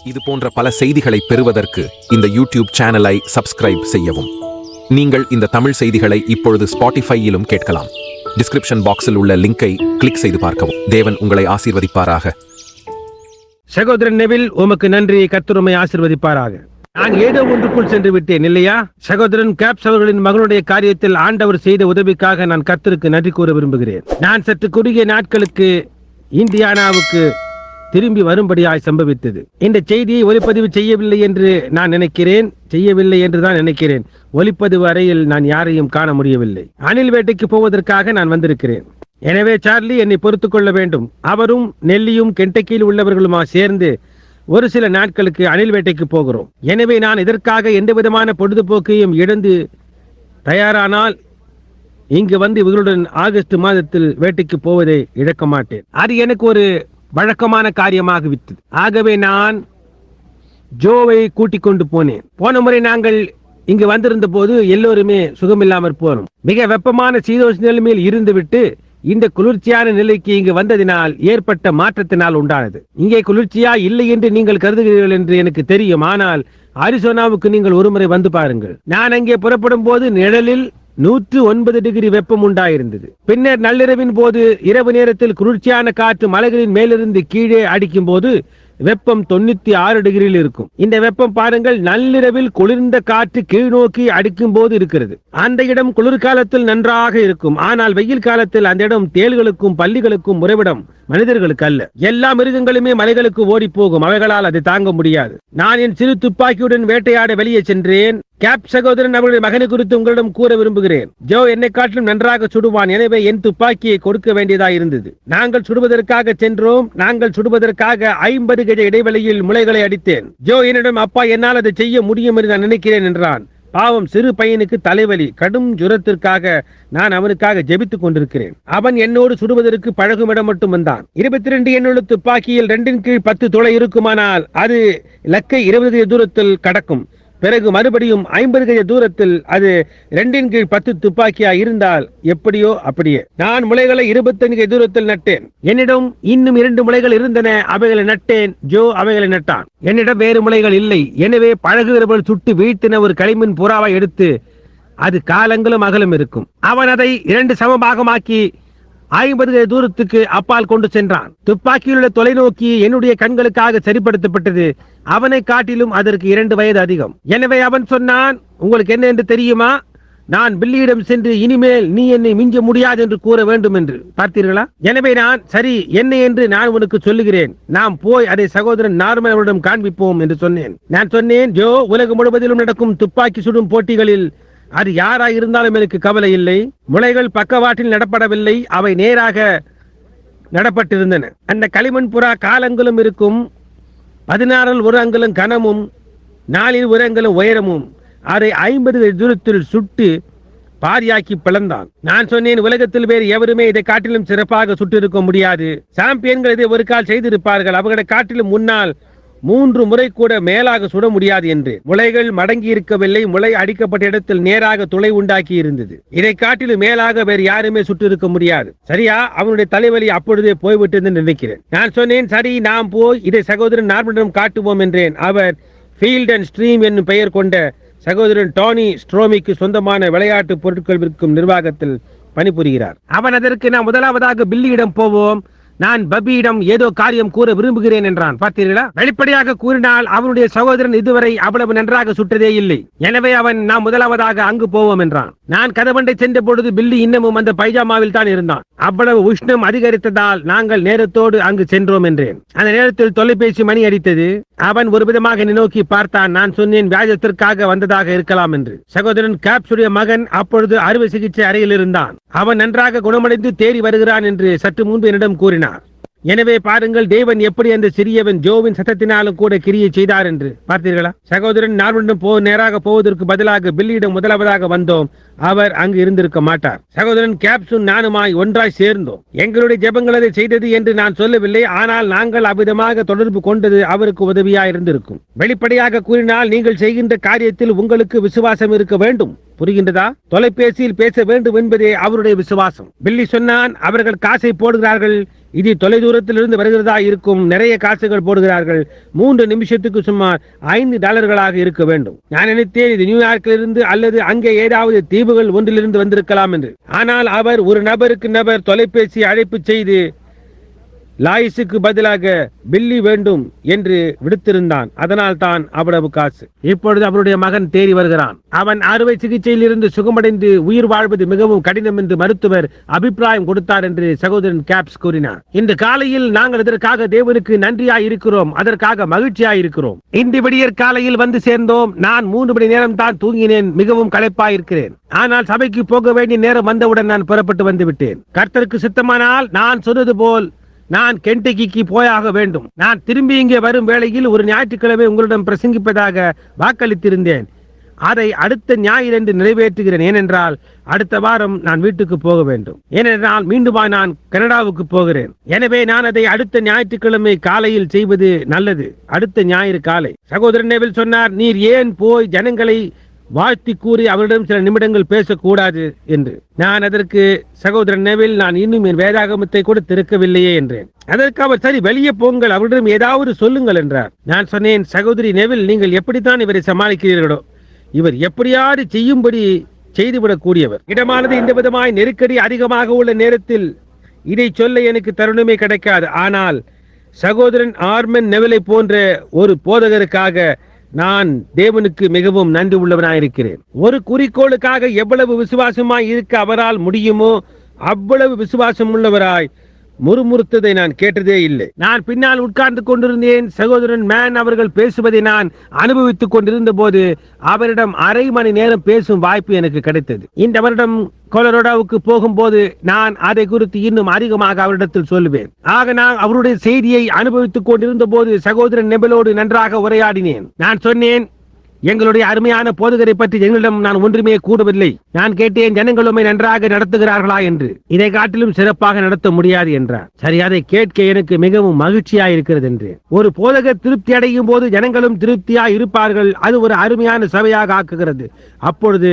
இது போன்ற பல செய்திகளை பெறுவதற்கு இந்த யூடியூப் சேனலை சப்ஸ்கிரைப் செய்யவும். நீங்கள் இந்த தமிழ் செய்திகளை இப்பொழுது ஸ்பாட்டிஃபையிலும் கேட்கலாம். டிஸ்கிரிப்ஷன் பாக்ஸில் உள்ள லிங்கை கிளிக் செய்து பார்க்கவும். தேவன் உங்களை ஆசீர்வதிப்பாராக. சகோதரன் நெவில், உமக்கு நன்றி. கர்த்தர் உம்மை ஆசீர்வதிப்பாராக. நான் ஏதோ ஒன்றுக்குள் சென்று விட்டேன் இல்லையா? சகோதரன் கேப்ஸ் அவர்களின் மகனுடைய காரியத்தில் ஆண்டவர் செய்த உதவிக்காக நான் கர்த்தருக்கு நன்றி கூற விரும்புகிறேன். நான் சற்று குறுகிய நாட்களுக்கு இந்தியானாவுக்கு திரும்பி வரும்படியாய் சம்பவித்தது. இந்த செய்தியை ஒலிப்பதிவு செய்யவில்லை என்று தான் நினைக்கிறேன். ஒலிப்பதிவு அறையில் நான் யாரையும் காண முடியவில்லை. அணில் வேட்டைக்கு போவதற்காக நான் வந்திருக்கிறேன். எனவே சார்லி என்னை பொறுத்துக் கொள்ள வேண்டும். அவரும் நெல்லியும் கென்டக்கியில் உள்ளவர்களுமா சேர்ந்து ஒரு சில நாட்களுக்கு அணில் வேட்டைக்கு போகிறோம். எனவே நான் இதற்காக எந்த விதமான பொழுதுபோக்கையும் இழந்து தயாரானால் இங்கு வந்து இவர்களுடன் ஆகஸ்ட் மாதத்தில் வேட்டைக்கு போவதை இழக்க மாட்டேன். அது எனக்கு ஒரு வழக்கமான காரியமாக விட்டது. ஆகவே நான் ஜோவை கூட்டிக் கொண்டு போனேன். போன முறை நாங்கள் இங்கு வந்திருந்த போது எல்லோருமே சுகமில்லாமற் போனோம். மிக வெப்பமான சீதோஷ நிலைமையில் இருந்துவிட்டு இந்த குளிர்ச்சியான நிலைக்கு இங்கு வந்ததினால் ஏற்பட்ட மாற்றத்தினால் உண்டானது. இங்கே குளிர்ச்சியா இல்லை என்று நீங்கள் கருதுகிறீர்கள் என்று எனக்கு தெரியும். ஆனால் அரிசோனாவுக்கு நீங்கள் ஒருமுறை வந்து பாருங்கள். நான் அங்கே புறப்படும் போது நிழலில் 109 டிகிரி வெப்பம் உண்டாயிருந்தது. பின்னர் நள்ளிரவின் போது இரவு நேரத்தில் குளிர்ச்சியான காற்று மலைகளின் மேலிருந்து கீழே அடிக்கும் போது வெப்பம் 96 டிகிரியில் இருக்கும். இந்த வெப்பம் பாருங்கள், நள்ளிரவில் குளிர்ந்த காற்று கீழ் நோக்கி அடிக்கும் போது இருக்கிறது. அந்த இடம் குளிர்காலத்தில் நன்றாக இருக்கும். ஆனால் வெயில் காலத்தில் அந்த இடம் தேள்களுக்கும் பல்லிகளுக்கும் உறைவிடம், மனிதர்களுக்கு அல்ல. எல்லா மிருகங்களுமே மலைகளுக்கு ஓடி போகும். அவைகளால் அதை தாங்க முடியாது. நான் என் சிறு துப்பாக்கியுடன் வேட்டையாட வெளியே சென்றேன். கேப் சகோதரன் அவருடைய மகனை குறித்து உங்களிடம் கூற விரும்புகிறேன். ஜோ என்னை காட்டிலும் நன்றாக சுடுவான். எனவே என் துப்பாக்கியை கொடுக்க வேண்டியதாக இருந்தது. நாங்கள் சுடுவதற்காக சென்றோம். நாங்கள் சுடுவதற்காக 50 கஜ இடைவெளியில் முளைகளை அடித்தேன். ஜோ என்னிடம், அப்பா என்னால் அதை செய்ய முடியும் என்று நான் நினைக்கிறேன் என்றான். பாவம், சிறு பையனுக்கு தலைவலி, கடும் ஜுரத்திற்காக நான் அவனுக்காக ஜெபித்துக் கொண்டிருக்கிறேன். அவன் என்னோடு சுடுவதற்கு பழகுமிடம் மட்டும் வந்தான். 22 எண்ணுள்ள துப்பாக்கியில் 2/10 துளை இருக்குமானால் அது இலக்கை 20 கஜ தூரத்தில் கடக்கும். பிறகு மறுபடியும் 50 கஜ தூரத்தில் அது 2/10 துப்பாக்கியா இருந்தால் எப்படியோ அப்படியே. நான் முளைகளை 25 கஜ தூரத்தில் நட்டேன். என்னிடம் இன்னும் 2 முளைகள் இருந்தன. அவைகளை நட்டேன். ஜோ அவைகளை நட்டான். என்னிடம் வேறு முளைகள் இல்லை. எனவே பழகுகிறவர்கள் சுட்டு வீழ்த்தின ஒரு களிமண் புறாவை எடுத்து அது காலங்களும் அகலும் இருக்கும். அவன் அதை 2 சமபாகமாக்கி 50 கஜ தூரத்துக்கு அப்பால் கொண்டு சென்றான். துப்பாக்கியில் உள்ள தொலைநோக்கி என்னுடைய கண்களுக்காக சரிப்படுத்தப்பட்டது. அவனை காட்டிலும் அதற்கு 2 வயது அதிகம். எனவே அவன் சொன்னான், உங்களுக்கு என்ன என்று தெரியுமா? நான் பில்லியிடம் சென்று இனிமேல் நீ என்னை மிஞ்ச முடியாது என்று கூற வேண்டும் என்று. பார்த்தீர்களா? எனவே நான், சரி என்ன என்று நான் உனக்கு சொல்லுகிறேன். நாம் போய் அதை சகோதரன் நார்மன் அவரிடம் காண்பிப்போம் என்று சொன்னேன். நான் சொன்னேன், ஜோ, உலகம் முழுவதிலும் நடக்கும் துப்பாக்கி சுடும் போட்டிகளில் அது யாராக இருந்தாலும் எனக்கு கவலை இல்லை. முளைகள் பக்கவாட்டில் நடப்படவில்லை. அவை நேராக நடப்பட்டிருந்தன. அந்த களிமண் புறா காலங்களும் இருக்கும். 16 ஒரு அங்குலம் கனமும் 4 ஒரு அங்குலம் உயரமும் அதை 50 தூரத்தில் சுட்டு பாரியாக்கி பிளந்தான். நான் சொன்னேன், உலகத்தில் வேறு எவருமே இதை காட்டிலும் சிறப்பாக சுட்டு இருக்க முடியாது. சாம்பியன்கள் இதை ஒரு கால் செய்திருப்பார்கள். அவர்களை காட்டிலும் முன்னால் 3 முறை கூட மேலாக சுட முடியாது என்று. முளைகள் மடங்கி இருக்கவில்லை. முளை அடிக்கப்பட்ட இடத்தில் நேராக துளை உண்டாக்கி இருந்தது. இதை காட்டிலும் மேலாக வேறு யாருமே சுட்டு இருக்க முடியாது. சரியா? அவனுடைய தலைவலி அப்பொழுதே போய்விட்டது நினைக்கிறேன். நான் சொன்னேன், சரி நாம் போய் இதை சகோதரன் நார்மனிடம் காட்டுவோம் என்றேன். அவர் ஃபீல்ட் அண்ட் ஸ்ட்ரீம் என்னும் பெயர் கொண்ட சகோதரன் டானி ஸ்ட்ரோமிக்கு சொந்தமான விளையாட்டு பொருட்கள் விற்கும் நிர்வாகத்தில் பணிபுரிகிறார். அவன் அதற்கு நான் முதலாவதாக பில்லியிடம் போவோம், நான் பபியிடம் ஏதோ காரியம் கூற விரும்புகிறேன் என்றான். பார்த்தீர்களா? வெளிப்படையாக கூறினால் அவனுடைய சகோதரன் இதுவரை அவ்வளவு நன்றாக சுட்டதே இல்லை. எனவே அவன், நான் முதலாவதாக அங்கு போவோம் என்றான். நான் கதவண்டை சென்ற பொழுது பில்லி இன்னமும் அந்த பைஜாமாவில் தான் இருந்தான். அவ்வளவு உஷ்ணம் அதிகரித்ததால் நாங்கள் நேரத்தோடு அங்கு சென்றோம் என்றேன். அந்த நேரத்தில் தொலைபேசி மணி அடித்தது. அவன் ஒரு விதமாக என்னை நோக்கி பார்த்தான். நான் சொன்னேன், வியாஜத்திற்காக வந்ததாக இருக்கலாம் என்று. சகோதரன் கேப்ஸுடைய மகன் அப்பொழுது அறுவை சிகிச்சை அறையில் இருந்தான். அவன் நன்றாக குணமடைந்து தேறி வருகிறான் என்று சற்று முன்பு என்னிடம் கூறினார். எனவே பாருங்கள் தேவன் எப்படி அந்த சிறியவன் ஜோவின் சத்தத்தினாலும் கூட கிரியை செய்தார் என்று பார்த்தீர்களா? சகோதரன் நானுடன் நேராக போவதற்கு பதிலாக பில்லியிடம் முதலாவதாக வந்தோம். அவர் அங்கு இருந்திருக்க மாட்டார். சகோதரன் கேப்சும் நானுமாய் ஒன்றாய் சேர்ந்தோம். எங்களுடைய ஜெபங்கள் அதை செய்தது என்று நான் சொல்லவில்லை. ஆனால் நாங்கள் அவ்விதமாக தொடர்பு கொண்டது அவருக்கு உதவியாக இருந்திருக்கும். வெளிப்படையாக கூறினால் நீங்கள் செய்கின்ற காரியத்தில் உங்களுக்கு விசுவாசம் இருக்க வேண்டும். புரிகின்றதா? தொலைபேசியில் பேச வேண்டும் என்பதே அவருடைய விசுவாசம். பில்லி சொன்னான், அவர்கள் காசை போடுகிறார்கள். இது தொலை தூரத்தில் இருந்து வருகிறதா இருக்கும். நிறைய காசுகள் போடுகிறார்கள். 3 நிமிஷத்துக்கு சுமார் $5 இருக்க வேண்டும். நான் நினைத்தேன் இது நியூயார்க்கிலிருந்து அல்லது அங்கே ஏதாவது தீவுகள் ஒன்றிலிருந்து வந்திருக்கலாம் என்று. ஆனால் அவர் ஒரு நபருக்கு தொலைபேசி அழைப்பு செய்து லாயிஸுக்கு பதிலாக பில்லி வேண்டும் என்று விடுத்திருந்தான். அதனால் தான் அவ்வளவு காசு. இப்பொழுது அவருடைய மகன் தேறி வருகிறான். அவன் அறுவை சிகிச்சையில் இருந்து சுகமடைந்து உயிர் வாழ்வது மிகவும் கடினம் என்று மருத்துவர் அபிப்பிராயம் கொடுத்தார் என்று சகோதரன் கேப்ஸ் கூறினார். இன்று காலையில் நாங்கள் இதற்காக தேவனுக்கு நன்றியாய் இருக்கிறோம். அதற்காக மகிழ்ச்சியாய் இருக்கிறோம். இன்று விடியற் காலையில் வந்து சேர்ந்தோம். நான் 3 மணி நேரம் தான் தூங்கினேன். மிகவும் களைப்பாய் இருக்கிறேன். ஆனால் சபைக்கு போக வேண்டிய நேரம் வந்தவுடன் நான் புறப்பட்டு வந்து விட்டேன். கர்த்தருக்கு சித்தமானால் நான் சொன்னது போல் நான் கென்டக்கிக்கு போயாக வேண்டும். நான் திரும்பி இங்கே வரும் வேளையில் ஒரு ஞாயிற்றுக்கிழமை உங்களிடம் பிரசங்கிப்பதாக வாக்களித்திருந்தேன். அதை அடுத்த ஞாயிறன்று நிறைவேற்றுகிறேன். ஏனென்றால் அடுத்த வாரம் நான் வீட்டுக்கு போக வேண்டும். ஏனென்றால் மீண்டுமா நான் கனடாவுக்கு போகிறேன். எனவே நான் அதை அடுத்த ஞாயிற்றுக்கிழமை காலையில் செய்வது நல்லது. அடுத்த ஞாயிறு காலை. சகோதரன் நெவில் சொன்னார், நீர் ஏன் போய் ஜனங்களை வாழ்த்தி கூறி அவரிடம் சில நிமிடங்கள் பேசக்கூடாது என்று. நான் அதற்கு, சகோதரன் நெவில், நான் இன்னும் என் வேதாகமத்தை கூட திறக்கவில்லையே என்றேன். அதற்கு அவர், சரி வெளியே போங்கள், அவரிடம் ஏதாவது சொல்லுங்கள் என்றார். நான் சொன்னேன், சகோதரி நெவில், நீங்கள் எப்படித்தான் இவரை சமாளிக்கிறீர்களோ, இவர் எப்படியாவது செய்யும்படி செய்துவிடக்கூடியவர். இடமானது இந்த விதமாய் நெருக்கடி அதிகமாக உள்ள நேரத்தில் இதை சொல்ல எனக்கு தருணமே கிடைக்காது. ஆனால் சகோதரன் ஆர்மன் நெவிலை போன்ற ஒரு போதகருக்காக நான் தேவனுக்கு மிகவும் நன்றி உள்ளவனாயிருக்கிறேன். ஒரு குறிக்கோளுக்காக எவ்வளவு விசுவாசமாய் இருக்க அவரால் முடியுமோ அவ்வளவு விசுவாசம் உள்ளவராய் முறுமுறுத்ததை நான் கேட்டதே இல்லை. நான் பின்னால் உட்கார்ந்து கொண்டிருந்தேன். சகோதரன் மேன் அவர்கள் பேசுவதை நான் அனுபவித்துக் கொண்டிருந்த போது அவரிடம் அரை மணி நேரம் பேசும் வாய்ப்பு எனக்கு கிடைத்தது. இந்த வருடம் கொலரோடாவுக்கு போகும்போது நான் அதை குறித்து இன்னும் அதிகமாக அவரிடத்தில் சொல்லுவேன். ஆக நான் அவருடைய செய்தியை அனுபவித்துக் கொண்டிருந்த போது சகோதரன் நெபலோடு நன்றாக உரையாடினேன். நான் சொன்னேன், எங்களுடைய அருமையான போதகரை பற்றி எங்களிடம் நான் ஒன்றுமே கூறவில்லை. நான் கேட்டேன், ஜனங்களுமே நன்றாக நடத்துகிறார்களா என்று. இதை காட்டிலும் சிறப்பாக நடத்த முடியாது என்றார். சரி, அதை கேட்க எனக்கு மிகவும் மகிழ்ச்சியாக இருக்கிறது என்று. ஒரு போதகர் திருப்தி அடையும் போது ஜனங்களும் திருப்தியாக இருப்பார்கள். அது ஒரு அருமையான சபையாக ஆக்குகிறது. அப்பொழுது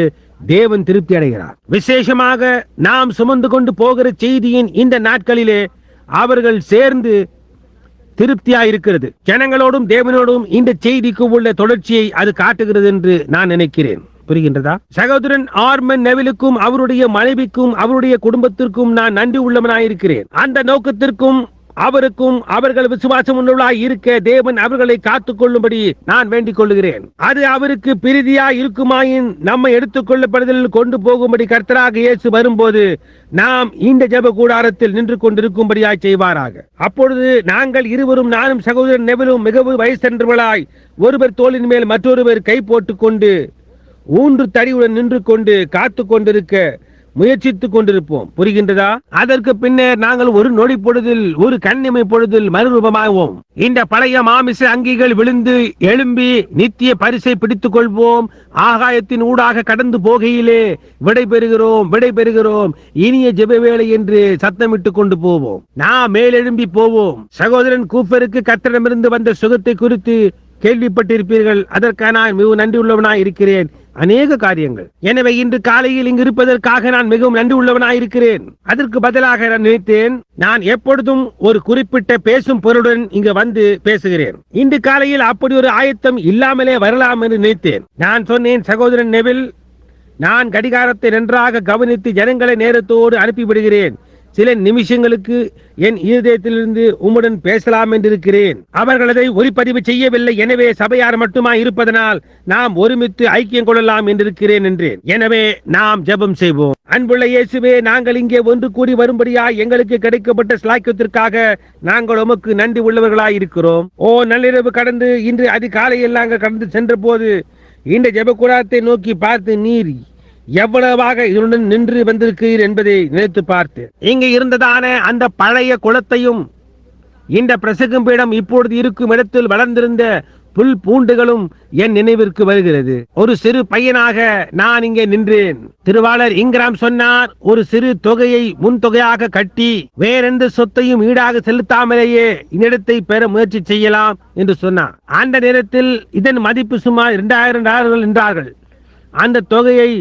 தேவன் திருப்தி அடைகிறார். விசேஷமாக நாம் சுமந்து கொண்டு போகிற செய்தியின் இந்த நாட்களிலே அவர்கள் சேர்ந்து திருப்தியா இருக்கிறது. ஜனங்களோடும் தேவனோடும் இந்த செய்திக்கு உள்ள தொடர்ச்சியை அது காட்டுகிறது என்று நான் நினைக்கிறேன். புரிகின்றதா? சகோதரன் ஆர்மன் நெவிலுக்கும் அவருடைய மனைவிக்கும் அவருடைய குடும்பத்திற்கும் நான் நன்றி உள்ளவனாயிருக்கிறேன். அந்த நோக்கத்திற்கும் அவருக்கும் அவர்கள் விசுவாசம் உள்ளவர்களாய் இருக்க தேவன் அவர்களை காத்துக் கொள்ளும்படி நான் வேண்டிக் கொள்ளுகிறேன். அது அவருக்கு பிரீதியா இருக்குமாயின் நம்மை எடுத்துக் கொள்ளப்படுதல் கொண்டு போகும்படி கர்த்தராக இயேசு வரும்போது நாம் இந்த ஜெப கூடாரத்தில் நின்று கொண்டிருக்கும்படியாய் செய்வாராக. அப்பொழுது நாங்கள் இருவரும், நானும் சகோதரன் நெவிலும், மிகவும் வயசென்றவர்களாய் ஒருவர் தோளின் மேல் மற்றொருவர் கை போட்டுக் கொண்டு ஊன்று தடியுடன் நின்று கொண்டு காத்து கொண்டிருக்க முயற்சித்துக் கொண்டிருப்போம். புரிகின்றதா? அதற்கு பின்னர் நாங்கள் ஒரு நொடி பொழுதில், ஒரு கண்ணிமை பொழுதில் மறுரூபமாவோம். இந்த பழைய மாமிச அங்கிகள் விழுந்து எழும்பி நித்திய பரிசை பிடித்துக் கொள்வோம். ஆகாயத்தின் ஊடாக கடந்து போகையிலே விடைபெறுகிறோம், விடைபெறுகிறோம், இனிய ஜெப வேளை என்று சத்தமிட்டுக் கொண்டு போவோம். நாம் மேலெழும்பி போவோம். சகோதரன் கூப்பருக்கு கர்த்தரிடமிருந்து வந்த சுகத்தை குறித்து கேள்விப்பட்டிருப்பீர்கள். அதற்காக நான் மிகவும் நன்றி உள்ளவனாய் இருக்கிறேன். அநேக காரியங்கள். எனவே இன்று காலையில் இங்கு இருப்பதற்காக நான் மிகவும் நன்றி உள்ளவனாய் இருக்கிறேன். அதற்கு பதிலாக நான் நினைத்தேன், நான் எப்பொழுதும் ஒரு குறிப்பிட்ட பேசும் பொருளுடன் இங்கு வந்து பேசுகிறேன். இன்று காலையில் அப்படி ஒரு ஆயத்தம் இல்லாமலே வரலாம் என்று நினைத்தேன். நான் சொன்னேன், சகோதரன் நெவில், நான் கடிகாரத்தை நன்றாக கவனித்து ஜனங்களை நேரத்தோடு அனுப்பிவிடுகிறேன். சில நிமிஷங்களுக்கு என் இருதயத்திலிருந்து உம்முடன் பேசலாம் என்றிருக்கிறேன். அவர்கள் அதை ஒளிப்பதிவு செய்யவில்லை. எனவே சபையார் மட்டுமா இருப்பதனால் நாம் ஒருமித்து ஐக்கியம் கொள்ளலாம் என்றிருக்கிறேன் என்றேன். எனவே நாம் ஜெபம் செய்வோம். அன்புள்ள இயேசுவே, நாங்கள் இங்கே ஒன்று கூடி வரும்படியாய் எங்களுக்கு கிடைக்கப்பட்ட ஸ்லாக்கியத்திற்காக நாங்கள் உமக்கு நன்றி உள்ளவர்களாய் இருக்கிறோம். நள்ளிரவு கடந்து இன்று அதிகாலையில் நாங்கள் கடந்து சென்ற போது இந்த ஜெப கூடாரத்தை நோக்கி பார்த்து நீர் எவ்வளவாக இதனுடன் நின்று வந்திருக்கிறீர் என்பதை நினைத்து பார்த்து, இங்கு இருந்ததான அந்த பழைய குளத்தையும் இந்த பிரசங்கும் பீடம் இப்பொழுது இருக்கும் இடத்தில் வளர்ந்திருந்த புல் பூண்டுகளும் என் நினைவிற்கு வருகிறது. ஒரு சிறு பையனாக நான் இங்கே நின்றேன். திருவாளர் இங்கிராம் சொன்னார், ஒரு சிறு தொகையை முன்தொகையாக கட்டி வேறெந்த சொத்தையும் ஈடாக செலுத்தாமலேயே இந்த பெற முயற்சி செய்யலாம் என்று சொன்னார். அந்த நேரத்தில் இதன் மதிப்பு சுமார் $2000 என்றார்கள். அந்த தொகையை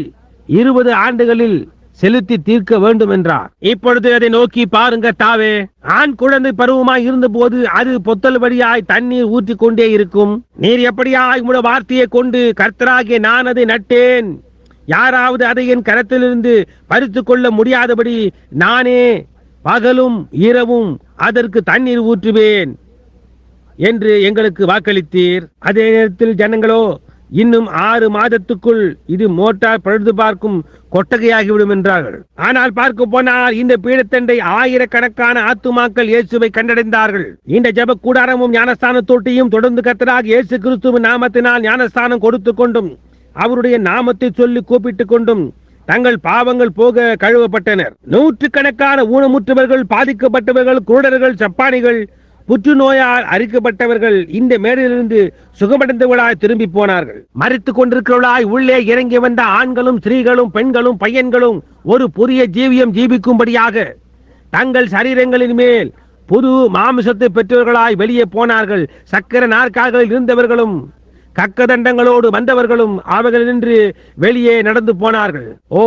20 ஆண்டுகளில் செலுத்தி தீர்க்க வேண்டும் என்றார். இப்பொழுது அதை நோக்கி பாருங்க தாவே. ஆண் குழந்தை பருவமாய் இருந்த போது அது பொத்தல் வழியாய் தண்ணீர் ஊற்றி கொண்டே இருக்கும். நீர் எப்படியாய் உம்முடைய வார்த்தையை கொண்டு கர்த்தராகிய நான் அதை நட்டேன். யாராவது அதை என் கரத்திலிருந்து பறித்துக் கொள்ள முடியாதபடி நானே பகலும் இரவும் அதற்கு தண்ணீர் ஊற்றுவேன் என்று எங்களுக்கு வாக்களித்தீர். அதே நேரத்தில் ஜனங்களோ இன்னும் 6 மாதத்துக்குள் இது மோட்டார் பழுது பார்க்கும் கொட்டகையாகிவிடும் என்றார்கள். ஆனால் பார்க்க போனால் இந்த பீடத்தண்டை ஆயிரக்கணக்கான ஆத்துமாக்கள் இயேசுவை கண்டடைந்தார்கள். இந்த ஜெப கூடாரமும் ஞானஸ்தான தொட்டியும் தொடர்ந்து கர்த்தராகிய இயேசு கிறிஸ்துவின் நாமத்தினால் ஞானஸ்தானம் கொடுத்து கொண்டும் அவருடைய நாமத்தை சொல்லி கூப்பிட்டுக் கொண்டும் தங்கள் பாவங்கள் போக கழுவப்பட்டனர். 100கணக்கான ஊனமுற்றவர்கள், பாதிக்கப்பட்டவர்கள், குருடர்கள், சப்பானிகள், புற்றுநோயால் அரிக்கப்பட்டவர்கள் இந்த மேடையிலிருந்து சுகமடைந்தவர்களாய் திரும்பி போனார்கள். மரித்துக் கொண்டிருக்கிறவர்களாய் உள்ளே இறங்கி வந்த ஆண்களும் ஸ்திரீகளும் பெண்களும் பையன்களும் ஒரு புதிய ஜீவியம் ஜீவிக்கும்படியாக தங்கள் சரீரங்களின் மேல் புது மாமிசத்தை பெற்றவர்களாய் வெளியே போனார்கள். சக்கர நாற்காலிகளில் இருந்தவர்களும் கக்கதண்டங்களோடு வந்தவர்களும் அவர்கள் நின்று வெளியே நடந்து போனார்கள். ஓ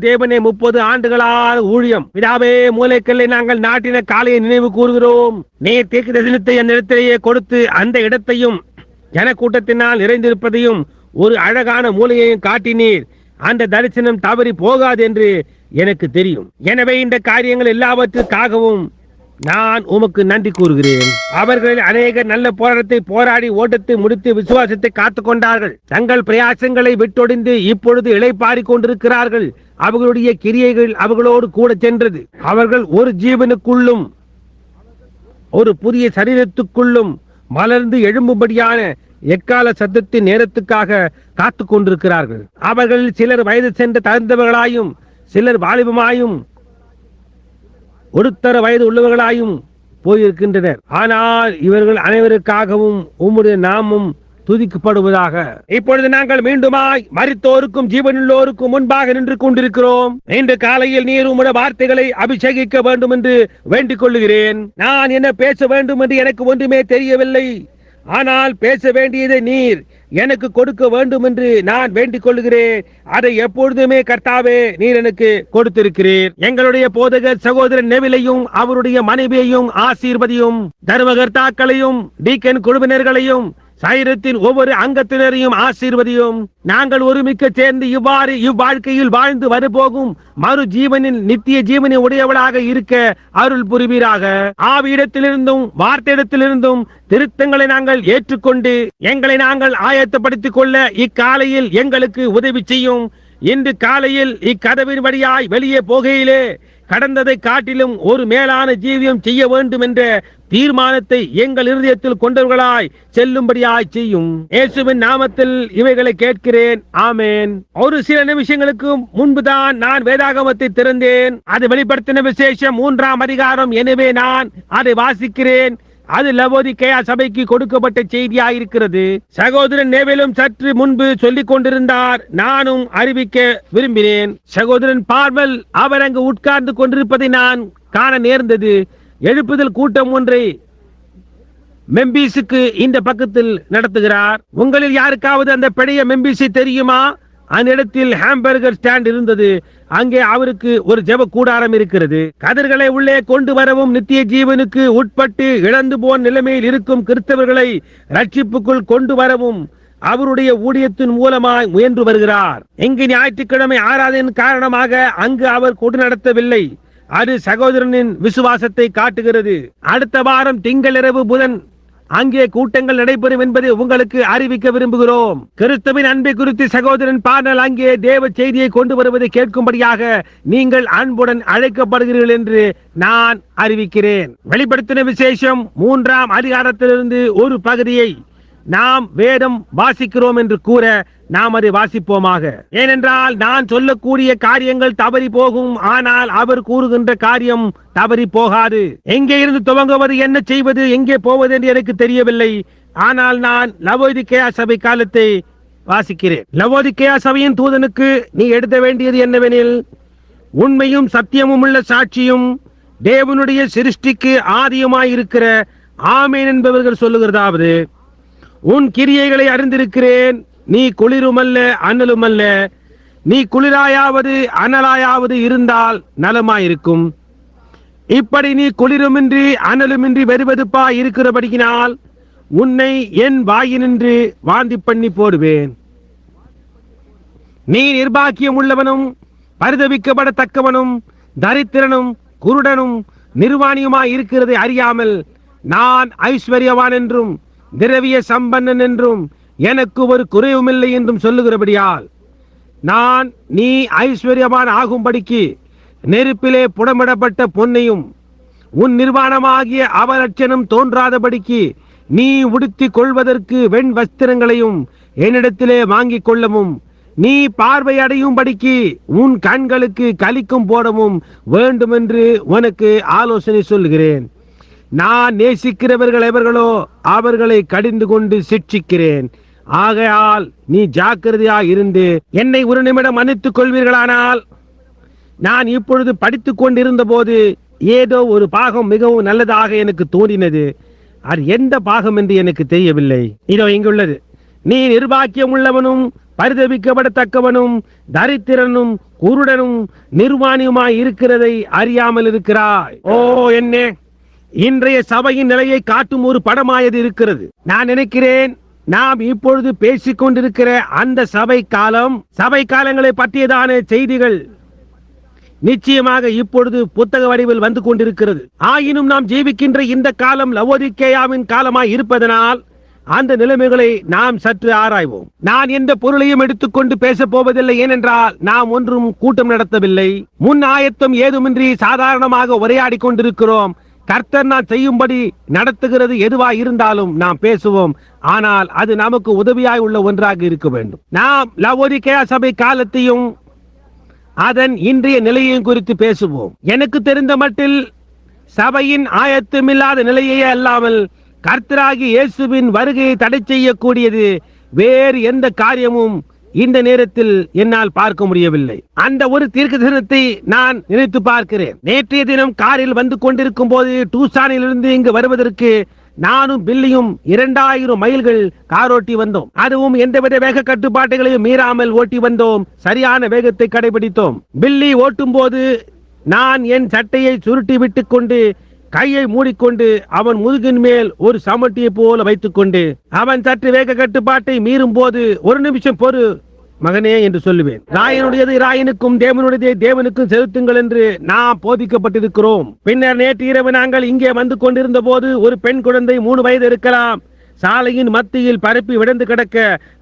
தேவனே, 30 ஆண்டுகளான ஊழியம் பிதாவே, மூலைக்கல்லை நாங்கள் நாட்டின காலையை நினைவு கூறுகிறோம். நீர் தீர்க்கதரிசனத்தை அந்த இடத்திலேயே கொடுத்து அந்த இடத்தையும் ஜனக்கூட்டத்தினால் நிறைந்திருப்பதையும் ஒரு அழகான மூலையையும் காட்டினீர். அந்த தரிசனம் தவறி போகாது என்று எனக்கு தெரியும். எனவே இந்த காரியங்கள் எல்லாவற்றுக்காகவும் நான் உமக்கு நன்றி கூறுகிறேன். அவர்கள் அநேகர் நல்ல போராட்டத்தை போராடி ஓட்டத்தை முடித்து விசுவாசத்தை காத்துக் கொண்டார்கள். தங்கள் பிரயாசங்களை விட்டொடிந்து இப்பொழுது இளைப்பாறிக் கொண்டிருக்கிறார்கள். அவர்களுடைய கிரியைகள் அவர்களோடு கூட சென்றது. அவர்கள் ஒரு ஜீவனுக்குள்ளும் ஒரு புதிய சரீரத்துக்குள்ளும் மலர்ந்து எழும்பும்படியான எக்கால சத்தத்தின் நேரத்துக்காக காத்துக் கொண்டிருக்கிறார்கள். அவர்களில் சிலர் வயது சென்ற தகுந்தவர்களாயும் சிலர் வாலிபமாயும் ஒருத்தர வயது உள்ளவர்களாயும் போயிருக்கின்றனர். ஆனால் இவர்கள் அனைவருக்காகவும் உம்முடைய நாமம் துதிக்கப்படுவதாக. இப்பொழுது நாங்கள் மீண்டுமாய் மரித்தோருக்கும் ஜீவனுள்ளோருக்கும் முன்பாக நின்று கொண்டிருக்கிறோம். இன்று காலையில் நீர் உம்முடைய வார்த்தைகளை அபிஷேகிக்க வேண்டும் என்று வேண்டிக் கொள்ளுகிறேன். நான் என்ன பேச வேண்டும் என்று எனக்கு ஒன்றுமே தெரியவில்லை. ஆனால் பேச வேண்டியதை நீர் எனக்கு கொடுக்க வேண்டும் என்று நான் வேண்டிக் கொள்கிறேன். அதை எப்பொழுதுமே கர்த்தாவே நீர் எனக்கு கொடுத்திருக்கிறீர். எங்களுடைய போதகர் சகோதரன் நெவிலையும் அவருடைய மனைவியையும் ஆசீர்வதியும். தர்மகர்த்தாக்களையும் டீக்கன் குழுவினர்களையும் சரீரத்தின் ஒவ்வொரு அங்கத்தினரையும் ஆசீர்வதியும். நாங்கள் ஒருமிக்க சேர்ந்து இவ்வாறு இவ்வாழ்க்கையில் வாழ்ந்து வரப்போகும் மறு ஜீவனின் நித்திய ஜீவனை உடையவளாக இருக்க அருள் புரிவீராக. ஆவியிடத்திலிருந்தும் வார்த்தையிடத்திலிருந்தும் திருத்தங்களை நாங்கள் ஏற்றுக்கொண்டு எங்களை நாங்கள் ஆயத்தப்படுத்திக் கொள்ள இக்காலையில் எங்களுக்கு உதவி செய்யும். இன்று காலையில் இக்கதவின் வழியாய் வெளியே போகையிலே கடந்ததை காட்டிலும் ஒரு மேலான ஜீவியம் செய்ய வேண்டும் என்ற தீர்மானத்தை எங்கள் இருதயத்தில் கொண்டவர்களாய் செல்லும்படியாய் செய்யும். இயேசுவின் நாமத்தில் இவைகளை கேட்கிறேன், ஆமேன். ஒரு சில நிமிஷங்களுக்கு முன்புதான் நான் வேதாகமத்தை திறந்தேன். அது வெளிப்படுத்தின விசேஷம் 3ஆம் அதிகாரம். எனவே நான் அதை வாசிக்கிறேன். அது லவோதிக்கேயா சபைக்கு கொடுக்கப்பட்ட செய்தியாயிருக்கிறது. சகோதரன் நேவிலும் சற்று முன்பு சொல்லிக் கொண்டிருந்தார். நானும் அறிவிக்க விரும்பினேன். சகோதரன் பார்வல் அவர் அங்கு உட்கார்ந்து கொண்டிருப்பதை நான் காண நேர்ந்தது. எழுப்புதல் கூட்டம் ஒன்றை மெம்பிஸுக்கு இந்த பக்கத்தில் நடத்துகிறார். உங்களில் யாருக்காவது அந்த பெரிய மெம்பிஸை தெரியுமா? அந்த இடத்தில் ஹாம்பர்கர் ஸ்டாண்ட் இருந்தது. அங்கே அவருக்கு ஒரு ஜெப கூடாரம் இருக்கிறது. கதிர்களை உள்ளே கொண்டு வரவும் நித்திய ஜீவனுக்கு உட்பட்டு இழந்து போன நிலைமையில் இருக்கும் கிறிஸ்தவர்களை ரட்சிப்புக்குள் கொண்டு வரவும் அவருடைய ஊழியத்தின் மூலமாய் முயன்று வருகிறார். இங்கு ஞாயிற்றுக்கிழமை ஆராதனையின் காரணமாக அங்கு அவர் கொண்டு நடத்தவில்லை. அது சகோதரனின் விசுவாசத்தை காட்டுகிறது. அடுத்த வாரம் திங்கள் இரவு புதன் அங்கே கூட்டங்கள் நடைபெறும் என்பதை உங்களுக்கு அறிவிக்க விரும்புகிறோம். கிறிஸ்துவின் அன்பை குறித்து சகோதரன் பார்னல் அங்கே தேவ செய்தியை கொண்டு வருவதை கேட்கும்படியாக நீங்கள் அன்புடன் அழைக்கப்படுகிறீர்கள் என்று நான் அறிவிக்கிறேன். வெளிப்படுத்தின விசேஷம் 3ஆம் அதிகாரத்திலிருந்து ஒரு பகுதியை நாம் வேதம் வாசிக்கிறோம் என்று கூற நாம் அதை வாசிப்போமாக. ஏனென்றால் நான் சொல்லக்கூடிய காரியங்கள் தவறி போகும், ஆனால் அவர் கூறுகின்ற காரியம் தவறி போகாது. எங்கே இருந்து துவங்குவது, என்ன செய்வது, எங்கே போவது என்று எனக்கு தெரியவில்லை. ஆனால் நான் லவோதிக்கேயா சபை காலத்தை வாசிக்கிறேன். லவோதிக்கேயா சபையின் தூதனுக்கு நீ எழுத வேண்டியது என்னவெனில், உண்மையும் சத்தியமும் உள்ள சாட்சியும் தேவனுடைய சிருஷ்டிக்கு ஆதியுமாயிருக்கிற ஆமேன் என்பவர்கள் சொல்லுகிறதாவது, உன் கிரியைகளை அறிந்திருக்கிறேன். நீ குளிருமல்ல அனலுமல்ல. நீ குளிராயாவது அனலாயாவது இருந்தால் நலமாயிருக்கும். இப்படி நீ குளிருமின்றி அனலுமின்றி வெறுவெதுப்பா இருக்கிறபடியினால் உன்னை என் வாயினின்று வாந்தி பண்ணி போடுவேன். நீ நிர்பாக்கியம் உள்ளவனும் பரிதவிக்கப்படத்தக்கவனும் தரித்திரனும் குருடனும் நிர்வாணியுமாய் இருக்கிறதை அறியாமல் நான் ஐஸ்வர்யவான் என்றும் திரவிய சம்பன்னன் என்றும் எனக்கு ஒரு குறைவுமில்லை என்றும் சொல்லுகிறபடியால் நான் நீ ஐஸ்வர்யவான் ஆகும்படிக்கு நெருப்பிலே புடமிடப்பட்ட பொன்னையும் உன் நிர்வாணமாகிய அவலட்சணம் தோன்றாதபடிக்கு நீ உடுத்திக் கொள்வதற்கு வெண் வஸ்திரங்களையும் என்னிடத்திலே வாங்கிக் கொள்ளவும், நீ பார்வை அடையும்படிக்கு உன் கண்களுக்கு கலிக்கும் போடவும் வேண்டும் என்று உனக்கு ஆலோசனை சொல்லுகிறேன். நான் நேசிக்கிறவர்கள் எவர்களோ அவர்களை கடிந்து கொண்டு சிட்சிக்கிறேன். ஆகையால் நீ ஜாக்கிரதையாய் இருந்து என்னை ஒரு நிமிடம் மன்னித்துக் கொள்வீர்களானால், நான் இப்பொழுது படித்துக் கொண்டிருந்த போது ஏதோ ஒரு பாகம் மிகவும் நல்லதாக எனக்கு தோன்றினது. அது எந்த பாகம் என்று எனக்கு தெரியவில்லை. இதோ இங்குள்ளது. நீ நிர்பாக்கியம் உள்ளவனும் பரிதபிக்கப்படத்தக்கவனும் தரித்திரனும் குருடனும் நிர்வாணியுமாய் இருக்கிறதை அறியாமல் இருக்கிறாய். ஓ என்ன இன்றைய சபையின் நிலையை காட்டும் ஒரு படமாயது இருக்கிறது. நான் நினைக்கிறேன் நாம் இப்பொழுது பேசிக் கொண்டிருக்கிற அந்த சபை காலங்களை பற்றியதான செய்திகள் நிச்சயமாக இப்பொழுது புத்தக வடிவில் வந்து கொண்டிருக்கிறது. ஆயினும் நாம் ஜீவிக்கின்ற இந்த காலம் லவோதிக்கேயாவின் காலமாய் இருப்பதனால் அந்த நிலைமைகளை நாம் சற்று ஆராய்வோம். நான் எந்த பொருளையும் எடுத்துக்கொண்டு பேசப் போவதில்லை. ஏனென்றால் நாம் ஒன்றும் கூட்டம் நடத்தவில்லை. முன் ஆயத்தம் ஏதுமின்றி சாதாரணமாக உரையாடி கொண்டிருக்கிறோம். கர்த்தர் நான் செய்யும்படி நடத்துகிறது எதுவாய் இருந்தாலும் நாம் பேசுவோம். ஆனால் அது நமக்கு உதவியாய் உள்ள ஒன்றாக இருக்க வேண்டும். நாம் லவோதிக்கேயா சபை காலத்தையும் அதன் இன்றைய நிலையையும் குறித்து பேசுவோம். எனக்கு தெரிந்த மட்டில் சபையின் ஆயத்தமில்லாத நிலையே அல்லாமல் கர்த்தராகிய இயேசுவின் வருகையை தடை செய்யக்கூடியது வேறு எந்த காரியமும் இந்த நேரத்தில் என்னால் பார்க்க முடியவில்லை. அந்த ஒரு தீர்க்கதரிசனத்தை நான் நினைத்து பார்க்கிறேன். நேற்றைய தினம் காரில் வந்து கொண்டிருக்கும் போது டூசானில் இருந்து இங்கு வருவதற்கு நானும் பில்லியும் 2000 மைல்கள் காரோட்டி வந்தோம். அதுவும் எந்தவித வேக கட்டுப்பாட்டுகளையும் மீறாமல் ஓட்டி வந்தோம். சரியான வேகத்தை கடைபிடித்தோம். பில்லி ஓட்டும் போது நான் என் சட்டையை சுருட்டி விட்டுக் கொண்டு கையை மூடிக்கொண்டு அவன் முதுகின் மேல் ஒரு சமட்டியை போல வைத்துக் கொண்டு அவன் சற்று வேக கட்டுப்பாட்டை மீறும் போது, ஒரு நிமிஷம் பொறு மகனே என்று சொல்லுவேன். ராயனுடையது ராயனுக்கும் தேவனுடையதை தேவனுக்கும் செலுத்துங்கள் என்று நாம் போதிக்கப்பட்டிருக்கிறோம். பின்னர் நேற்று இரவு நாங்கள் இங்கே வந்து கொண்டிருந்த போது ஒரு பெண் குழந்தை 3 வயது இருக்கலாம் சாலையின் மத்தியில் பரப்பி விழுந்து கிடக்க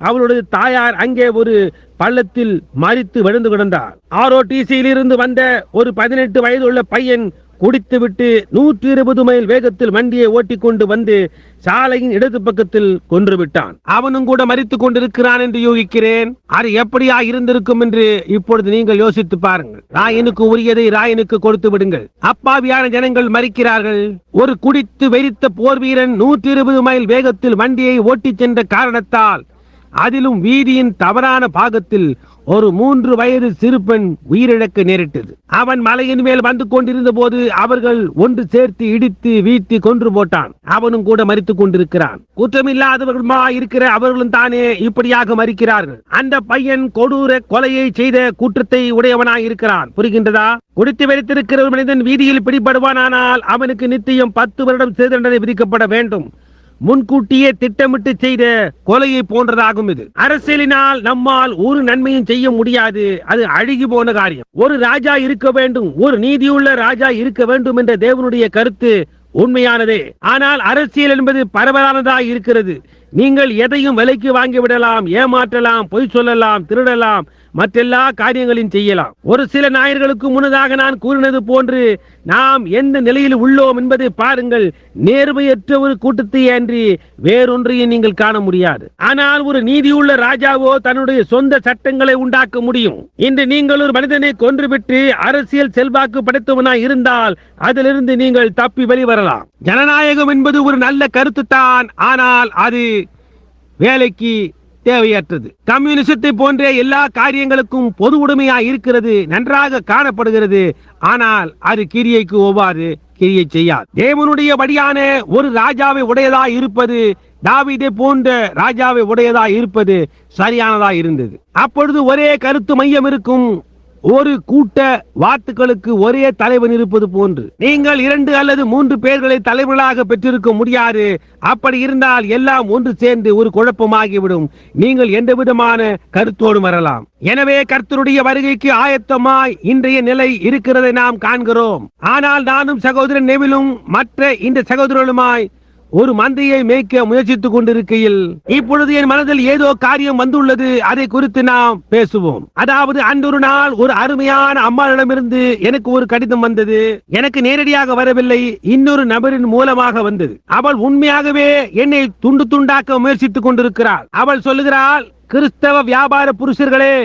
அவளுடைய தாயார் அங்கே ஒரு பள்ளத்தில் மரித்து விழுந்து கிடந்தார். ROTCயில் இருந்து வந்த ஒரு 18 வயது உள்ள பையன் குடித்துவிட்டு 120 மைல் வேகத்தில் வண்டியை ஓட்டிக்கொண்டு வந்து சாலையின் இடது பக்கத்தில் கொன்று விட்டான். அவனும் கூட மரித்துக் கொண்டிருக்கிறான் என்று யூகிக்கிறேன். அது எப்படியா இருந்திருக்கும் என்று இப்பொழுது நீங்கள் யோசித்து பாருங்கள். ராயனுக்கு உரியதை ராயனுக்கு கொடுத்து விடுங்கள். அப்பாவியான ஜனங்கள் மரிக்கிறார்கள். ஒரு குடித்து வெறித்த போர் வீரன் 120 மைல் வேகத்தில் வண்டியை ஓட்டிச் சென்ற காரணத்தால், அதிலும் வீதியின் தவறான பாகத்தில் ஒரு 3 வயது சிறுபெண் உயிரிழக்க நேரிட்டது. அவன் மலையின் மேல் வந்து கொண்டிருந்த போது அவர்கள் ஒன்று சேர்த்து இடித்து வீழ்த்தி கொன்று போட்டான். அவனும் கூட மரித்துக் கொண்டிருக்கிறான். குற்றமில்லாதவர்களுமா இருக்கிற அவர்களும் தானே இப்படியாக மரிக்கிறார்கள். அந்த பையன் கொடூர கொலையை செய்த குற்றத்தை உடையவனாய் இருக்கிறான். புரிகின்றதா? குடித்து வெறித்திருக்கிற ஒரு மனிதன் வீதியில் பிடிபடுவானால் அவனுக்கு நித்தியம் 10 வருடம் சிறை தண்டனை விதிக்கப்பட வேண்டும். முன்கூட்டியே திட்டமிட்டு செய்த கொலையை போன்றதாகும் இது. அரசியலினால் நம்மால் ஒரு நன்மையும் செய்ய முடியாது. அது அழுகி போன காரியம். ஒரு ராஜா இருக்க வேண்டும், ஒரு நீதியுள்ள ராஜா இருக்க வேண்டும் என்ற தேவனுடைய கருத்து உண்மையானதே. ஆனால் அரசியல் என்பது பரவலானதாக இருக்கிறது. நீங்கள் எதையும் விலைக்கு வாங்கி விடலாம், ஏமாற்றலாம், பொய் சொல்லலாம், திருடலாம், மற்றெல்லா காரியங்களையும் செய்யலாம். ஒரு சில ஞாயிறுகளுக்கு முன்னதாக நான் கூறினது போன்று நாம் எந்த நிலையில் உள்ளோம் என்பதை பாருங்கள். நேர்மையற்ற ஒரு கூட்டத்தை அன்றி வேறொன்றையும் நீங்கள் காண முடியாது. ஆனால் ஒரு நீதியுள்ள ராஜாவோ தன்னுடைய சொந்த சட்டங்களை உண்டாக்க முடியும். இன்று நீங்கள் ஒரு மனிதனை கொன்றுவிட்டு அரசியல் செல்வாக்கு படைத்தவனாய் இருந்தால் அதிலிருந்து நீங்கள் தப்பி வெளிவரலாம். ஜனநாயகம் என்பது ஒரு நல்ல கருத்து தான், ஆனால் அது வேலைக்கு தேவையற்றது. கம்யூனிசத்தை போன்ற எல்லா காரியங்களுக்கும் பொது உடைமையா இருக்கிறது, நன்றாக காணப்படுகிறது. ஆனால் அது கிரியைக்கு ஒவ்வாது, கிரியை செய்யாது. தேவனுடைய வழியான ஒரு ராஜாவை உடையதா இருப்பது, தாவீதை போன்ற ராஜாவை உடையதா இருப்பது சரியானதா இருந்தது. அப்பொழுது ஒரே கருத்து மையம் இருக்கும். ஒரு கூட்ட வாத்துக்களுக்கு ஒரே தலைவன் இருப்பது போன்று நீங்கள் 2 அல்லது 3 பேர்களை தலைவர்களாக பெற்றிருக்க முடியாது. அப்படி இருந்தால் எல்லாம் ஒன்று சேர்ந்து ஒரு குழப்பமாகிவிடும். நீங்கள் எந்த விதமான கருத்தோடு வரலாம். எனவே கர்த்தருடைய வருகைக்கு ஆயத்தமாய் இன்றைய நிலை இருக்கிறதை நாம் காண்கிறோம். ஆனால் நானும் சகோதரன் நெவிலும் மற்ற இந்த சகோதரர்களுமாய் ஒரு மந்தையை மேய்க்க முயற்சித்துக் கொண்டிருக்கையில் இப்பொழுது என் மனதில் ஏதோ காரியம் வந்துள்ளது. அதை குறித்து நாம் பேசுவோம். அதாவது அன்றொரு நாள் ஒரு அருமையான அம்மாளிடமிருந்து எனக்கு ஒரு கடிதம் வந்தது. எனக்கு நேரடியாக வரவில்லை, இன்னொரு நபரின் மூலமாக வந்தது. அவள் உண்மையாகவே என்னை துண்டு துண்டாக்க முயற்சித்துக் கொண்டிருக்கிறாள். அவள் சொல்லுகிறாள், கிறிஸ்தவ வியாபார புருஷர்களே,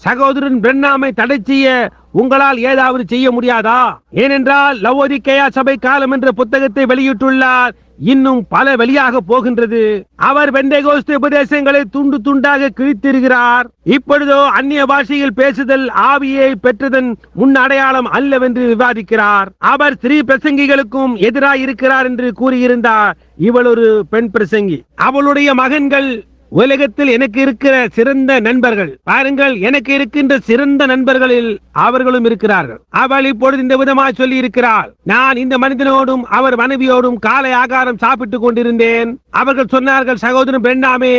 சகோதரன் பிரென்னாமை தடை செய்ய உங்களால் ஏதாவது செய்ய முடியாதா? ஏனென்றால் லவோதிக்கேயா சபை காலம் என்ற புத்தகத்தை வெளியிட்டுள்ளார். இன்னும் பல வெளியாக போகின்றது. அவர் பெந்தேகோஸ்து உபதேசங்களை துண்டு துண்டாக கிழித்திருக்கிறார். இப்பொழுதோ அந்நிய பாஷையில் பேசுதல் ஆவியை பெற்றதன் முன் அடையாளம் அல்லவென்று விவாதிக்கிறார். அவர் ஸ்திரீ பிரசங்கிகளுக்கும் எதிராக இருக்கிறார் என்று கூறியிருந்தார். இவள் ஒரு பெண் பிரசங்கி. அவளுடைய மகன்கள் உலகத்தில் எனக்கு இருக்கிற சிறந்த நண்பர்கள். பாருங்கள், எனக்கு இருக்கின்ற சிறந்த நண்பர்களில் அவர்களும் இருக்கிறார்கள். அவள் இப்பொழுது இந்த விதமாய் சொல்லி இருக்கிறாள், நான் இந்த மனிதனோடும் அவர் மனைவியோடும் காலை ஆகாரம் சாப்பிட்டுக் கொண்டிருந்தேன். அவர்கள் சொன்னார்கள், சகோதரன் பிரென்னாமே,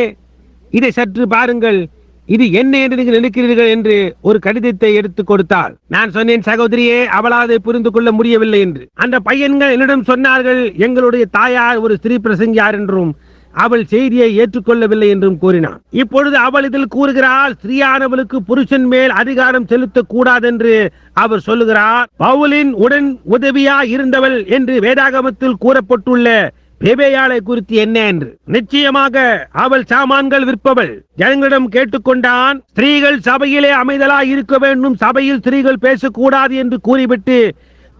இதை சற்று பாருங்கள், இது என்ன என்று நீங்கள் நினைக்கிறீர்கள் என்று ஒரு கடிதத்தை எடுத்துக் கொடுத்தாள். நான் சொன்னேன், சகோதரியே, அவளால் அதை புரிந்து கொள்ள முடியவில்லை என்று. அந்த பையன்கள் என்னிடம் சொன்னார்கள், எங்களுடைய தாயார் ஒரு ஸ்திரீ பிரசங்கியார் என்றும் அவள் செய்தியை ஏற்றுக்கொள்ளவில்லை என்றும் கூறினான். இப்பொழுது அவள் இதில் கூறுகிறாள், ஸ்திரீயானவளுக்கு புருஷன் மேல் அதிகாரம் செலுத்தக் கூடாது என்று அவர் சொல்லுகிறார். பவுலின் உடன் உதவியா இருந்தவள் என்று வேதாகமத்தில் கூறப்பட்டுள்ள பேபேயாளை குறித்து என்ன என்று. நிச்சயமாக அவள் சாமான்கள் விற்பவள். ஜனங்களிடம் கேட்டுக்கொண்டான், ஸ்திரீகள் சபையிலே அமைதலாய் இருக்க வேண்டும், சபையில் ஸ்திரீகள் பேசக்கூடாது என்று கூறிவிட்டு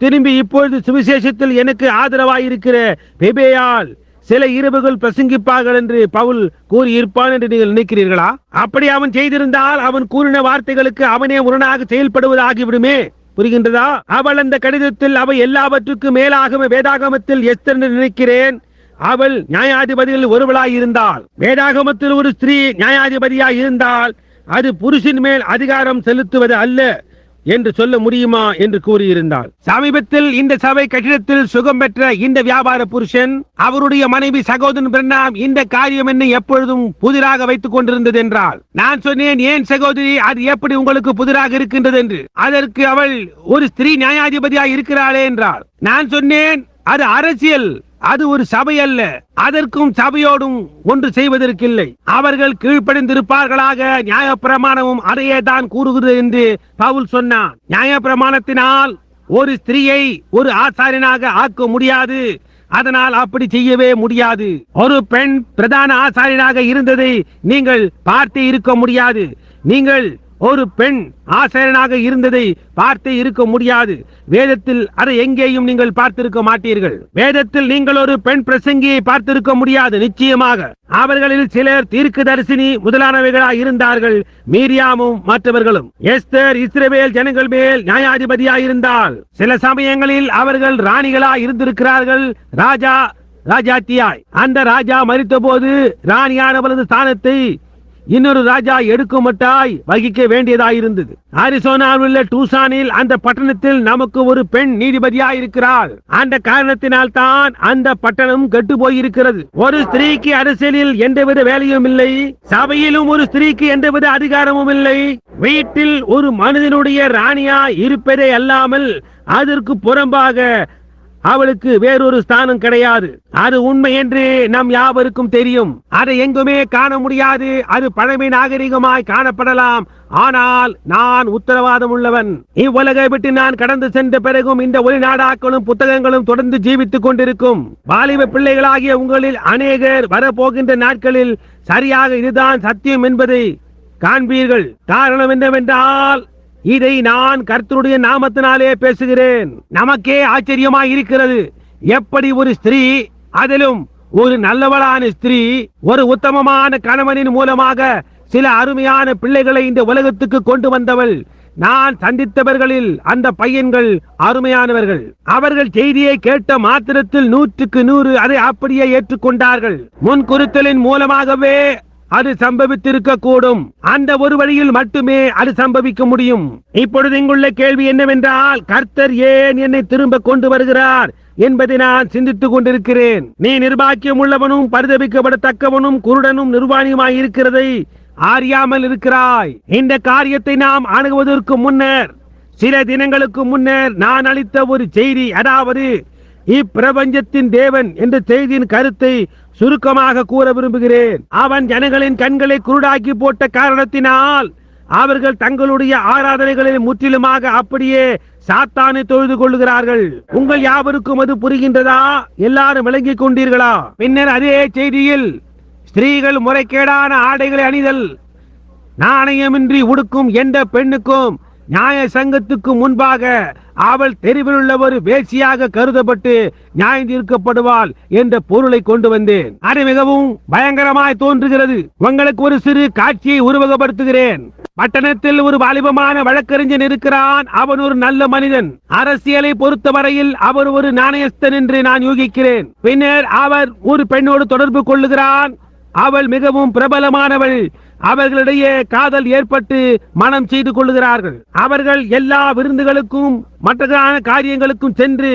திரும்பி இப்பொழுது சுவிசேஷத்தில் எனக்கு ஆதரவாய் இருக்கிற பேபேயாள் சில இரவுகள் பிரசங்கிப்பார்கள் என்று பவுல் கூறி இருப்பான் என்று நீங்கள் நினைக்கிறீர்களா? அப்படி அவன் செய்திருந்தால் அவன் கூறின வார்த்தைகளுக்கு அவனே முரணாக செயல்படுவதாகிவிடுமே. புரிகின்றதா? அவள் அந்த கடிதத்தில் அவை எல்லாவற்றுக்கும் மேலாக வேதாகமத்தில் எஸ்தர் என்று நினைக்கிறேன், அவள் நியாயாதிபதிகள் ஒருவளாய் இருந்தால், வேதாகமத்தில் ஒரு ஸ்திரீ நியாயாதிபதியாய் இருந்தால் அது புருஷன் மேல் அதிகாரம் செலுத்துவது அல்ல என்று சொல்ல முடியுமா என்று கூறியிருந்தாள். சமீபத்தில் இந்த சபை கட்டிடத்தில் சுகம் பெற்ற இந்த வியாபார புருஷன் அவருடைய மனைவி சகோதரன் பிரென்னாம் இந்த காரியம் என்னை எப்பொழுதும் புதிராக வைத்துக் கொண்டிருந்தது என்றால், நான் சொன்னேன், ஏன் சகோதரி, அது எப்படி உங்களுக்கு புதிராக இருக்கின்றது என்று. அதற்கு அவள், ஒரு ஸ்திரீ நியாயாதிபதியாய் இருக்கிறாளே என்றாள். நான் சொன்னேன், அது அரசியல், அது ஒரு சபை அல்ல. அதற்கும் சபையோடும் ஒன்று செய்வதற்கில்லை. அவர்கள் கீழ்ப்படிந்திருப்பார்களாக, நியாயப்பிரமாணமும் அதையே தான் கூறுகிறது என்று பவுல் சொன்னான். நியாயப்பிரமாணத்தினால் ஒரு ஸ்திரீயை ஒரு ஆசாரியனாக ஆக்க முடியாது. அதனால் அப்படி செய்யவே முடியாது. ஒரு பெண் பிரதான ஆசாரியனாக இருந்ததை நீங்கள் பார்த்து இருக்க முடியாது. நீங்கள் ஒரு பெண் ஆசாரியனாக இருந்ததை பார்த்து இருக்க முடியாது. வேதத்தில் அதை எங்கேயும் நீங்கள் பார்த்திருக்க மாட்டீர்கள். வேதத்தில் நீங்கள் ஒரு பெண் பிரசங்கியை பார்த்திருக்க முடியாது. நிச்சயமாக அவர்களில் சிலர் தீர்க்கதரிசினி முதலானவைகளாக இருந்தார்கள், மீரியாமும் மற்றவர்களும். எஸ்தர் இஸ்ரவேல் ஜனங்கள் மேல் நியாயாதிபதியாய் இருந்தால், சில சமயங்களில் அவர்கள் ராணிகளாய் இருந்திருக்கிறார்கள், ராஜாத்தியாய். அந்த ராஜா மரித்த போது ராணியானவளது ஸ்தானத்தை இன்னொரு ராஜா எடுக்குமட்டாய் வகிக்க வேண்டியதாயிருந்தது. அரிசோனாவில் உள்ள டூசானில் அந்த பட்டணத்தில் நமக்கு ஒரு பெண் நீதிபதியாய் இருக்கிறாள். அந்த காரணத்தினால் தான் அந்த பட்டணம் கெட்டு போயிருக்கிறது. ஒரு ஸ்திரீக்கு அரசியலில் எந்தவித வேலையும் இல்லை. சபையிலும் ஒரு ஸ்திரீக்கு எந்தவித அதிகாரமும் இல்லை. வீட்டில் ஒரு மனிதனுடைய ராணியா இருப்பதே அல்லாமல் அதற்கு புறம்பாக அவளுக்கு வேறொரு ஸ்தானம் கிடையாது. அது உண்மை என்று நம் யாவருக்கும் தெரியும். அதை எங்குமே காண முடியாது. அது பழமை நாகரிகமாய் காணப்படலாம். ஆனால் நான் உத்தரவாதம் உள்ளவன். இவ்வுலகை விட்டு நான் கடந்து சென்ற பிறகும் இந்த ஒளிநாடாக்களும் புத்தகங்களும் தொடர்ந்து ஜீவித்துக் கொண்டிருக்கும். வாலிப பிள்ளைகளாகிய உங்களில் அநேகர் வரப்போகின்ற நாட்களில் சரியாக இதுதான் சத்தியம் என்பதை காண்பீர்கள். காரணம் என்னவென்றால் இதை நான் கர்த்தருடைய நாமத்தினாலே பேசுகிறேன். நமக்கே ஆச்சரியமாய் இருக்கிறது. எப்படி ஒரு ஸ்திரீ, அதிலும் ஒரு நல்லவளான ஸ்திரீ, ஒரு உத்தமமான கணவனின் மூலமாக சில அருமையான பிள்ளைகளை இந்த உலகத்துக்கு கொண்டு வந்தவள். நான் சந்தித்தவர்களில் அந்த பையன்கள் அருமையானவர்கள். அவர்கள் செய்தியை கேட்ட மாத்திரத்தில் 100க்கு 100 அதை அப்படியே ஏற்றுக்கொண்டார்கள். முன்குறித்தலின் மூலமாகவே அது சம்பவித்திருக்க கூடும். அந்த ஒரு வழியில் மட்டுமே அது சம்பவிக்க முடியும். இப்பொழுது இங்குள்ள கேள்வி என்னவென்றால், கர்த்தர் ஏன் என்னை திரும்ப கொண்டு வருகிறார் என்பதை நான் சிந்தித்துக் கொண்டிருக்கிறேன். நீ நிர்பாக்கியம் உள்ளவனும் பரிதபிக்கப்படத்தக்கவனும் குருடனும் நிர்வாணியுமாய் இருக்கிறதை அறியாமல் இருக்கிறாய். இந்த காரியத்தை நாம் அணுகுவதற்கு முன்னர், சில தினங்களுக்கு முன்னர் நான் அளித்த ஒரு செய்தி, அதாவது இப்பிரபஞ்சத்தின் தேவன் என்ற செய்தியின் கருத்தை சுருக்கமாக கூற விரும்புகிறேன். அவன் ஜனங்களின் கண்களை குருடாக்கி போட்ட காரணத்தினால் அவர்கள் தங்களுடைய ஆராதனைகளில் முற்றிலுமாக அப்படியே சாத்தானை தொழுது கொள்ளுகிறார்கள். உங்கள் யாவருக்கும் அது புரிகின்றதா? எல்லாரும் விளங்கிக் கொண்டீர்களா? பின்னர் அதே செய்தியில் ஸ்திரீகள் முறைகேடான ஆடைகளை அணிதல், நாணயமின்றி உடுக்கும் எந்த பெண்ணுக்கும் நியாய சங்கத்துக்கு முன்பாக அவள் தெருவில் உள்ள ஒரு வேசியாக கருதப்பட்டு நியாயம் தீர்க்கப்படுவாள் என்ற பொருளை கொண்டு வந்தேன். அது மிகவும் பயங்கரமாய் தோன்றுகிறது. உங்களுக்கு ஒரு சிறு காட்சியை உருவகப்படுத்துகிறேன். பட்டணத்தில் ஒரு வாலிபமான வழக்கறிஞன் இருக்கிறான். அவன் ஒரு நல்ல மனிதன். அரசியலை பொறுத்தவரையில் அவர் ஒரு நாணயஸ்தன் என்று நான் யூகிக்கிறேன். பின்னர் அவர் ஒரு பெண்ணோடு தொடர்பு கொள்ளுகிறான். அவள் மிகவும் பிரபலமானவள். அவர்களிடையே காதல் ஏற்பட்டு மனம் செய்து கொள்ளுகிறார்கள். அவர்கள் எல்லா விருந்துகளுக்கும் மற்ற காரியங்களுக்கும் சென்று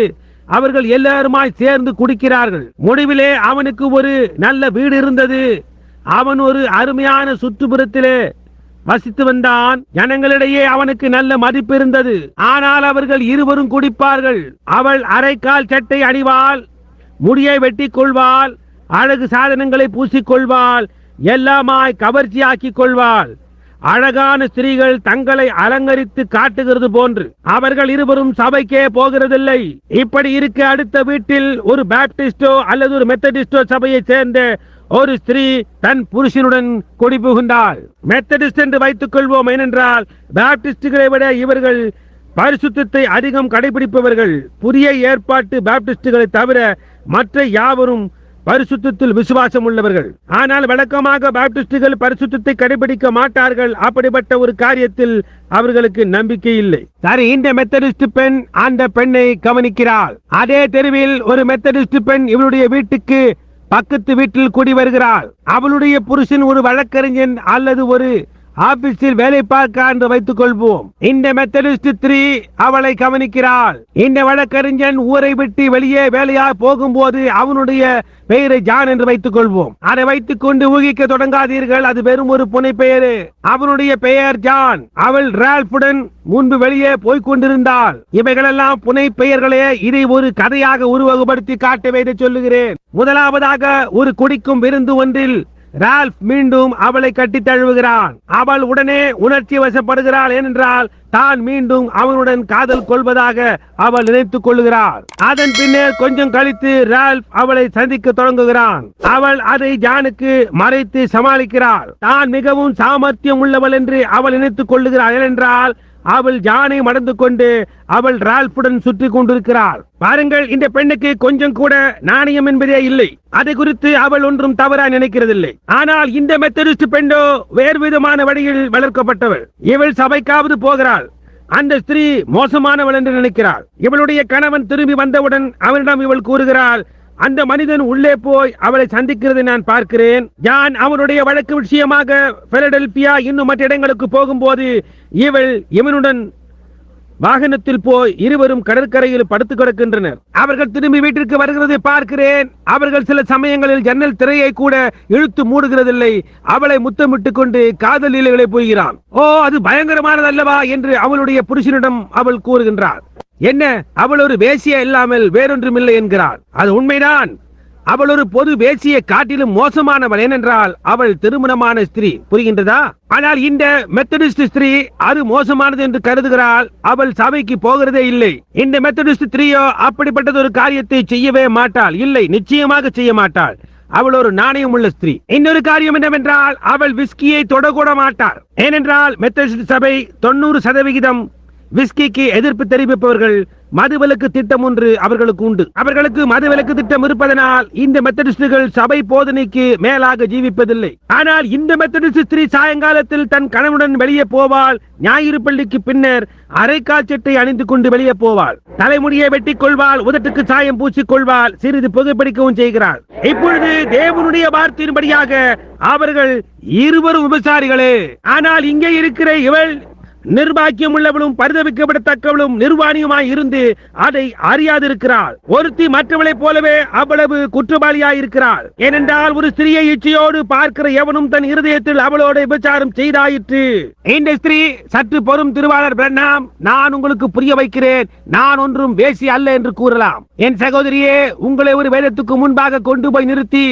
அவர்கள் எல்லாருமாய் சேர்ந்து குடிக்கிறார்கள். முடிவிலே அவனுக்கு ஒரு நல்ல வீடு இருந்தது. அவன் ஒரு அருமையான சுற்றுப்புறத்திலே வசித்து வந்தான். ஜனங்களிடையே அவனுக்கு நல்ல மதிப்பு இருந்தது. ஆனால் அவர்கள் இருவரும் குடிப்பார்கள். அவள் அரைக்கால் சட்டை அணிவாள், முடியை வெட்டிக் கொள்வாள், அழகு சாதனங்களை பூசிக்கொள்வாள், எல்லாமாய் கவர்ச்சியாக்கிக் கொள்வாள். அழகான ஸ்திரீகள் தங்களை அலங்கரித்து காட்டுகிறது போன்று. அவர்கள் இருவரும் சபைக்கே போகிறதில்லை. இப்படி இருக்க அடுத்த வீட்டில் ஒரு பாப்டிஸ்டோ அல்லது ஒரு மெத்தடிஸ்டோ சபையை சேர்ந்த ஒரு ஸ்திரீ தன் புருஷனுடன் குடி புகுந்தாள். மெத்தடிஸ்ட் என்று வைத்துக் கொள்வோம். ஏனென்றால் பாப்டிஸ்டுகளை விட இவர்கள் பரிசுத்தத்தை அதிகம் கடைபிடிப்பவர்கள். புதிய ஏற்பாட்டு பாப்டிஸ்டுகளை தவிர மற்ற யாவரும் பரிசுத்தத்தில் விசுவாசம் உள்ளவர்கள். ஆனால் வழக்கமாக பாப்டிஸ்டுகள் பரிசுத்தத்தை கடைபிடிக்க மாட்டார்கள். அப்படிப்பட்ட ஒரு காரியத்தில் அவர்களுக்கு நம்பிக்கை இல்லை. சரி, இந்த மெத்தடிஸ்ட் பெண் அந்த பெண்ணை கவனிக்கிறாள். அதே தெருவில் ஒரு மெத்தடிஸ்ட் பெண் இவருடைய வீட்டுக்கு பக்கத்து வீட்டில் குடி வருகிறாள். அவளுடைய புருஷன் ஒரு வழக்கறிஞன் அல்லது ஒரு ஆபீஸில் வேலை பார்க்க என்று வைத்துக் கொள்வோம். இந்த மெத்தடிஸ்ட் ஸ்திரீ அவளை கவனிக்கிறாள். இந்த வழக்கறிஞன் ஊரை விட்டு வெளியே வேலையா போகும்போது அவனுடைய பெயரை ஜான் என்று வைத்துக் கொள்வோம். அதை வைத்துக் கொண்டு ஊகிக்க தொடங்காதீர்கள். அது வெறும் ஒரு புனை பெயரு. அவனுடைய பெயர் ஜான். அவள் ரால்ஃபுடன் முன்பு வெளியே போய்கொண்டிருந்தாள். இவைகளெல்லாம் புனை பெயர்களே. இதை ஒரு கதையாக உருவகப்படுத்தி காட்டவே சொல்லுகிறேன். முதலாவதாக, ஒரு குடிக்கும் விருந்து ஒன்றில் ரால்ஃப் மீண்டும் அவளை கட்டி தழுவுகிறான். அவள் உடனே உணர்ச்சி வசப்படுகிறாள். ஏனென்றால் தான் மீண்டும் அவனுடன் காதல் கொள்வதாக அவள் நினைத்துக் கொள்ளுகிறாள். அதன் பின்னர் கொஞ்சம் கழித்து ரால்ஃப் அவளை சந்திக்க தொடங்குகிறான். அவள் அதை ஜானுக்கு மறைத்து சமாளிக்கிறாள். தான் மிகவும் சாமர்த்தியம் உள்ளவள் என்று அவள் நினைத்துக் கொள்ளுகிறாள். ஏனென்றால் அவள் ஜானை மடந்து கொண்டு அவள் ரால்ஃபுடன் சுற்றி கொண்டிருக்கிறாள். பாருங்கள், இந்த பெண்ணுக்கு கொஞ்சம் கூட நாணயம் என்பதே இல்லை. அதை குறித்து அவள் ஒன்றும் தவறாக நினைக்கிறதில்லை. ஆனால் இந்த மெத்தடிஸ்ட் பெண்ணோ வேறு விதமான வழியில் வளர்க்கப்பட்டவள். இவள் சபைக்காவது போகிறாள். அந்த ஸ்திரீ மோசமானவள் என்று நினைக்கிறாள். இவளுடைய கணவன் திரும்பி வந்தவுடன் அவனிடம் இவள் கூறுகிறாள், அந்த மனிதன் உள்ளே போய் அவளை சந்திக்கிறதை நான் பார்க்கிறேன். ஜான் அவனுடைய வழக்கு விஷயமாக பிலடெல்பியா இன்னும் மற்ற இடங்களுக்கு போகும்போது இவள் இவனுடன் வாகனத்தில் போய் இருவரும் கடற்கரையில் படுத்து கிடக்கின்றனர். அவர்கள் திரும்பி வீட்டிற்கு வருகிறதை பார்க்கிறேன். அவர்கள் சில சமயங்களில் ஜன்னல் திரையை கூட இழுத்து மூடுகிறதில்லை. அவளை முத்தமிட்டுக் கொண்டு காதல் லீலைகளை போகிறான். ஓ, அது பயங்கரமானது அல்லவா என்று அவளுடைய புருஷனிடம் அவள் கூறுகின்றாள். என்ன, அவள் ஒரு வேசியா இல்லாமல் வேறொன்றுமில்லை என்கிறாள். அது உண்மைதான். அவள் ஒரு பொது வேசியை காட்டிலும் மோசமானவள். ஏனென்றால் அவள் திருமணமான ஸ்திரீ. புரிகின்றதா? ஆனால் இந்த மெத்தடிஸ்ட் ஸ்திரீ அது மோசமானது என்று கருதுகிறாள். அவள் சபைக்கு போகிறதே இல்லை. இந்த மெத்தடிஸ்ட் ஸ்திரீயோ அப்படிப்பட்டது ஒரு காரியத்தை செய்யவே மாட்டாள். இல்லை, நிச்சயமாக செய்ய மாட்டாள். அவள் ஒரு நாணயம் உள்ள ஸ்திரீ. இன்னொரு காரியம் என்னவென்றால் அவள் விஸ்கியை தொடக்கூட மாட்டாள். ஏனென்றால் மெத்தடிஸ்ட் சபை 90% விஸ்கிக்கு எதிர்ப்பு தெரிவிப்பவர்கள். மதுவிலக்கு திட்டம் ஒன்று அவர்களுக்கு உண்டு. அவர்களுக்கு மதுவிலக்கு திட்டம் இருப்பதனால் இந்த மெத்தடிஸ்டுகள் சபை போதனைக்கு மேலாக ஜீவிப்பதில்லை. ஆனால் இந்த மெத்தடிஸ்ட் ஸ்திரீ சாயங்காலத்தில் தன் கணவனுடன் வெளியே போவாள். ஞாயிறு பள்ளிக்கு பின்னர் அரைக்கால் சட்டை அணிந்து கொண்டு வெளியே போவாள். தலைமுடியை வெட்டிக் கொள்வாள். உதட்டுக்கு சாயம் பூசிக் கொள்வாள். சிறிது புகைப்பிடிக்கவும் செய்கிறாள். இப்பொழுது தேவனுடைய வார்த்தையின்படியாக அவர்கள் இருவரும் விபச்சாரிகளே. ஆனால் இங்கே இருக்கிற இவள் நிர்பாக்கியம் உள்ளவளும் பரிதவிக்கப்படத்தக்கவளும் நிர்வாணியுமாய் இருந்து அதை அறியாதிருக்கிறாள். ஒருத்தி மற்றவளைப் போலவே அவ்வளவு குற்றவாளியாய் இருக்கிறாள். ஏனென்றால் ஒரு ஸ்திரீயை இச்சையோடு பார்க்கிற எவனும் தன் இருதயத்தில் அவளோட விபச்சாரம் செய்தாயிற்று. இந்த ஸ்திரீ, சற்று பொறும் திருவாளர் பிரண்ணாம், நான் உங்களுக்கு புரிய வைக்கிறேன். நான் ஒன்றும் வேசி அல்ல என்று கூறலாம். என் சகோதரியே, உங்களை ஒரு வேதத்துக்கு முன்பாக கொண்டு போய் நிறுத்தி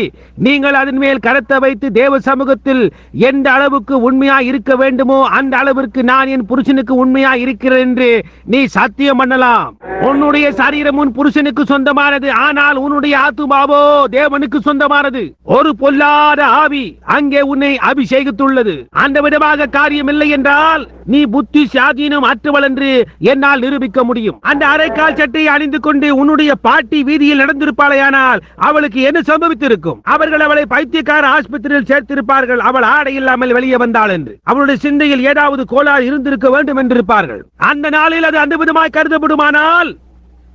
நீங்கள் அதன் மேல் கரத்தை வைத்து தேவ சமூகத்தில் எந்த அளவுக்கு உண்மையாய் இருக்க வேண்டுமோ அந்த அளவிற்கு நான் என் புருஷனுக்கு உண்மையா இருக்கிறேன் என்று நீ சத்தியம் பண்ணலாம். உன்னுடைய சரீரம் உன் புருஷனுக்கு சொந்தமானது. ஆனால் உன்னுடைய ஆத்துமாவோ தேவனுக்கு சொந்தமானது. ஒரு பொல்லாத ஆவி அங்கே உன்னை அபிஷேகித்துள்ளது. அந்த விதமாக காரியம் இல்லை என்றால் நீ புத்தி சாதீனம் அற்றவள் என்று என்னால் நிரூபிக்க முடியும். அந்த அரைக்கால் சட்டையை அணிந்து கொண்டு உன்னுடைய பாட்டி வீதியில் நடந்திருப்பாளையானால் அவளுக்கு என்ன சம்பவித்திருக்கும்? அவர்கள் அவளை பைத்தியக்கார ஆஸ்பத்திரியில் சேர்த்திருப்பார்கள். அவள் ஆடை இல்லாமல் வெளியே வந்தாள் என்று. அவளுடைய சிந்தையில் ஏதாவது கோளாறு இருந்திருக்க வேண்டும் என்றிருப்பார்கள். அந்த நாளில் அது அந்த விதமாய் கருதப்படுமானால்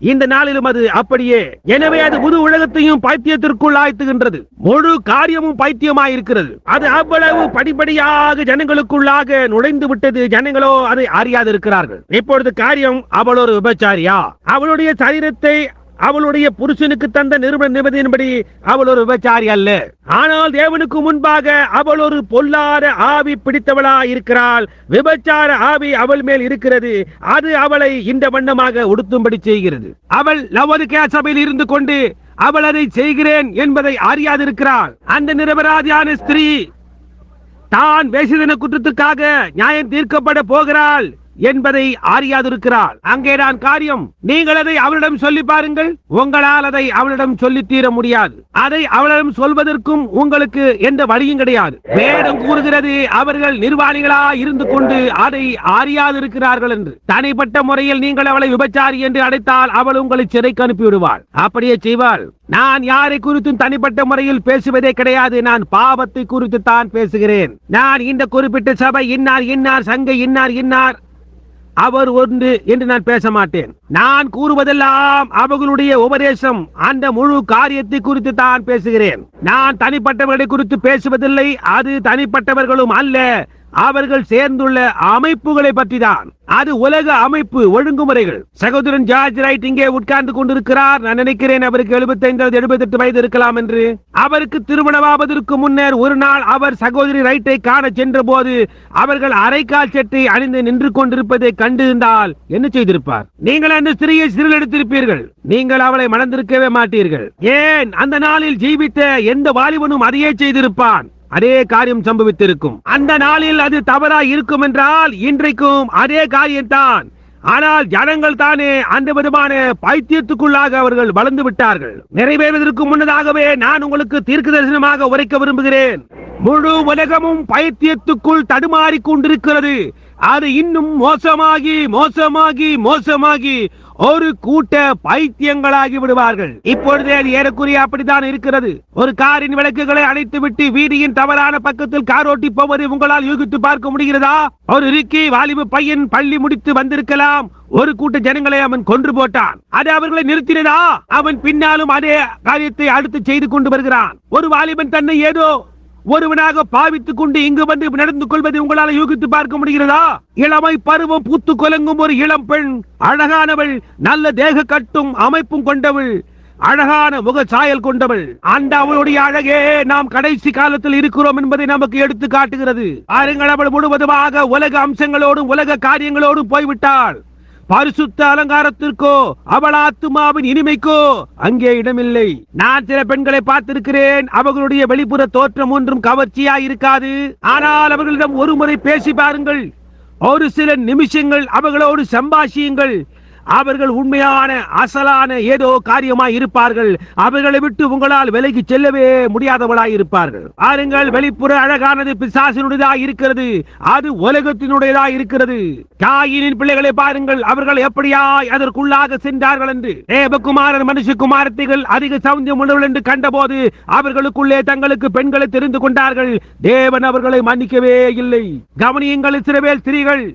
இந்த நாளிலும் அது அப்படியே. எனவே அது முழு உலகத்தையும் பைத்தியத்திற்குள் ஆழ்த்துகின்றது. முழு காரியமும் பைத்தியமாய் இருக்கிறது. அது அவ்வளவு படிப்படியாக ஜனங்களுக்குள்ளாக நுழைந்து விட்டது. ஜனங்களோ அதை அறியாது இருக்கிறார்கள். இப்பொழுது காரியம், அவள் ஒரு விபச்சாரியா? அவளுடைய சரீரத்தை அவளுடைய புருஷனுக்கு தந்த நிருப நிபதியின்படி அவள் ஒரு விபச்சாரி அல்ல. ஆனால் தேவனுக்கு முன்பாக அவள் ஒரு பொல்லாத ஆவி பிடித்தவளா இருக்கிறாள். விபச்சார ஆவி அவள் மேல் இருக்கிறது. அது அவளை இந்த வண்ணமாக உடுத்தும்படி செய்கிறது. அவள் லவோதிக்கேயா சபையில் இருந்து கொண்டு அவள் அதை செய்கிறேன் என்பதை அறியாதிருக்கிறாள். அந்த நிரபராதியான ஸ்திரீ தான் வேசித்தன குற்றத்துக்காக நியாயம் தீர்க்கப்பட போகிறாள் என்பதை அறியாதிருக்கிறாள். அங்கேதான் காரியம். நீங்கள் அதை அவளிடம் சொல்லி பாருங்கள். உங்களால் அதை அவளிடம் சொல்லி தீர முடியாது. அதை அவளிடம் சொல்வதற்கும் உங்களுக்கு எந்த வழியும் கிடையாது. வேதம் கூறுகிறது அவர்கள் நிர்வாணிகளா இருந்து கொண்டு அதை அறியாதிருக்கிறார்கள் என்று. தனிப்பட்ட முறையில் நீங்கள் அவளை விபச்சாரி என்று அழைத்தால் அவள் உங்களை சிறைக்கு அனுப்பிவிடுவாள். அப்படியே செய்வாள். நான் யாரை குறித்தும் தனிப்பட்ட முறையில் பேசுவதே கிடையாது. நான் பாவத்தை குறித்து தான் பேசுகிறேன். நான் இந்த குறிப்பிட்ட சபை இன்னார் இன்னார் சங்கை இன்னார் இன்னார் அவர் ஒன்று என்று நான் பேச மாட்டேன். நான் கூறுவதெல்லாம் அவர்களுடைய உபதேசம். அந்த முழு காரியத்தை குறித்து தான் பேசுகிறேன். நான் தனிப்பட்டவர்களை குறித்து பேசுவதில்லை. அது தனிப்பட்டவர்களும் அல்ல, அவர்கள் சேர்ந்துள்ள அமைப்புகளை பற்றி தான். அது உலக அமைப்பு ஒழுங்குமுறைகள். சகோதரன் ஜார்ஜ் ரைட் இங்கே உட்கார்ந்து கொண்டிருக்கிறார். நான் நினைக்கிறேன் அவருக்கு 75 78 வயது இருக்கலாம் என்று. அவருக்கு திருமணமாவதற்கு முன்னர் ஒரு நாள் அவர் சகோதரி ரைட்டை காண சென்ற போது அவர்கள் அரைக்கால் சட்டை அணிந்து நின்று கொண்டிருப்பதை கண்டிருந்தால் என்ன செய்திருப்பார்? நீங்கள் அந்த ஸ்திரீயை சிறில் எடுத்திருப்பீர்கள். நீங்கள் அவளை மணந்திருக்கவே மாட்டீர்கள். ஏன்? அந்த நாளில் ஜீவித்த எந்த வாலிபனும் அதையே செய்திருப்பான். அதே காரியம் சம்பவித்திருக்கும். அந்த நாளில் அது தவறாய் இருக்கும் என்றால் இன்றைக்கும் அதே காரியம்தான். ஆனால் ஜனங்கள் தானே அந்த விதமான பைத்தியத்துக்குள்ளாக அவர்கள் வளர்ந்து விட்டார்கள். நிறைவேறுவதற்கு முன்னதாகவே நான் உங்களுக்கு தீர்க்க தரிசனமாக உரைக்க விரும்புகிறேன். முழு உலகமும் பைத்தியத்துக்குள் தடுமாறி கொண்டிருக்கிறது. அது இன்னும் மோசமாகி மோசமாகி மோசமாகி ஒரு கூட்ட பைத்தியங்களாகி விடுவார்கள். இப்பொழுதே அது ஏறக்குறைய அப்படித்தான் இருக்கிறது. ஒரு காரின் விளக்குகளை அணைத்து விட்டு வீதியின் தவறான பக்கத்தில் கார் ஓட்டி போவதை உங்களால் யூகித்து பார்க்க முடிகிறதா? ஒரு ரிக்கி வாலிப பையன் பள்ளி முடித்து வந்திருக்கலாம். ஒரு கூட்ட ஜனங்களை அவன் கொன்று போட்டான். அது அவர்களை நிறுத்தினதா? அவன் பின்னாலும் அதே காரியத்தை அடுத்து செய்து கொண்டு வருகிறான். ஒரு வாலிபன் தன்னை ஏதோ ஒருவனாக பாவித்துக் கொண்டு இங்கு வந்து நடந்து கொள்வதை உங்களால் யூகித்து பார்க்க முடிகிறதா? இளமை பருவம் பூத்து கொலங்கும் ஒரு இளம் பெண், அழகானவள், நல்ல தேக கட்டும் அமைப்பும் கொண்டவள், அழகான முக சாயல் கொண்டவள். அந்த அவளுடைய அழகே நாம் கடைசி காலத்தில் இருக்கிறோம் என்பதை நமக்கு எடுத்து காட்டுகிறது. பாருங்கள், அவள் முழுவதுமாக உலக அம்சங்களோடும் உலக காரியங்களோடும் போய்விட்டாள். பரிசுத்த அலங்காரத்திற்கோ அவள் ஆத்துமாவின் இனிமைக்கோ அங்கே இடமில்லை. நான் சில பெண்களை பார்த்திருக்கிறேன். அவர்களுடைய வெளிப்புற தோற்றம் ஒன்றும் கவர்ச்சியா இருக்காது. ஆனால் அவர்களிடம் ஒரு முறை பேசி பாருங்கள், ஒரு சில நிமிஷங்கள் அவர்களோடு சம்பாஷியுங்கள். அவர்கள் உண்மையான அசலான ஏதோ காரியமாய் இருப்பார்கள். அவர்களை விட்டு உங்களால் விலகி செல்லவே முடியாதவளாய் இருப்பார்கள். பாருங்கள், வெளிப்புற அழகானது பிசாசினுடையதாக இருக்கிறது, அது உலகத்தினுடையதாக இருக்கிறது. காயினின் பிள்ளைகளை பாருங்கள், அவர்கள் எப்படியாய் அதற்குள்ளாக சென்றார்கள் என்று. தேவகுமாரன் மனுஷகுமாரத்திகள் அதிக சௌந்தியம் உள்ளவர்கள் என்று கண்டபோது அவர்களுக்குள்ளே தங்களுக்கு பெண்களை தெரிந்து கொண்டார்கள். தேவன் அவர்களை மன்னிக்கவே இல்லை. கவனியுங்கள், இஸ்ரவேல் ஸ்திரீகள்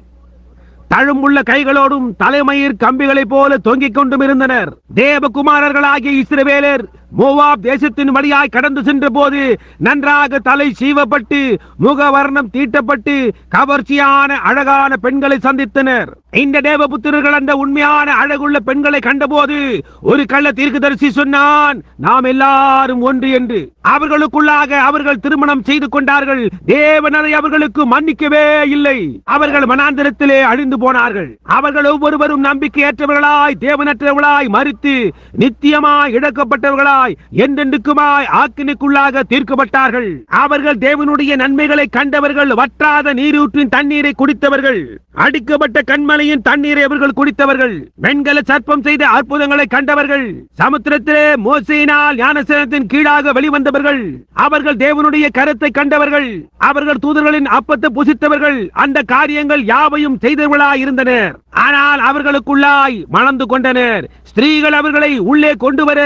தழும்புள்ள கைகளோடும் தலைமயிர் கம்பிகளை போல தொங்கிக் கொண்டும் இருந்தனர். தேவகுமாரர்களாகிய இஸ்ரவேலர் மோவாப் தேசத்தின் வழியாய் கடந்து சென்ற போது நன்றாக தலை சீவப்பட்டு முகவர்ணம் தீட்டப்பட்டு கவர்ச்சியான அழகான பெண்களை சந்தித்தனர். இந்த தேவபுத்திரர்கள் அந்த உண்மையான அழகுள்ள பெண்களை கண்டபோது ஒரு கள்ள தீர்க்கதரிசி சொன்னான், நாம் எல்லாரும் ஒன்று என்று. அவர்களுக்குள்ளாக அவர்கள் திருமணம் செய்து கொண்டார்கள். தேவன் அதை அவர்களுக்கு மன்னிக்கவே இல்லை. அவர்கள் வனாந்திரத்திலே அழிந்து போனார்கள். அவர்கள் ஒவ்வொருவரும் நம்பிக்கையற்றவர்களாய் தேவனற்றவர்களாய் மரித்து நித்தியமாய் இழக்கப்பட்டவர்களாய் என்றென்றுக்குமாய் ஆக்கினைக்குள்ளாக தீர்க்கப்பட்டார்கள். அவர்கள் தேவனுடைய நன்மைகளை கண்டவர்கள். வற்றாத நீரூற்றின் தண்ணீரை குடித்தவர்கள். அடிக்கப்பட்ட கண்மலையின் தண்ணீரை அவர்கள் குடித்தவர்கள். வெண்கல சர்ப்பம் செய்த அற்புதங்களை கண்டவர்கள். சமுத்திரத்திலே மோசேயினால் ஞானஸ்நானத்தின் கீழாக வெளிவந்தவர்கள். அவர்கள் தேவனுடைய கரத்தை கண்டவர்கள். அவர்கள் தூதர்களின் அப்பத்தை புசித்தவர்கள். அந்த காரியங்கள் யாவையும் செய்தவர்களாய் இருந்தனர். ஆனால் அவர்களுக்குள்ளாய் மணந்து கொண்டனர். ஸ்திரீகள் அவர்களை உள்ளே கொண்டு வர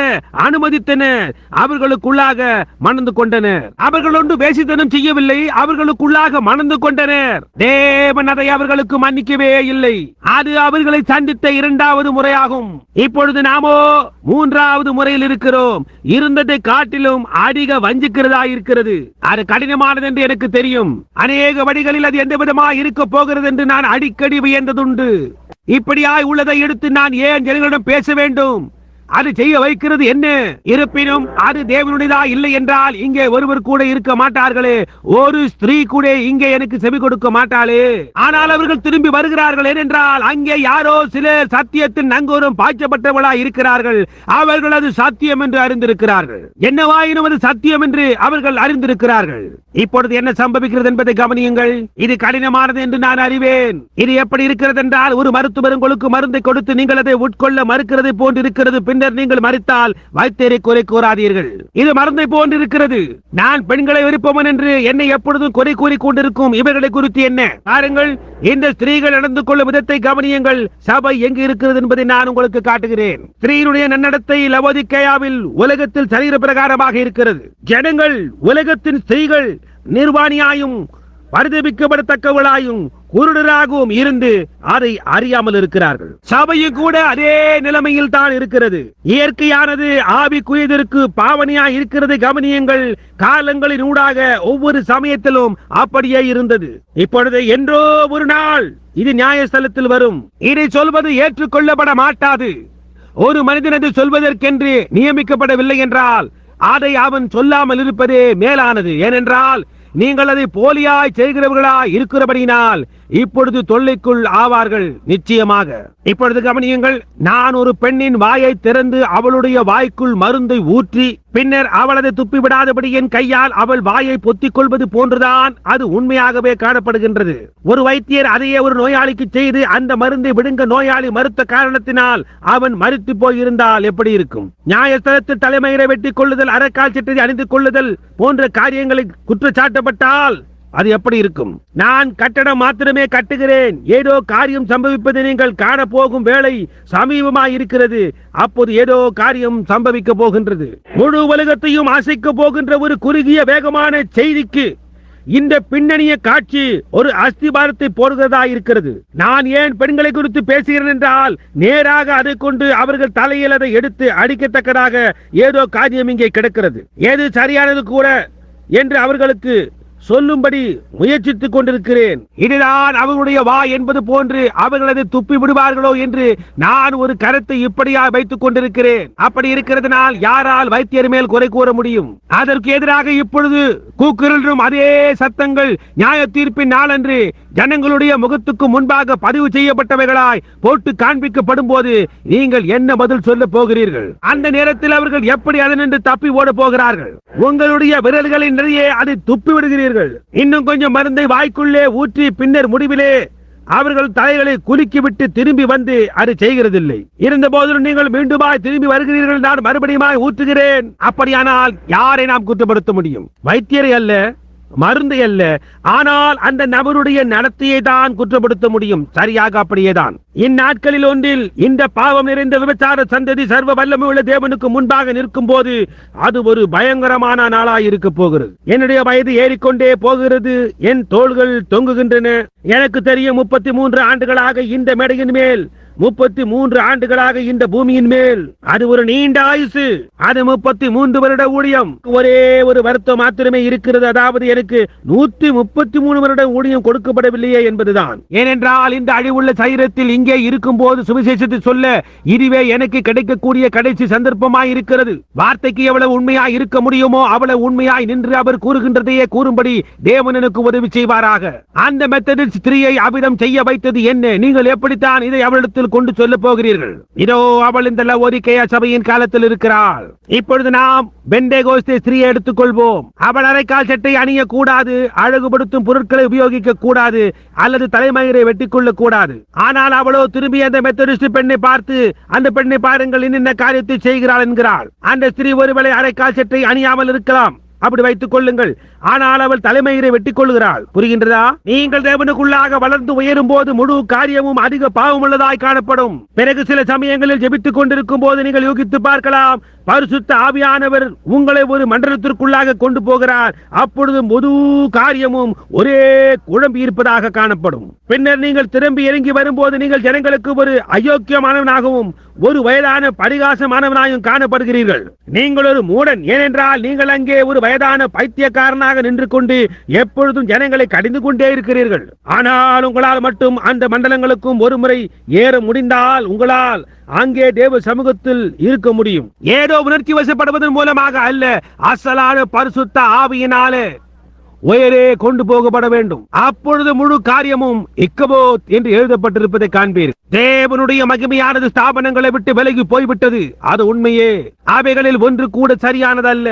அனுமதித்தனர். அவர்களுக்குள்ளாக மணந்து கொண்டனர். அவர்கள் ஒன்று வேசித்தனம் செய்யவில்லை, அவர்களுக்குள்ளாக மணந்து கொண்டனர். தேவன் அதை அவர்களுக்கு மன்னிக்கவே இல்லை. அது அவர்களை சந்தித்த இரண்டாவது முறையாகும். இப்பொழுது நாமோ மூன்றாவது முறையில் இருக்கிறோம். இருந்ததை காட்டிலும் அதிக வஞ்சிக்கிறதா இருக்கிறது. அது கடினமானது என்று எனக்கு தெரியும். அநேக வழிகளில் அது எந்த விதமாக இருக்க போகிறது என்று நான் அடிக்கடி வியந்ததுண்டு. இப்படியாய் உள்ளதை எடுத்து நான் ஏன் ஜனங்களிடம் பேச வேண்டும்? அது செய்ய வைக்கிறது என்ன? இருப்பினும் அது தேவனுடையதா இல்லை என்றால் இங்கே ஒருவர் கூட இருக்க மாட்டார்களே. ஒரு ஸ்திரீ கூட இங்கே எனக்கு செவி கொடுக்க மாட்டாளே. ஆனால் அவர்கள் திரும்பி வருகிறார்கள். ஏனென்றால் அங்கே யாரோ சிலர் சத்தியத்தின் நங்கூரம் பாய்ச்சப்பட்டவர்களா இருக்கிறார்கள். அவர்கள் அது சத்தியம் என்று அறிந்திருக்கிறார்கள். என்னவாயினும் அது சத்தியம் என்று அவர்கள் அறிந்திருக்கிறார்கள். இப்பொழுது என்ன சம்பவிக்கிறது என்பதை கவனியுங்கள். இது கடினமானது என்று நான் அறிவேன். இது எப்படி இருக்கிறது என்றால், ஒரு மருத்துவர் உங்களுக்கு மருந்தை கொடுத்து நீங்கள் அதை உட்கொள்ள மறுக்கிறது போன்று இருக்கிறது. பின்னர் நீங்கள் மறித்தால் வைத்தியரை குறை கூறாதீர்கள். இது மருந்தை போன்று இருக்கிறது. நான் பெண்களை விருப்பவன் என்று என்னை எப்பொழுதும் குறை கூறி கொண்டிருக்கும் இவர்களை குறித்து என்ன? பாருங்கள், இந்த ஸ்திரீகள் நடந்து கொள்ளும் விதத்தை கவனியுங்கள். சபை எங்கு இருக்கிறது என்பதை நான் உங்களுக்கு காட்டுகிறேன். ஸ்திரீனுடைய நன்னடத்தை லவோதிக்கேயாவில் உலகத்தில் சரீர பிரகாரமாக இருக்கிறது. ஜனங்கள் உலகத்தின் ஸ்திரீகள் நிர்வாணியாயும் பரிதபிக்கப்படத்தக்கவளாயும் குருடராகவும் இருந்து அதை அறியாமல் இருக்கிறார்கள். சபையும் கூட அதே நிலைமையில் தான் இருக்கிறது. இயற்கையானது ஆவிக்குரியதற்கு பாவனையாய் இருக்கிறது. கவனியுங்கள், காலங்களின் ஊடாக ஒவ்வொரு சமயத்திலும் அப்படியே இருந்தது. இப்பொழுது என்றோ ஒரு நாள் இது நியாயஸ்தலத்தில் வரும். இதை சொல்வது ஏற்றுக்கொள்ளப்பட மாட்டாது. ஒரு மனிதனது சொல்வதற்கென்று நியமிக்கப்படவில்லை என்றால் அதை அவன் சொல்லாமல் இருப்பதே மேலானது. ஏனென்றால் நீங்கள் அதை போலியாய் செய்கிறவர்களாய் இருக்கிறபடியினால் இப்பொழுது தொல்லைக்குள் ஆவார்கள். நிச்சயமாக. இப்பொழுது கவனியுங்கள், நான் ஒரு பெண்ணின் வாயை திறந்து அவளுடைய வாய்க்குள் மருந்தை ஊற்றி பின்னர் அவளதை துப்பிவிடாதபடி என் கையால் அவள் வாயை பொத்திக் கொள்வது போன்றுதான் அது உண்மையாகவே காணப்படுகின்றது. ஒரு வைத்தியர் அதையே ஒரு நோயாளிக்கு செய்து அந்த மருந்தை விடுங்க நோயாளி மறுத்த காரணத்தினால் அவன் மரித்து போயிருந்தால் எப்படி இருக்கும்? நியாயஸ்தலத்தில் தலைமயிரை வெட்டிக் கொள்ளுதல், அரைக்கால் சட்டை அணிந்து கொள்ளுதல் போன்ற காரியங்களை குற்றச்சாட்டப்பட்டால் அது எப்படி இருக்கும்? நான் கட்டடம் மாத்திரமே கட்டுகிறேன். ஏதோ காரியம் சம்பவிப்பதை நீங்கள் காண போகும் வேளை சமீபமாய் இருக்கிறது. அப்போது ஏதோ காரியம் சம்பவிக்க போகின்றது. முழு உலகத்தையும் அசைக்க போகின்ற ஒரு குறுகிய வேகமான செய்திக்கு இந்த பின்னணிய காட்சி ஒரு அஸ்திபாரத்தை போடுகிறதா இருக்கிறது. நான் ஏன் பெண்களை குறித்து பேசுகிறேன் என்றால், நேராக அதை கொண்டு அவர்கள் தலையில் அதை எடுத்து அடிக்கத்தக்கதாக ஏதோ காரியம் இங்கே கிடக்கிறது. ஏது சரியானது கூட என்று அவர்களுக்கு சொல்லும்படி முயற்சித்துக் கொண்டிருக்கிறேன். இதுதான் அவர்களுடைய வா என்பது போன்று அவர்கள் அதை துப்பி விடுவார்களோ என்று நான் ஒரு கருத்தை இப்படியா வைத்துக் கொண்டிருக்கிறேன். அப்படி இருக்கிறதுனால் யாரால் வைத்தியர் மேல் குறை கூற முடியும்? அதற்கு எதிராக இப்பொழுது கூக்குரலும் அதே சத்தங்கள் நியாய தீர்ப்பின் நாளன்று ஜனங்களுடைய முகத்துக்கு முன்பாக பதிவு செய்யப்பட்டவைகளாய் போட்டு காண்பிக்கப்படும் போது நீங்கள் என்ன பதில் சொல்ல போகிறீர்கள்? அந்த நேரத்தில் அவர்கள் எப்படி அதனின்று தப்பி ஓட போகிறார்கள்? உங்களுடைய விரல்களின் நிறைய அதை துப்பி விடுகிறீர்கள். இன்னும் கொஞ்சம் மருந்தை வாய்க்குள்ளே ஊற்றி பின்னர் முடிவிலே அவர்கள் தலைகளை குலுக்கிவிட்டு திரும்பி வந்து அதை செய்கிறதில்லை. இருந்த போதிலும் நீங்கள் மீண்டுமாய் திரும்பி வருகிறீர்கள், நான் மறுபடியும் ஊற்றுகிறேன். அப்படியானால் யாரை நாம் குற்றப்படுத்த முடியும்? வைத்தியரை அல்ல, மருந்து அல்ல, ஆனால் அந்த நபருடைய நடத்தையை தான் குற்றப்படுத்த முடியும். சரியாக அப்படியேதான் இந்நாட்களில் ஒன்றில் இந்த பாவம் நிறைந்த விபச்சார சந்ததி சர்வ வல்லமை உள்ள தேவனுக்கு முன்பாக நிற்கும் போது அது ஒரு பயங்கரமான நாளாய் இருக்க போகிறது. என்னுடைய வயது ஏறிக்கொண்டே போகிறது, என் தோள்கள் தொங்குகின்றன. எனக்கு தெரியும் 33 ஆண்டுகளாக இந்த மேடையின் மேல், 33 ஆண்டுகளாக இந்த பூமியின் மேல். அது ஒரு நீண்ட ஆயுசு. அது 33 வருட ஊழியம். ஒரே ஒரு வருத்தம் மாத்திரமே இருக்கிறது, அதாவது எனக்கு 133 வருட ஊழியம் கொடுக்கப்படவில்லையே என்பதுதான். ஏனென்றால் இந்த அழிவுள்ள சரீரத்தில் இங்கே இருக்கும் போது சுவிசேஷத்தை சொல்ல இதுவே எனக்கு கிடைக்கக்கூடிய கடைசி சந்தர்ப்பமாய் இருக்கிறது. வார்த்தைக்கு எவ்வளவு உண்மையாய் இருக்க முடியுமோ அவ்வளவு உண்மையாய் நின்று அவர் கூறுகின்றதையே கூறும்படி தேவன் எனக்கு உதவி செய்வாராக. அந்த மெத்தடிஸ்ட் ஸ்திரீயை அபிதம் செய்ய வைத்தது என்ன? நீங்கள் எப்படித்தான் இதை அவளிடத்தில் கொண்டு சொல்ல போகிறீர்கள்? இதோ அவள் இந்த லவோதிக்கேயா சபையின் காலத்தில் இருக்கிறாள். இப்பொழுது நாம் பெந்தேகோஸ்தே ஸ்திரீயை எடுத்துக்கொள்வோம். அவள் அரைக்கால் சட்டை அணிய கூடாது, அழகுபடுத்தும் பொருட்களை உபயோகிக்க கூடாது, அல்லது தலைமயிரை வெட்டிக் கொள்ள கூடாது. ஆனால் அவளோ திரும்பி அந்த மெத்தடிஸ்ட் பெண்ணை பார்த்து, அந்த பெண்ணை பாருங்கள், இன்ன காரியத்தை செய்கிறாள் என்கிறாள். அந்த ஸ்திரீ ஒருவேளை அரைக்கால் சட்டை அணியாமல் இருக்கலாம், அப்படி வைத்துக் கொள்ளுங்கள். ஆனால் அவள் தலைமயிரை வெட்டிக் கொள்கிறாள். புரிகின்றதா? நீங்கள் தேவனுக்குள்ளாக வளர்ந்து உயரும் போது முழு காரியமும் அதிக பாவம் உள்ளதாய் காணப்படும். பிறகு சில சமயங்களில் ஜெபித்துக் கொண்டிருக்கும் போது நீங்கள் யோகித்து பார்க்கலாம், பரிசுத்த ஆவியானவர் உங்களை ஒரு மண்டலத்திற்குள்ளாக கொண்டு போகிறார். அப்பொழுது முழு காரியமும் ஒரே குழம்பி இருப்பதாக காணப்படும். பின்னர் நீங்கள் திரும்பி இறங்கி வரும்போது நீங்கள் ஜனங்களுக்கு ஒரு அயோக்கியமானவனாகவும் ஒரு வயதான பரிகாசமானவனாயும் காணப்படுகிறீர்கள். நீங்கள் ஒரு மூடன், ஏனென்றால் நீங்கள் அங்கே ஒரு வயதான பைத்தியக்காரனாக நின்று கொண்டு எப்பொழுதும் ஜனங்களை கடிந்து கொண்டே இருக்கிறீர்கள். ஆனால் உங்களால் மட்டும் அந்த மண்டலங்களுக்கும் ஒரு முறை ஏற முடிந்தால் உங்களால் அங்கே தேவ சமூகத்தில் இருக்க முடியும். ஏதோ உணர்ச்சி வசப்படுவதன் மூலமாக அல்ல, அசலான பரிசுத்த ஆவியினாலே உயரே கொண்டு போகப்பட வேண்டும். அப்பொழுது முழு காரியமும் இக்கபோத் என்று எழுதப்பட்டிருப்பதை காண்பீர். தேவனுடைய மகிமையானது ஸ்தாபனங்களை விட்டு விலகி போய்விட்டது. அது உண்மையே. அவைகளில் ஒன்று கூட சரியானதல்ல.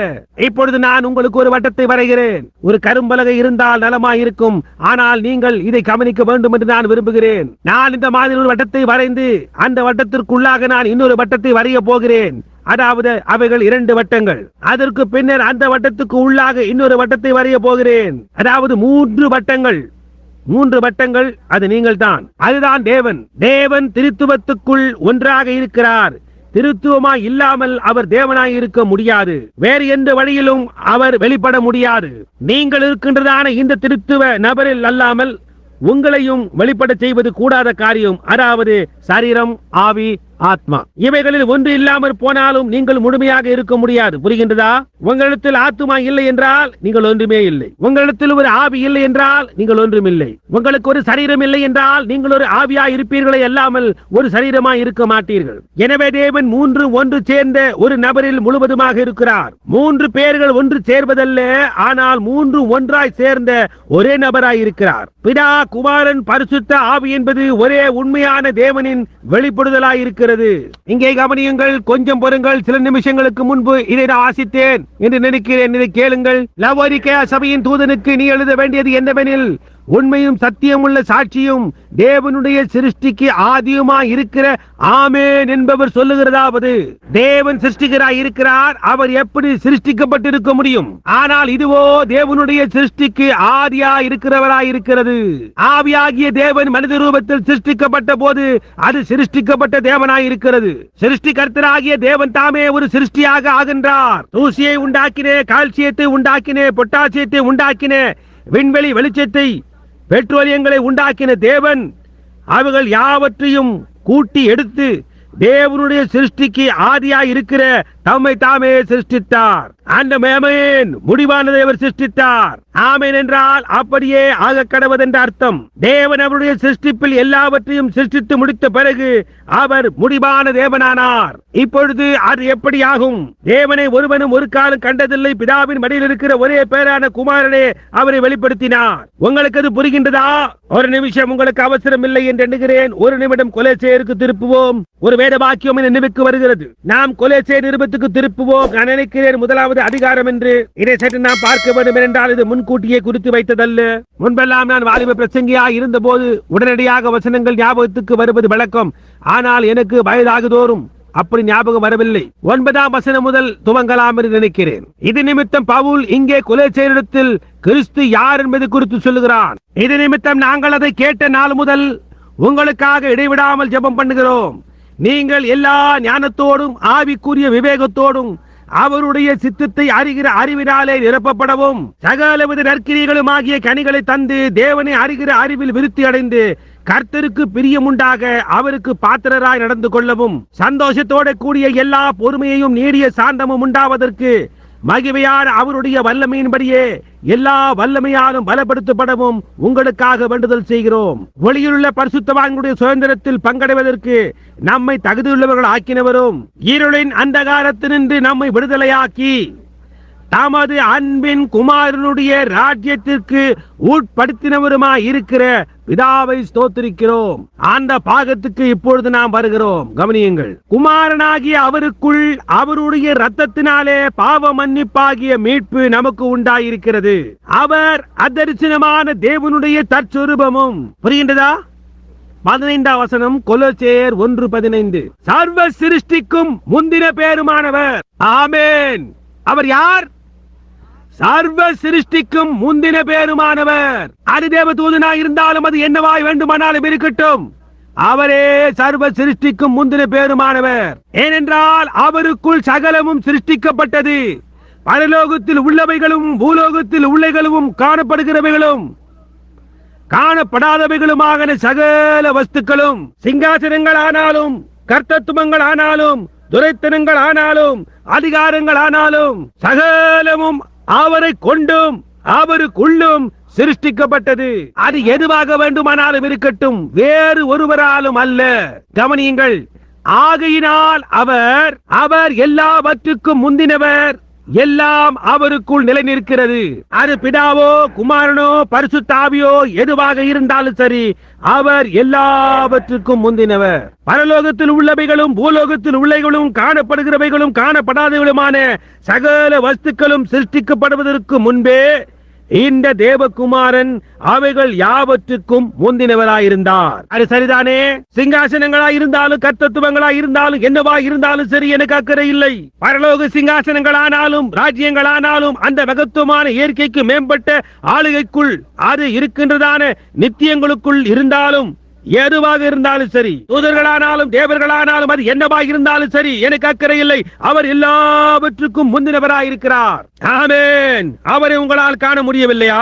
இப்பொழுது நான் உங்களுக்கு ஒரு வட்டத்தை வரைகிறேன். ஒரு கரும்பலகை இருந்தால் நலமாய் இருக்கும். ஆனால் நீங்கள் இதை கவனிக்க வேண்டும் என்று நான் விரும்புகிறேன். நான் இந்த மாதிரி ஒரு வட்டத்தை வரைந்து அந்த வட்டத்திற்குள்ளாக நான் இன்னொரு வட்டத்தை வரைய போகிறேன். அதாவது அவைகள் 2 வட்டங்கள். அதற்கு பின்னர் அந்த வட்டத்துக்கு உள்ளாக இன்னொரு வட்டத்தை வரைய போகிறேன். அதாவது 3 வட்டங்கள். 3 வட்டங்கள். அது நீங்கள் தான். அதுதான் தேவன். தேவன் திருத்துவத்துக்குள் ஒன்றாக இருக்கிறார். திருத்துவமாய் இல்லாமல் அவர் தேவனாய் இருக்க முடியாது. வேறு எந்த வழியிலும் அவர் வெளிப்பட முடியாது. நீங்கள் இருக்கின்றதான இந்த திருத்துவ நபரில் அல்லாமல் உங்களையும் வெளிப்பட செய்வது கூடாத காரியம். அதாவது சரீரம், ஆவி, ஆத்மா. இவைகளில் ஒன்று இல்லாமல் போனாலும் நீங்கள் முழுமையாக இருக்க முடியாது. புரிகின்றதா? உங்களிடத்தில் ஆத்மா இல்லை என்றால் நீங்கள் ஒன்றுமே இல்லை. உங்களிடத்தில் ஒரு ஆவி இல்லை என்றால் நீங்கள் ஒன்றும் இல்லை. உங்களுக்கு ஒரு சரீரம் இல்லை என்றால் நீங்கள் ஒரு ஆவியாய் இருப்பீர்களே அல்லாமல் ஒரு சரீரமாய் இருக்க மாட்டீர்கள். எனவே தேவன் 3 ஒன்று சேர்ந்த ஒரு நபரில் முழுவதுமாக இருக்கிறார். 3 பேர்கள் ஒன்று சேர்வதல்ல, ஆனால் 3 ஒன்றாய் சேர்ந்த ஒரே நபராய் இருக்கிறார். பிதா, குமாரன், பரிசுத்த ஆவி என்பது ஒரே உண்மையான தேவனின் வெளிப்படுதலாய் இருக்கிறது. இங்கே கவனியுங்கள், கொஞ்சம் பொறுங்கள். சில நிமிஷங்களுக்கு முன்பு இதை நான் வாசித்தேன் என்று நினைக்கிறேன். இதை கேளுங்கள். லவோதிக்கேயா சபையின் தூதனுக்கு நீ எழுத வேண்டியது என்னவெனில், உண்மையும் சத்தியம் உள்ள சாட்சியும் தேவனுடைய சிருஷ்டிக்கு ஆதியுமாய் இருக்கிற ஆமென் என்பவர் சொல்லுகிறதாவது, தேவன் சிருஷ்டிகராய் இருக்கிறார். அவர் எப்படி சிருஷ்டிக்கப்பட்டிருக்க முடியும்? ஆனால் இதுவோ தேவனுடைய சிருஷ்டிக்கு ஆதியாய் இருக்கிறவராய் இருக்கிறது. ஆவியாகிய தேவன் மனித ரூபத்தில் சிருஷ்டிக்கப்பட்ட போது அது சிருஷ்டிக்கப்பட்ட தேவனாய் இருக்கிறது. சிருஷ்டிகர்த்தராகிய தேவன் தாமே ஒரு சிருஷ்டியாக ஆகின்றார். தூசியை உண்டாக்கினே, கால்சியத்தை உண்டாக்கினே, பொட்டாசியத்தை உண்டாக்கினே, விண்வெளி வெளிச்சத்தை, பெட்ரோலியங்களை உண்டாக்கின தேவன் அவைகள் யாவற்றையும் கூட்டி எடுத்து தேவனுடைய சிருஷ்டிக்கு ஆதியாய் இருக்கிற தம்மை தாமே சிருஷ்டித்தார். அந்த மேமேன் முடிவானதை அவர் சிருஷ்டித்தார். ஆமேன் என்றால் அப்படியே ஆக கடவது என்ற அர்த்தம். தேவன் அவருடைய சிருஷ்டிப்பில் எல்லாவற்றையும் சிருஷ்டித்து முடித்த பிறகு அவர் முடிவான தேவனானார். இப்பொழுது அது எப்படி ஆகும்? தேவனை ஒருவனும் ஒரு காலம் கண்டதில்லை. பிதாவின் மடியில் இருக்கிற ஒரே பேரான குமாரனே அவரை வெளிப்படுத்தினார். உங்களுக்கு அது புரிகின்றதா? ஒரு நிமிஷம் உங்களுக்கு அவசரம் இல்லை என்று எண்ணுகிறேன். ஒரு நிமிடம் கொலேசேயருக்கு திருப்புவோம். ஒரு வேத வாக்கியம் என் நினைவுக்கு வருகிறது. நாம் கொலேசேயர் நிருபத்துக்கு திருப்புவோம். நான் நினைக்கிறேன் முதலாவது அதிகாரம் என்று. இதை சற்று நாம் பார்க்க வேண்டும் என்றால் இது முன்கூட்டியே குறித்து வைத்ததல்ல. முன்பெல்லாம் நான் வாலிப பிரசங்கியாய் இருந்த போது உடனடியாக வசனங்கள் ஞாபகத்துக்கு வருவது வழக்கம். ஆனால் எனக்கு வயதாகுதோறும் அப்படி ஞாபகம் வரவில்லை. 9ஆம் வசனம் முதல் துவங்கலாம் என்று நினைக்கிறேன். இது நிமித்தம் பவுல் இங்கே கொலேசேயரிடத்தில் கிறிஸ்து யார் என்பது குறித்து சொல்லுகிறான். இது நிமித்தம் நாங்கள் அதை கேட்ட நாள் முதல் உங்களுக்காக இடைவிடாமல் ஜெபம் பண்ணுகிறோம். நீங்கள் எல்லா ஞானத்தோடும் ஆவிக்குரிய விவேகத்தோடும் அவருடைய சித்தத்தை அறிகிற அறிவினாலே நிரப்பப்படவும் சகலவித நற்கிரிகளும் ஆகிய கனிகளை தந்து தேவனை அறிகிற அறிவில் விருத்தி அடைந்து கர்த்தருக்கு பிரியமுண்டாக அவருக்கு பாத்திரராய் நடந்து கொள்ளவும் சந்தோஷத்தோட கூடிய எல்லா பொறுமையையும் நீடிய சாந்தமும் உண்டாவதற்கு மகிமையான அவருடைய வல்லமையின்படியே எல்லா வல்லமையாலும் பலப்படுத்தப்படவும் உங்களுக்காக வேண்டுதல் செய்கிறோம். ஒளியிலுள்ள பரிசுத்தவான்களுடைய சுதந்திரத்தில் பங்கடைவதற்கு நம்மை தகுதியுள்ளவர்கள் ஆக்கினவரும் இருளின் அந்தகாரத்தினின்று நம்மை விடுதலையாக்கி தமது அன்பின் குமாரனுடைய ராஜ்யத்திற்கு உட்படுத்தினவருமாய் இருக்கிற பிதாவை ஸ்தோத்திரிக்கிறோம். அந்த பாகத்துக்கு இப்பொழுது நாம் வருகிறோம். கவனியுங்கள். குமாரனாகிய அவருக்குள் அவருடைய இரத்தத்தினாலே பாவ மன்னிப்பாகிய மீட்பு நமக்கு உண்டாயிருக்கிறது. அவர் அதரிசனமான தேவனுடைய தற்சொரூபமும். புரிகின்றதா? 15ஆம் வசனம் கொலோசேயர் 1:15. சர்வ சிருஷ்டிக்கும் முந்தின பேருமானவர். ஆமென். அவர் யார்? சர்வ சிருஷ்டிக்கும் முந்தின பேருமானவர். அது தேவ தூதனாய் இருந்தாலும் அது என்னவாய் வேண்டுமானாலும் இருக்கட்டும், அவரே சர்வ சிருஷ்டிக்கும் முந்தின பேருமானவர். ஏனென்றால் அவருக்குள் சகலமும் சிருஷ்டிக்கப்பட்டது. பரலோகத்தில் உள்ளவைகளும் பூலோகத்தில் உள்ளவைகளும் காணப்படுகிறவைகளும் காணப்படாதவைகளுமான சகல வஸ்துக்களும் சிங்காசனங்கள் ஆனாலும் கர்த்தத்துவங்கள் ஆனாலும் துரைத்தனங்கள் ஆனாலும் அதிகாரங்கள் ஆனாலும் சகலமும் அவரை கொண்டும் அவருக்குள்ளும் சிருஷ்டிக்கப்பட்டது. அது எதுவாக வேண்டுமானாலும் இருக்கட்டும், வேறு ஒருவராலும் அல்ல. கவனியுங்கள். ஆகையினால் அவர் எல்லாவற்றுக்கும் முந்தினவர். எல்லாம் அவருக்குள் நிலை நிற்கிறது. அது பிதாவோ குமாரனோ பரிசுத்த ஆவியோ எதுவாக இருந்தாலும் சரி, அவர் எல்லாவற்றுக்கும் முந்தினவர். பரலோகத்தில் உள்ளவைகளும் பூலோகத்தில் உள்ளவைகளும் காணப்படுகிறவைகளும் காணப்படாதவைகளுமான சகல வஸ்துக்களும் சிருஷ்டிக்கப்படுவதற்கு முன்பே இந்த தேவகுமாரன் அவைகள் யாவற்றுக்கும் முந்தினவராயிருந்தார். அது சரிதானே? சிங்காசனங்களாய் இருந்தாலும் கர்த்தத்துவங்களாய் இருந்தாலும் என்னவாய் இருந்தாலும் சரி, எனக்கு அக்கறை இல்லை. பரலோக சிங்காசனங்களானாலும் ராஜ்யங்களானாலும் அந்த மகத்துவமான இயற்கைக்கு மேம்பட்ட ஆளுகைக்குள் அது இருக்கின்றதான நித்தியங்களுக்குள் இருந்தாலும் எதுவாக இருந்தாலும் சரி, தூதர்களானாலும் தேவர்களானாலும் அது என்னவாக இருந்தாலும் சரி, எனக்கு அக்கறை இல்லை. அவர் எல்லாவற்றுக்கும் முந்தினவராயிருக்கிறார். ஆமென். அவரை உங்களால் காண முடியவில்லையா?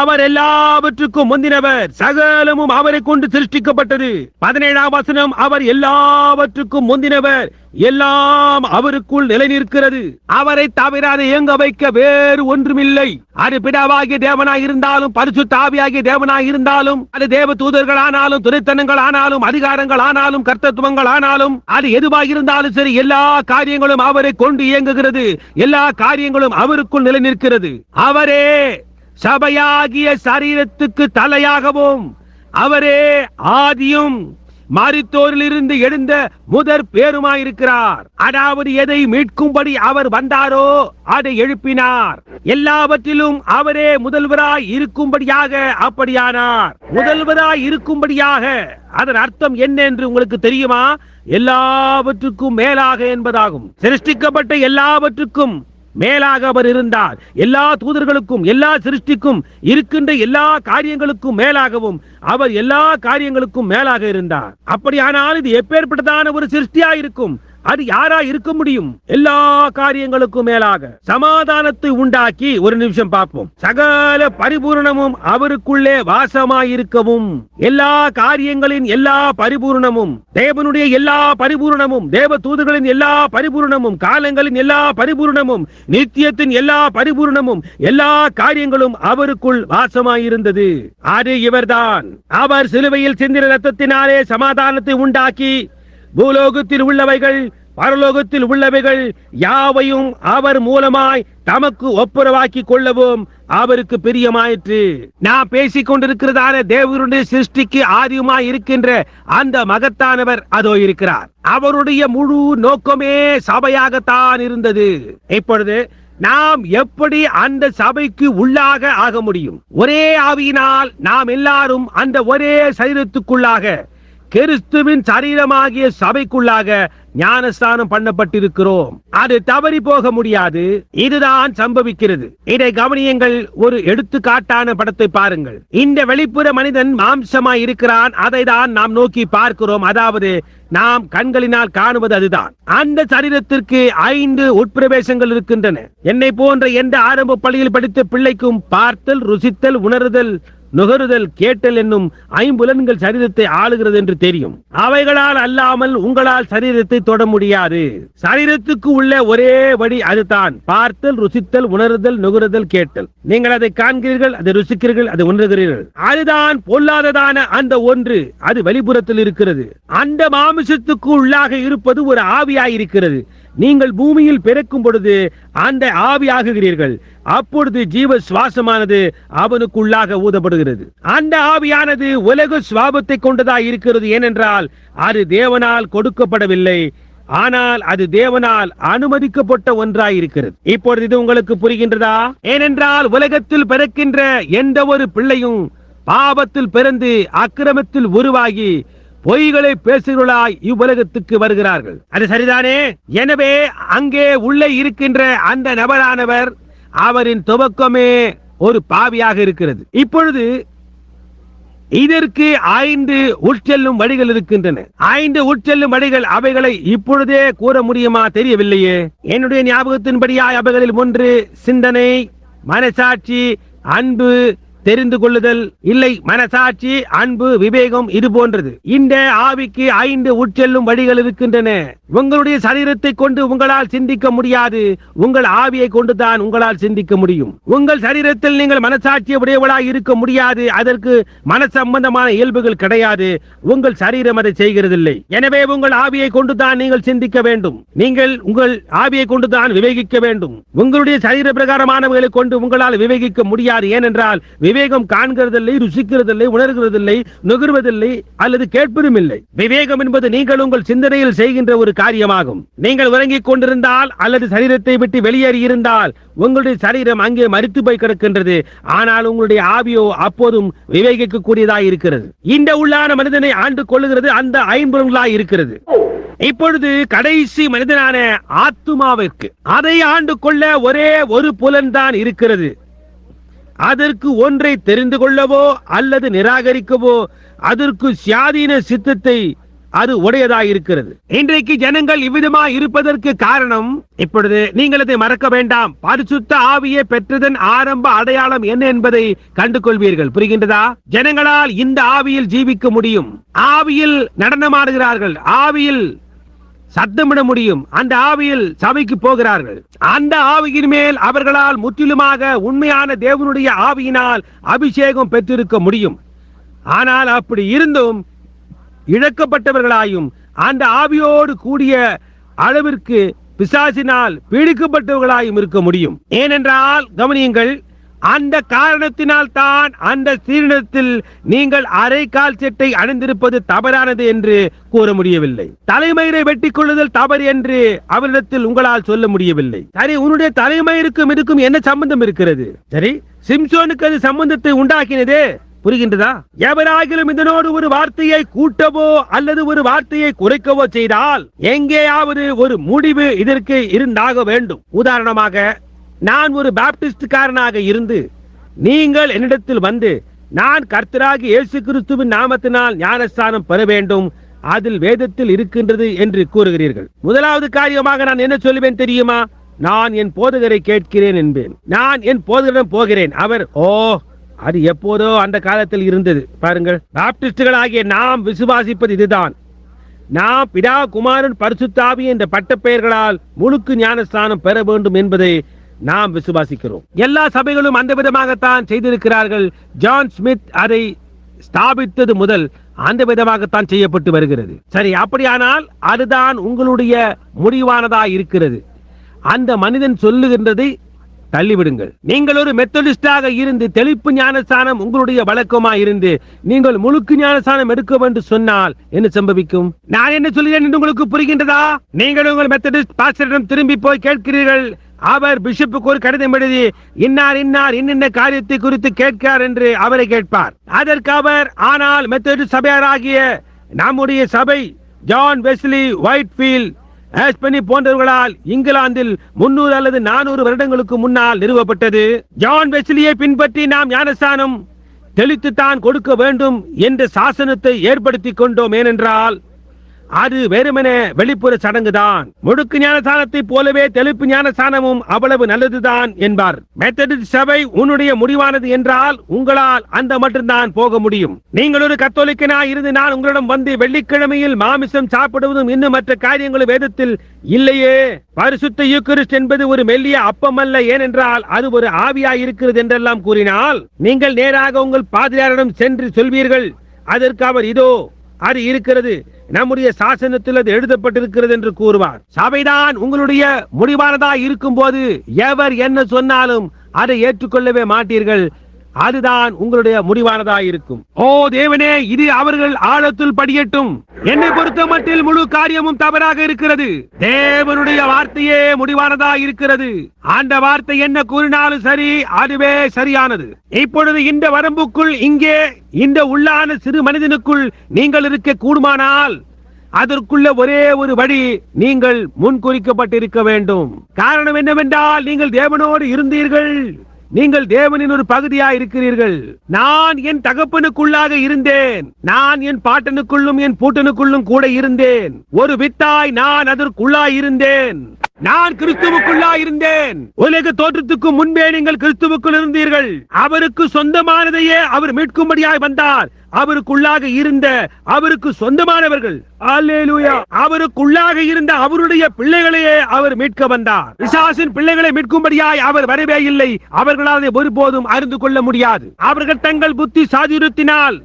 அவர் எல்லாவற்றுக்கும் முந்தினவர். சகலமும் அவரை கொண்டு சிருஷ்டிக்கப்பட்டது. 17ஆம் வசனம், அவர் எல்லாவற்றுக்கும் முந்தினவர். எல்லாம் அவருக்குள் நிலை நிற்கிறது. அவரை தவிர அதை இயங்க வைக்க வேறு ஒன்றுமில்லை. அது பிதாவாகிய தேவனாய் இருந்தாலும் பரிசுத்த ஆவியாகிய தேவனாய் இருந்தாலும் அது தேவ தூதர்கள் ஆனாலும் துரைத்தனங்கள் ஆனாலும் அதிகாரங்கள் ஆனாலும் கர்த்தத்துவங்கள் ஆனாலும் அது எதுவாக இருந்தாலும் சரி, எல்லா காரியங்களும் அவரை கொண்டு இயங்குகிறது. எல்லா காரியங்களும் அவருக்குள் நிலை நிற்கிறது. அவரே சபையாகிய சரீரத்துக்கு தலையாகவும் அவரே ஆதியும் மரித்தோரில் இருந்து எழுந்த முதற் பேருமாயிருக்கிறார். அதாவது எதை மீட்கும்படி அவர் வந்தாரோ அதை எழுப்பினார். எல்லாவற்றிலும் அவரே முதல்வராய் இருக்கும்படியாக அப்படியானார். முதல்வராய் இருக்கும்படியாக அதன் அர்த்தம் என்ன என்று உங்களுக்கு தெரியுமா? எல்லாவற்றுக்கும் மேலாக என்பதாகும். சிருஷ்டிக்கப்பட்ட எல்லாவற்றுக்கும் மேலாக அவர் இருந்தார். எல்லா தூதர்களுக்கும் எல்லா சிருஷ்டிக்கும் இருக்கின்ற எல்லா காரியங்களுக்கும் மேலாகவும் அவர் எல்லா காரியங்களுக்கும் மேலாக இருந்தார். அப்படியானால் இது எப்பேற்பட்டதான ஒரு சிருஷ்டியாயிருக்கும்? அது யாரா இருக்க முடியும்? எல்லா காரியங்களுக்கும் மேலாக சமாதானத்தை உண்டாக்கி, ஒரு நிமிஷம் பார்ப்போம், சகல பரிபூரணமும் அவருக்குள்ளே வாசமாயிருக்கவும், எல்லா காரியங்களின் எல்லா பரிபூரணமும், தேவனுடைய எல்லா பரிபூரணமும், தேவ தூதர்களின் எல்லா பரிபூரணமும், காலங்களின் எல்லா பரிபூரணமும், நித்தியத்தின் எல்லா பரிபூரணமும், எல்லா காரியங்களும் அவருக்குள் வாசமாயிருந்தது. அது இவர்தான். அவர் சிலுவையில் சிந்தின இரத்தத்தினாலே சமாதானத்தை உண்டாக்கி பூலோகத்தில் உள்ளவைகள் பரலோகத்தில் உள்ளவைகள் யாவையும் அவர் மூலமாய் தமக்கு ஒப்புரவாக்கி கொள்ளவும் அவருக்கு பிரியமாயிற்று. நான் பேசிக் கொண்டிருக்கிறதான தேவனுடைய சிருஷ்டிக்கு ஆதியுமாய் இருக்கின்ற அந்த மகத்தானவர் அதோ இருக்கிறார். அவருடைய முழு நோக்கமே சபையாகத்தான் இருந்தது. இப்பொழுது நாம் எப்படி அந்த சபைக்கு உள்ளாக ஆக முடியும்? ஒரே ஆவியினால் நாம் எல்லாரும் அந்த ஒரே சரீரத்துக்குள்ளாக, கிறிஸ்துவின் சரீரமாகிய சபைக்குள்ளாக ஞானஸ்தானம் பண்ணப்பட்டிருக்கிறோம். அது தவறி போக முடியாது. இதுதான் சம்பவிக்கிறது. இதை கவனியுங்கள். ஒரு எடுத்துக்காட்டான படத்தை பாருங்கள். இந்த வெளிப்புற மனிதன் மாம்சமாய் இருக்கிறான். அதை தான் நாம் நோக்கி பார்க்கிறோம். அதாவது நாம் கண்களினால் காணுவது அதுதான். அந்த சரீரத்திற்கு 5 உட்பிரவேசங்கள் இருக்கின்றன. என்னை போன்ற எந்த ஆரம்ப பள்ளியில் படித்த பிள்ளைக்கும் பார்த்தல், ருசித்தல், உணர்தல், நுகருதல், கேட்டல் என்னும் 5 புலன்கள் சரீரத்தை ஆளுகிறது என்று தெரியும். அவைகளால் அல்லாமல் உங்களால் சரீரத்தை தொட முடியாது. சரீரத்துக்கு உள்ள ஒரே வழி அதுதான். பார்த்தல், ருசித்தல், உணர்தல், நுகருதல், கேட்டல். நீங்கள் அதை காண்கிறீர்கள், அதை ருசிக்கிறீர்கள், அதை உணர்கிறீர்கள். அதுதான் பொல்லாததான அந்த ஒன்று. அது வெளிப்புறத்தில் இருக்கிறது. அந்த மாமிசத்துக்கு உள்ளாக இருப்பது ஒரு ஆவியாய் இருக்கிறது. நீங்கள் பூமியில் பிறக்கும் பொழுது அந்த ஆவியாகுகிறீர்கள். அப்பொழுது ஜீவ சுவாசமானது அவனுக்குள்ளாக ஊதப்படுகிறது. அந்த ஆவியானது உலக சுவாபத்தை கொண்டதாக இருக்கிறது. ஏனென்றால் அது தேவனால் கொடுக்கப்படவில்லை, ஆனால் அது தேவனால் அனுமதிக்கப்பட்ட ஒன்றாய் இருக்கிறது. இப்பொழுது இது உங்களுக்கு புரிகின்றதா? ஏனென்றால் உலகத்தில் பிறக்கின்ற எந்த ஒரு பிள்ளையும் பாவத்தில் பிறந்து அக்கிரமத்தில் உருவாகி பொய்களை பேசுகிறாய் இவ்வுலகத்துக்கு வருகிறார்கள். அது சரிதானே? எனவே அங்கே உள்ளே இருக்கின்ற அந்த நபரானவர், அவரின் துவக்கமே ஒரு பாவியாக இருக்கிறது. இப்பொழுது இதற்கு 5 உட்செல்லும் வழிகள் இருக்கின்றன. 5 உட்செல்லும் வழிகள். அவைகளை இப்பொழுதே கூற முடியுமா? தெரியவில்லையே. என்னுடைய ஞாபகத்தின்படியாய் அவைகளில் 1 சிந்தனை, மனசாட்சி, அன்பு, தெரிந்து கொள்ளுதல், இல்லை மனசாட்சி, அன்பு, விவேகம், இது போன்றது. இந்த ஆவிக்கு 5 உட்செல்லும் வழிகள் இருக்கின்றன. உங்களுடைய சரீரத்தை கொண்டு உங்களால் சிந்திக்க முடியாது. உங்கள் ஆவியை கொண்டுதான் உங்களால் சிந்திக்க முடியும். உங்கள் சரீரத்தில் நீங்கள் மனசாட்சியை உடையவளாய் இருக்க முடியாது. அதற்கு மன சம்பந்தமான இயல்புகள் கிடையாது. உங்கள் சரீரம் அதை செய்கிறதில்லை. எனவே உங்கள் ஆவியை கொண்டுதான் நீங்கள் சிந்திக்க வேண்டும். நீங்கள் உங்கள் ஆவியை கொண்டுதான் விவேகிக்க வேண்டும். உங்களுடைய சரீர பிரகாரமானவர்களை கொண்டு உங்களால் விவேகிக்க முடியாது. ஏனென்றால் விவேகம் காண்கிறதில்லை, ருசிக்கிறதில்லை, உணர்கிறதில்லை, நுகர்வதில்லை, அல்லது கேட்பதும் இல்லை. விவேகம் என்பது நீங்கள் உங்கள் சிந்தனையில் செய்கின்ற ஒரு காரியமாகும். நீங்கள் உறங்கிக் கொண்டிருந்தால் அல்லது சரீரத்தை விட்டு வெளியேறி இருந்தால் உங்களுடைய சரீரம் அங்கே மரித்து போய் கிடக்கின்றது. ஆனால் உங்களுடைய ஆவியோ அப்போதும் விவேகிக்க கூடியதாய் இருக்கிறது. இந்த உள்ளான மனிதனை ஆண்டு கொள்ளுகிறது அந்த 5 புலன்களாய் இருக்கிறது. இப்பொழுது கடைசி மனிதனான ஆத்துமாவிற்கு அதை ஆண்டு கொள்ள ஒரே ஒரு புலன் தான் இருக்கிறது. அதற்கு ஒன்றை தெரிந்து கொள்ளவோ அல்லது நிராகரிக்கவோ அதற்கு சுயாதீன சித்தத்தை அது உடையதாக இருக்கிறது. இன்றைக்கு ஜனங்கள் இவ்விதமாக இருப்பதற்கு காரணம், இப்பொழுது நீங்கள் அதை மறக்க வேண்டாம், பரிசுத்த ஆவியை பெற்றதன் ஆரம்ப அடையாளம் என்ன என்பதை கண்டு கொள்வீர்கள். புரிகின்றதா? ஜனங்களால் இந்த ஆவியில் ஜீவிக்க முடியும். ஆவியில் நடனமாடுகிறார்கள், ஆவியில் சத்தமிட முடியும், அந்த ஆவியில் சபைக்கு போகிறார்கள். அந்த ஆவியின் மேல் அவர்களால் முற்றிலுமாக உண்மையான தேவனுடைய ஆவியினால் அபிஷேகம் பெற்றிருக்க முடியும். ஆனால் அப்படி இருந்தும் இழக்கப்பட்டவர்களாயும் அந்த ஆவியோடு கூடிய அளவிற்கு பிசாசினால் பீடிக்கப்பட்டவர்களாயும் இருக்க முடியும். ஏனென்றால் கவனியுங்கள், அந்த காரணத்தினால் தான் அந்த சீரணத்தில் நீங்கள் அரைக்கால் சட்டை அணிந்திருப்பது தவறானது என்று கூற முடியவில்லை. தலைமயிரை வெட்டிக் கொள்ளுதல் தவறு என்று அவரிடத்தில் உங்களால் சொல்ல முடியவில்லை. சரி, உன்னுடைய தலைமயிருக்கும் இதுக்கும் என்ன சம்பந்தம் இருக்கிறது? சரி, சிம்சோனுக்கு அது சம்பந்தத்தை உண்டாக்கினதே. புரிகின்றதா? எவராகிலும் இதனோடு ஒரு வார்த்தையை கூட்டவோ அல்லது ஒரு வார்த்தையை குறைக்கவோ செய்தால் எங்கேயாவது ஒரு முடிவு இதற்கு இருந்தாக வேண்டும். உதாரணமாக, நான் ஒரு பாப்டிஸ்ட்காரனாக இருந்து நீங்கள் என்னிடத்தில் வந்து நான் கர்த்தராகிய இயேசு கிறிஸ்துவின் நாமத்தினால் ஞானஸ்தானம் பெற வேண்டும், அதில் வேதத்தில் இருக்கின்றது என்று கூறுகிறீர்கள். முதலாவது காரியமாக நான் என்ன சொல்லுவேன் தெரியுமா? நான் என் போதகரை கேட்கிறேன் என்பேன். நான் என் போதகரிடம் போகிறேன். அவர் அது எப்போதோ அந்த காலத்தில் இருந்தது. பாருங்கள், பாப்டிஸ்டுகள் ஆகிய நாம் விசுவாசிப்பது இதுதான். நாம் பிதா குமாரன் பரிசுத்த ஆவி என்ற பட்டப்பெயர்களால் முழுக்கு ஞானஸ்தானம் பெற வேண்டும் என்பதை நாம் விசுவாசிக்கிறோம். எல்லா சபைகளும் அந்த விதமாகத்தான் செய்திருக்கிறார்கள். ஜான் ஸ்மித் அதை ஸ்தாபித்தது முதல் அந்த விதமாகத்தான் செய்யப்பட்டு வருகிறது. சரி, அப்படியானால் அதுதான் உங்களுடைய முடிவானதா இருக்கிறது. அந்த மனிதன் சொல்லுகின்றதை தள்ளிவிடுங்கள். நீங்கள் ஒரு மெத்தடிஸ்டாக இருந்து தெளிப்பு ஞானஸ்தானம் உங்களுடைய வழக்கமா இருந்து நீங்கள் முழுக்கு ஞானஸ்தானம் எடுக்க வேண்டும் சொன்னால் என்ன சம்பவிக்கும்? நான் என்ன சொல்கிறேன் என்று உங்களுக்கு புரிகின்றதா? நீங்கள் உங்கள் மெத்தடிஸ்ட் பாஸ்டரிடம் திரும்பி போய் கேட்கிறீர்கள். அவர் பிஷப்புக்கு ஒரு கடிதம் எழுதி இன்னார் இன்ன காரியத்தை குறித்து கேட்கிறார் என்று அவரை கேட்பார். அதற்கு அவர், ஆனால் மெத்தடிஸ்ட் சபையாராகிய நம்முடைய சபை ஜான் வெஸ்லி ஒயிட்ஃபீல்ட் ஆஸ்பனி போன்றவர்களால் இங்கிலாந்தில் 300 அல்லது 400 வருடங்களுக்கு முன்னால் நிறுவப்பட்டது. ஜான் வெஸ்லியை பின்பற்றி நாம் ஞானஸ்தானம் தெளித்துத்தான் கொடுக்க வேண்டும் என்ற சாசனத்தை ஏற்படுத்தி கொண்டோம். ஏனென்றால் அது வெறுமனே வெளிப்புற சடங்குதான். முழுக்கு ஞானஸ்தானத்தை போலவே தெளிப்பு ஞானஸ்தானமும் அவ்வளவு நல்லதுதான் என்பார். மெத்தடிஸ்ட் சபை உன்னுடைய முடிவானது என்றால் உங்களால் அந்த மட்டும்தான் போக முடியும். நீங்கள் ஒரு கத்தோலிக்கனாய் இருந்து நான் உங்களிடம் வந்து வெள்ளிக்கிழமையில் மாமிசம் சாப்பிடுவதும் இன்னும் மற்ற காரியங்களும் வேதத்தில் இல்லையே. பரிசுத்த யூக்கரிஸ்ட் என்பது ஒரு மெல்லிய அப்பம் அல்ல, ஏனென்றால் அது ஒரு ஆவியாய் இருக்கிறது என்றெல்லாம் கூறினால் நீங்கள் நேராக உங்கள் பாதிரியாரிடம் சென்று சொல்வீர்கள். அதற்கு அவர், இதோ அது இருக்கிறது, நம்முடைய சாசனத்தில் அது எழுதப்பட்டிருக்கிறது என்று கூறுவார். சபைதான் உங்களுடைய முடிவானதா இருக்கும் போது எவர் என்ன சொன்னாலும் அதை ஏற்றுக்கொள்ளவே மாட்டீர்கள். அதுதான் உங்களுடைய முடிவானதா இருக்கும். ஓ தேவனே, இது அவர்கள் ஆழத்தில் படியட்டும். என்னை பொறுத்த மட்டில் முழு காரியமும் தவறாக இருக்கிறது. தேவனுடைய வார்த்தையே முடிவானதா இருக்கிறது. அந்த வார்த்தை என்ன கூறினாலும் சரி, அதுவே சரியானது. இப்பொழுது இந்த வரம்புக்குள், இங்கே இந்த உள்ளான சிறு மனிதனுக்குள் நீங்கள் இருக்க கூடுமானால் அதற்குள்ள ஒரே ஒரு வழி, நீங்கள் முன்குறிக்கப்பட்டிருக்க வேண்டும். காரணம் என்னவென்றால் நீங்கள் தேவனோடு இருந்தீர்கள். நீங்கள் தேவனின் ஒரு பகுதியா இருக்கிறீர்கள். நான் என் தகப்பனுக்குள்ளாக இருந்தேன். நான் என் பாட்டனுக்குள்ளும் என் பூட்டனுக்குள்ளும் கூட இருந்தேன். ஒரு வித்தாய் நான் அதற்குள்ளாய் இருந்தேன். நான் கிறிஸ்துவுக்குள்ளாய் இருந்தேன். உலக தோற்றத்துக்கு முன்பே நீங்கள் கிறிஸ்துவுக்குள் இருந்தீர்கள். அவருக்கு சொந்தமானதையே அவர் மீட்கும்படியாய் வந்தார். அவருக்குள்ளாக இருந்த அவருக்கு சொந்தமானவர்கள், அல்லேலூயா, அவருக்குள்ளாக இருந்த அவருடைய பிள்ளைகளையே அவர் மீட்க வந்தார். பிசாசின் பிள்ளைகளை மீட்கும்படியாய் அவர் வரவே இல்லை. அவர்களால் அதை ஒருபோதும் அறிந்து கொள்ள முடியாது. அவர்கள் தங்கள் புத்தி சாதுரியத்தினால்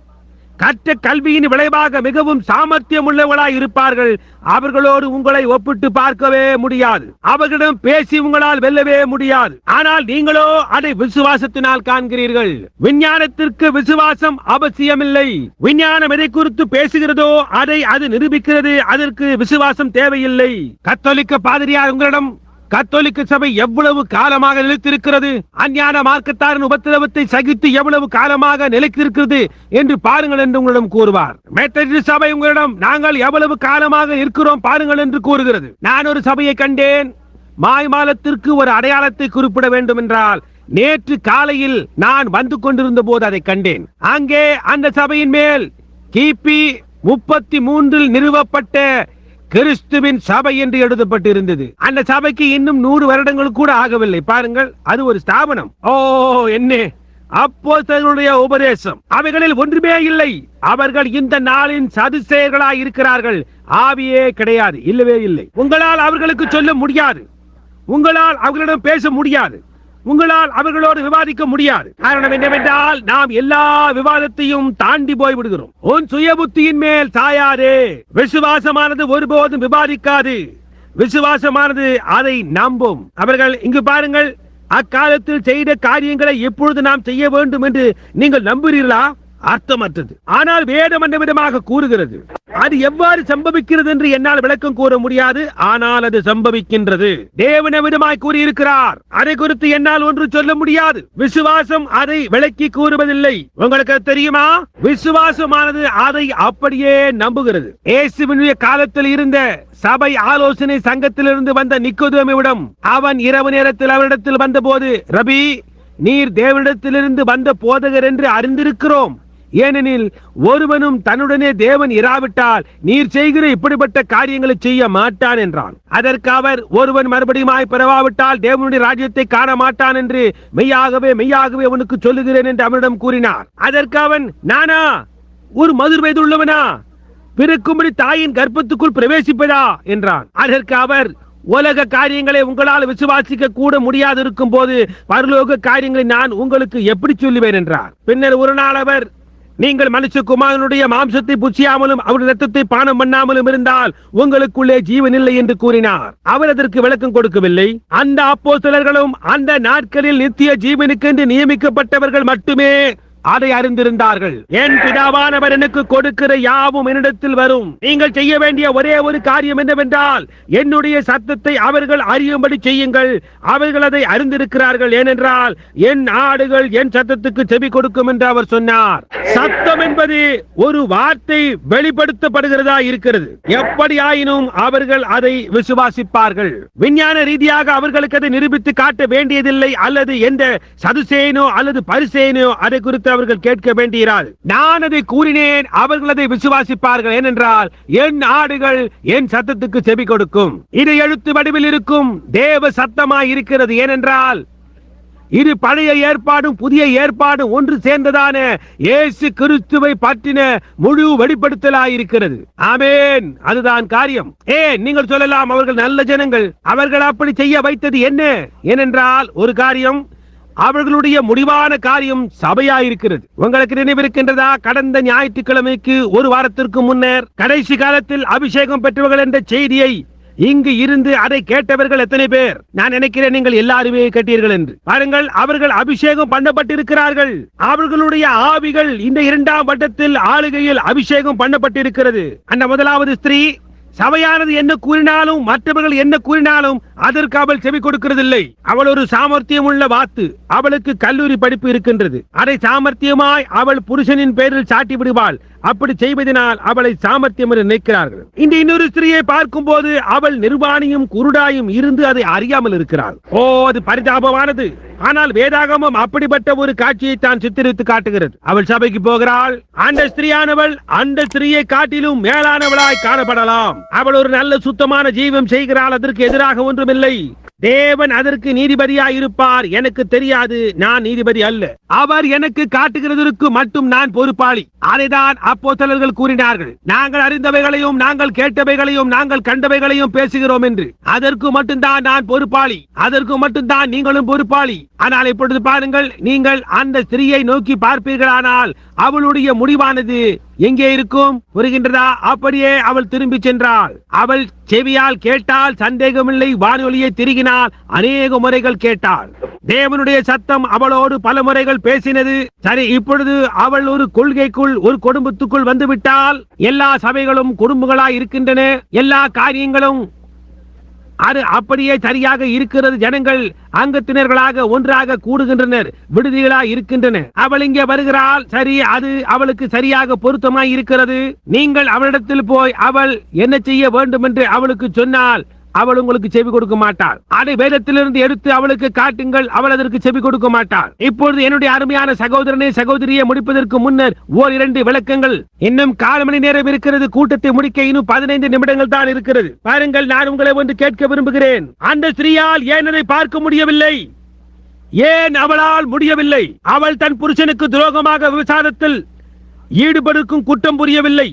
கற்ற கல்வியின் விளைவாக மிகவும் சாமர்த்தியம் உள்ளவர்களாய் இருப்பார்கள். அவர்களோடு உங்களை ஒப்பிட்டு பார்க்கவே முடியாது. அவர்களிடம் பேசி உங்களால் வெல்லவே முடியாது. ஆனால் நீங்களோ அதை விசுவாசத்தினால் காண்கிறீர்கள். விஞ்ஞானத்திற்கு விசுவாசம் அவசியமில்லை. விஞ்ஞானம் எதை குறித்து பேசுகிறதோ அதை அது நிரூபிக்கிறது. அதற்கு விசுவாசம் தேவையில்லை. கத்தோலிக்க பாதிரியார் உங்களிடம் கத்தோலிக்க சபை எவ்வளவு காலமாக நிலைத்திருக்கிறது, அஞ்ஞான மார்க்கத்தாரின் உபத்திரவத்தை சகித்து எவ்வளவு காலமாக நிலைத்திருக்கிறது என்று பாருங்கள் என்று உங்களிடம் கூறுவார். மெத்தடிஸ்ட் சபை உங்களிடம் நாங்கள் எவ்வளவு காலமாக இருக்கிறோம் பாருங்கள் என்று கூறுகிறது. நான் ஒரு சபையை கண்டேன். மாய்மாலத்திற்கு ஒரு அடையாளத்தை குறிப்பிட வேண்டும் என்றால் நேற்று காலையில் நான் வந்து கொண்டிருந்த போது அதை கண்டேன். அங்கே அந்த சபையின் மேல் கிபி 33 நிறுவப்பட்ட கிறிஸ்துவின் சபை என்று எழுதப்பட்டிருந்தது. அந்த சபைக்கு இன்னும் 100 வருடங்கள் கூட ஆகவில்லை. பாருங்கள், அது ஒரு ஸ்தாபனம். என்ன அப்போஸ்தலர்களுடைய உபதேசம், அவைகளில் ஒன்றுமே இல்லை. அவர்கள் இந்த நாளின் சதுசேயர்களாய் இருக்கிறார்கள். ஆவியே கிடையாது, இல்லவே இல்லை. உங்களால் அவர்களுக்கு சொல்ல முடியாது. உங்களால் அவர்களிடம் பேச முடியாது. உங்களால் அவர்களோடு விவாதிக்க முடியாது. காரணம் என்னவென்றால் நாம் எல்லா விவாதத்தையும் தாண்டி போய் விடுகிறோம். உன் சுய புத்தியின் மேல் சாயாதே. விசுவாசமானது ஒருபோதும் விவாதிக்காது. விசுவாசமானது அதை நம்பும். அவர்கள் இங்கு பாருங்கள், அக்காலத்தில் செய்த காரியங்களை எப்பொழுது நாம் செய்ய வேண்டும் என்று நீங்கள் நம்புகிறீர்களா? அர்த்தமற்றது. ஆனால் வேதம் அந்த விதமாக கூறுகிறது. அது எவ்வாறு சம்பவிக்கிறது என்று என்னால் விளக்கம் கூற முடியாது. ஆனால் அது சம்பவிக்கின்றது. தேவன் விதமாய் கூறியிருக்கிறார். அதை குறித்து என்னால் ஒன்று சொல்ல முடியாது. விசுவாசம் அதை விளக்கி கூறுவதில்லை. உங்களுக்கு தெரியுமா? விசுவாசமானது அதை அப்படியே நம்புகிறது. இயேசுவினுடைய காலத்தில் இருந்த சபை ஆலோசனை சங்கத்திலிருந்து வந்த நிக்கோதேமுவிடம் அவன் இரவு நேரத்தில் அவரிடத்தில் வந்த போது, ரபி, நீர் தேவனிடத்திலிருந்து வந்த போதகர் என்று அறிந்திருக்கிறோம். ஏனெனில் ஒருவனும் தன்னுடனே தேவன் இராவிட்டால் நீர் செய்கிற இப்படிப்பட்ட காரியங்களை செய்ய மாட்டான் என்றான். அதற்கு அவர், ஒருவன் மறுபடியும் பிறவாவிட்டால் தேவனுடைய ராஜ்யத்தை காண மாட்டான் என்று மெய்யாகவே மெய்யாகவே அவனுக்கு சொல்லுகிறேன் என்று அவனிடம் கூறினார். அதற்கு அவன், நானா ஒரு மதுர் வயதுள்ளவனா பிறக்கும்படி தாயின் கர்ப்பத்துக்குள் பிரவேசிப்பதா என்றான். அதற்கு அவர், உலக காரியங்களை உங்களால் விசுவாசிக்க கூட முடியாது இருக்கும் போது பரலோக காரியங்களை நான் உங்களுக்கு எப்படி சொல்லுவேன் என்றார். பின்னர் ஒரு நாள் அவர், நீங்கள் மனுஷகுமாரனுடைய மாம்சத்தை புசியாமலும் அவருடைய இரத்தத்தை பானம் பண்ணாமலும் இருந்தால் உங்களுக்குள்ளே ஜீவன் இல்லை என்று கூறினார். அவர் அதற்கு விளக்கம் கொடுக்கவில்லை. அந்த அப்போஸ்தலர்களும் அந்த நாட்களில் நித்திய ஜீவனுக்கு என்று நியமிக்கப்பட்டவர்கள் மட்டுமே அதை அறிந்திருந்தார்கள். என் பிதாவானவர் எனக்கு கொடுக்கிற யாவும் என்னிடத்தில் வரும். நீங்கள் செய்ய வேண்டிய ஒரே ஒரு காரியம் என்னவென்றால் என்னுடைய சத்தத்தை அவர்கள் அறியும்படி செய்யுங்கள். அவர்கள் அதை அறிந்திருக்கிறார்கள். ஏனென்றால் என் ஆடுகள் என் சத்தத்துக்கு செவி கொடுக்கும் என்று அவர் சொன்னார். சத்தம் என்பது ஒரு வார்த்தை வெளிப்படுத்தப்படுகிறதா இருக்கிறது. எப்படியாயினும் அவர்கள் அதை விசுவாசிப்பார்கள். விஞ்ஞான ரீதியாக அவர்களுக்கு அதை நிரூபித்து காட்ட வேண்டியதில்லை. அல்லது எந்த சதுசேனோ அல்லது பரிசேனோ அதை குறித்து அவர்கள் கேட்க வேண்டியது. நான் அதை கூறினேன், அவர்கள் அதை விசுவாசிப்பார்கள். ஏனென்றால் என் ஆடுகள் என் சத்தத்துக்கு செவி கொடுக்கும். இது எழுத்து வடிவில் இருக்கும் தேவ சத்தமாய் இருக்கிறது. ஏனென்றால் இது பழைய ஏற்பாடும் புதிய ஏற்பாடும் ஒன்று சேர்ந்ததான இயேசு கிறிஸ்துவை பற்றின முழு வெளிப்படுத்தலாயிருக்கிறது. ஆமென். அதுதான் காரியம். நீங்கள் சொல்லலாம், அவர்கள் நல்ல ஜனங்கள், அவர்கள் அப்படி செய்ய வைத்தது என்ன? ஏனென்றால் ஒரு காரியம், அவர்களுடைய முடிவான காரியம் சபையாயிருக்கிறது. உங்களுக்கு நினைவிருக்கின்றதா? கடந்த ஞாயிற்றுக்கிழமைக்கு ஒரு வாரத்திற்கு முன்னர் கடைசி காலத்தில் அபிஷேகம் பெற்றவர்கள் என்ற செய்தியை இங்கு இருந்து அதை கேட்டவர்கள் எத்தனை பேர்? நான் நினைக்கிறேன் நீங்கள் எல்லாருமே கேட்டீர்கள் என்று. பாருங்கள், அவர்கள் அபிஷேகம் பண்ணப்பட்டிருக்கிறார்கள். அவர்களுடைய ஆவிகள் இந்த இரண்டாம் வட்டத்தில் ஆளுகையில் அபிஷேகம் பண்ணப்பட்டிருக்கிறது. அந்த முதலாவது ஸ்திரீ சபையானது என்ன கூறினாலும் மற்றவர்கள் என்ன கூறினாலும் அதற்கு அவள் செவி கொடுக்கிறதில்லை. அவள் ஒரு சாமர்த்தியம் உள்ள வாத்து. அவளுக்கு கல்லூரி படிப்பு இருக்கின்றது. அதை சாமர்த்தியமாய் அவள் புருஷனின் பேரில் சாட்டி விடுவாள். அப்படி செய்வதனால் அவளை சாமர்த்தியம் என்று நினைக்கிறார்கள். இந்த இன்னொரு ஸ்திரியை பார்க்கும் போது அவள் நிர்வாணியும் குருடாயும் இருந்து அதை அறியாமல் இருக்கிறாள். அது பரிதாபமானது. ஆனால் வேதாகமம் அப்படிப்பட்ட ஒரு காட்சியை தான் சித்தரித்து காட்டுகிறது. அவள் சபைக்கு போகிறாள். அந்த ஸ்திரியானவள் அந்த ஸ்திரியை காட்டிலும் மேலானவளாய் காணப்படலாம். அவள் ஒரு நல்ல சுத்தமான ஜீவம் செய்கிறாள். அதற்கு எதிராக ஒன்றுமில்லை. தேவன் அதற்கு நீதிபதியாய் இருப்பார். எனக்கு தெரியாது, நான் நீதிபதி அல்ல. அவர் எனக்கு காட்டுகிறதற்கு மட்டும் நான் பொறுப்பாளி. அதைதான் அப்போஸ்தலர்கள் கூறினார்கள். நாங்கள் அறிந்தவைகளையும் நாங்கள் கேட்டவைகளையும் நாங்கள் கண்டவைகளையும் பேசுகிறோம் என்று. அதற்கு மட்டும்தான் நான் பொறுப்பாளி. அதற்கு மட்டும்தான் நீங்களும் பொறுப்பாளி. ஆனால் இப்பொழுது பாருங்கள், நீங்கள் அந்த ஸ்திரியை நோக்கி பார்ப்பீர்களானால் அவளுடைய முடிவானது எங்கே இருக்கும்? புரிகின்றதா? அப்படியே அவள் திரும்பி சென்றாள். அவள் செவியால் கேட்டால் சந்தேகமில்லை. வானொலியை திருகினால் அநேக முறைகள் கேட்டாள். தேவனுடைய சத்தம் அவளோடு பல முறைகள் பேசினது. சரி, இப்பொழுது அவள் ஒரு கொள்கைக்குள், ஒரு குடும்பத்துக்குள் வந்துவிட்டால் எல்லா சபைகளும் குடும்பங்களாய் இருக்கின்றன. எல்லா காரியங்களும் அது அப்படியே சரியாக இருக்கிறது. ஜனங்கள் அங்கத்தினர்களாக ஒன்றாக கூடுகின்றனர், விடுதிகளாய் இருக்கின்றன. அவள் இங்கே வருகிறாள். சரி, அது அவளுக்கு சரியாக பொருத்தமாய் இருக்கிறது. நீங்கள் அவளிடத்தில் போய் அவள் என்ன செய்ய வேண்டும் என்று அவளுக்கு சொன்னால் அவள் உங்களுக்கு செவி கொடுக்க மாட்டாள். அதை வேதத்திலிருந்து எடுத்து அவளுக்கு காட்டுங்கள், அவள் அதற்கு செவி கொடுக்க மாட்டாள். இப்பொழுது என்னுடைய அருமையான சகோதரனே, சகோதரியை முடிப்பதற்கு முன்னர் ஓரிரண்டு விளக்கங்கள். இன்னும் 1/4 மணி நேரம் இருக்கிறது. கூட்டத்தை முடிக்க இன்னும் 15 நிமிடங்கள் தான் இருக்கிறது. பாருங்கள், நான் உங்களை ஒன்று கேட்க விரும்புகிறேன். அந்த ஸ்திரீயால் ஏன் அதை பார்க்க முடியவில்லை? ஏன் அவளால் முடியவில்லை? அவள் தன் புருஷனுக்கு துரோகமாக விபச்சாரத்தில் ஈடுபடுக்கும் குற்றம் புரியவில்லை.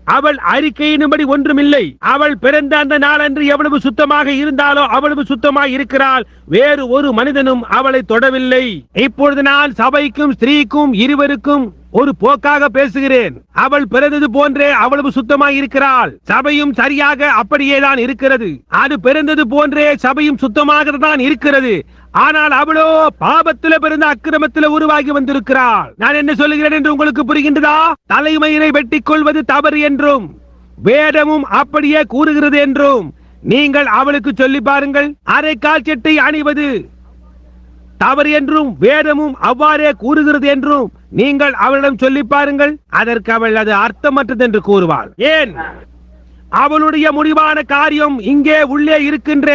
அவள் அறிக்கையின்படி ஒன்றுமில்லை. அவள் பிறந்த அந்த நாளன்று எவ்வளவு சுத்தமாக இருந்தாலோ அவ்வளவு சுத்தமாக இருக்கிறாள். வேறு ஒரு மனிதனும் அவளை தொடவில்லை. இப்பொழுது நான் சபைக்கும் ஸ்திரீக்கும் இருவருக்கும் ஒரு போக்காக பேசுகிறேன். அவள் பிறந்தது போன்றே அவ்வளவு சுத்தமாய் இருக்கிறாள். சபையும் சரியாக அப்படியேதான் இருக்கிறது. அது பிறந்தது போன்றே சபையும் சுத்தமாக தான் இருக்கிறது. ஆனால் அவளோ பாபத்தில பிறந்த அக்கிரமத்தில உருவாகி வந்திருக்கிறாள். நான் என்ன சொல்லுகிறேன் என்று உங்களுக்கு புரிகின்றதா? தலைமயிரை வெட்டிக் கொள்வது தவறு என்றும் வேதமும் அப்படியே கூறுகிறது என்றும் நீங்கள் அவளுக்கு சொல்லி பாருங்கள். அரைக்கால் சட்டை அணிவது தவறு என்றும் வேதமும் அவ்வாறே கூறுகிறது என்றும் நீங்கள் அவளிடம் சொல்லி பாருங்கள். அதற்கு அவள் அது அர்த்தமற்றது என்று கூறுவாள். ஏன்? அவளுடைய முடிவான காரியம் இங்கே உள்ளே இருக்கின்ற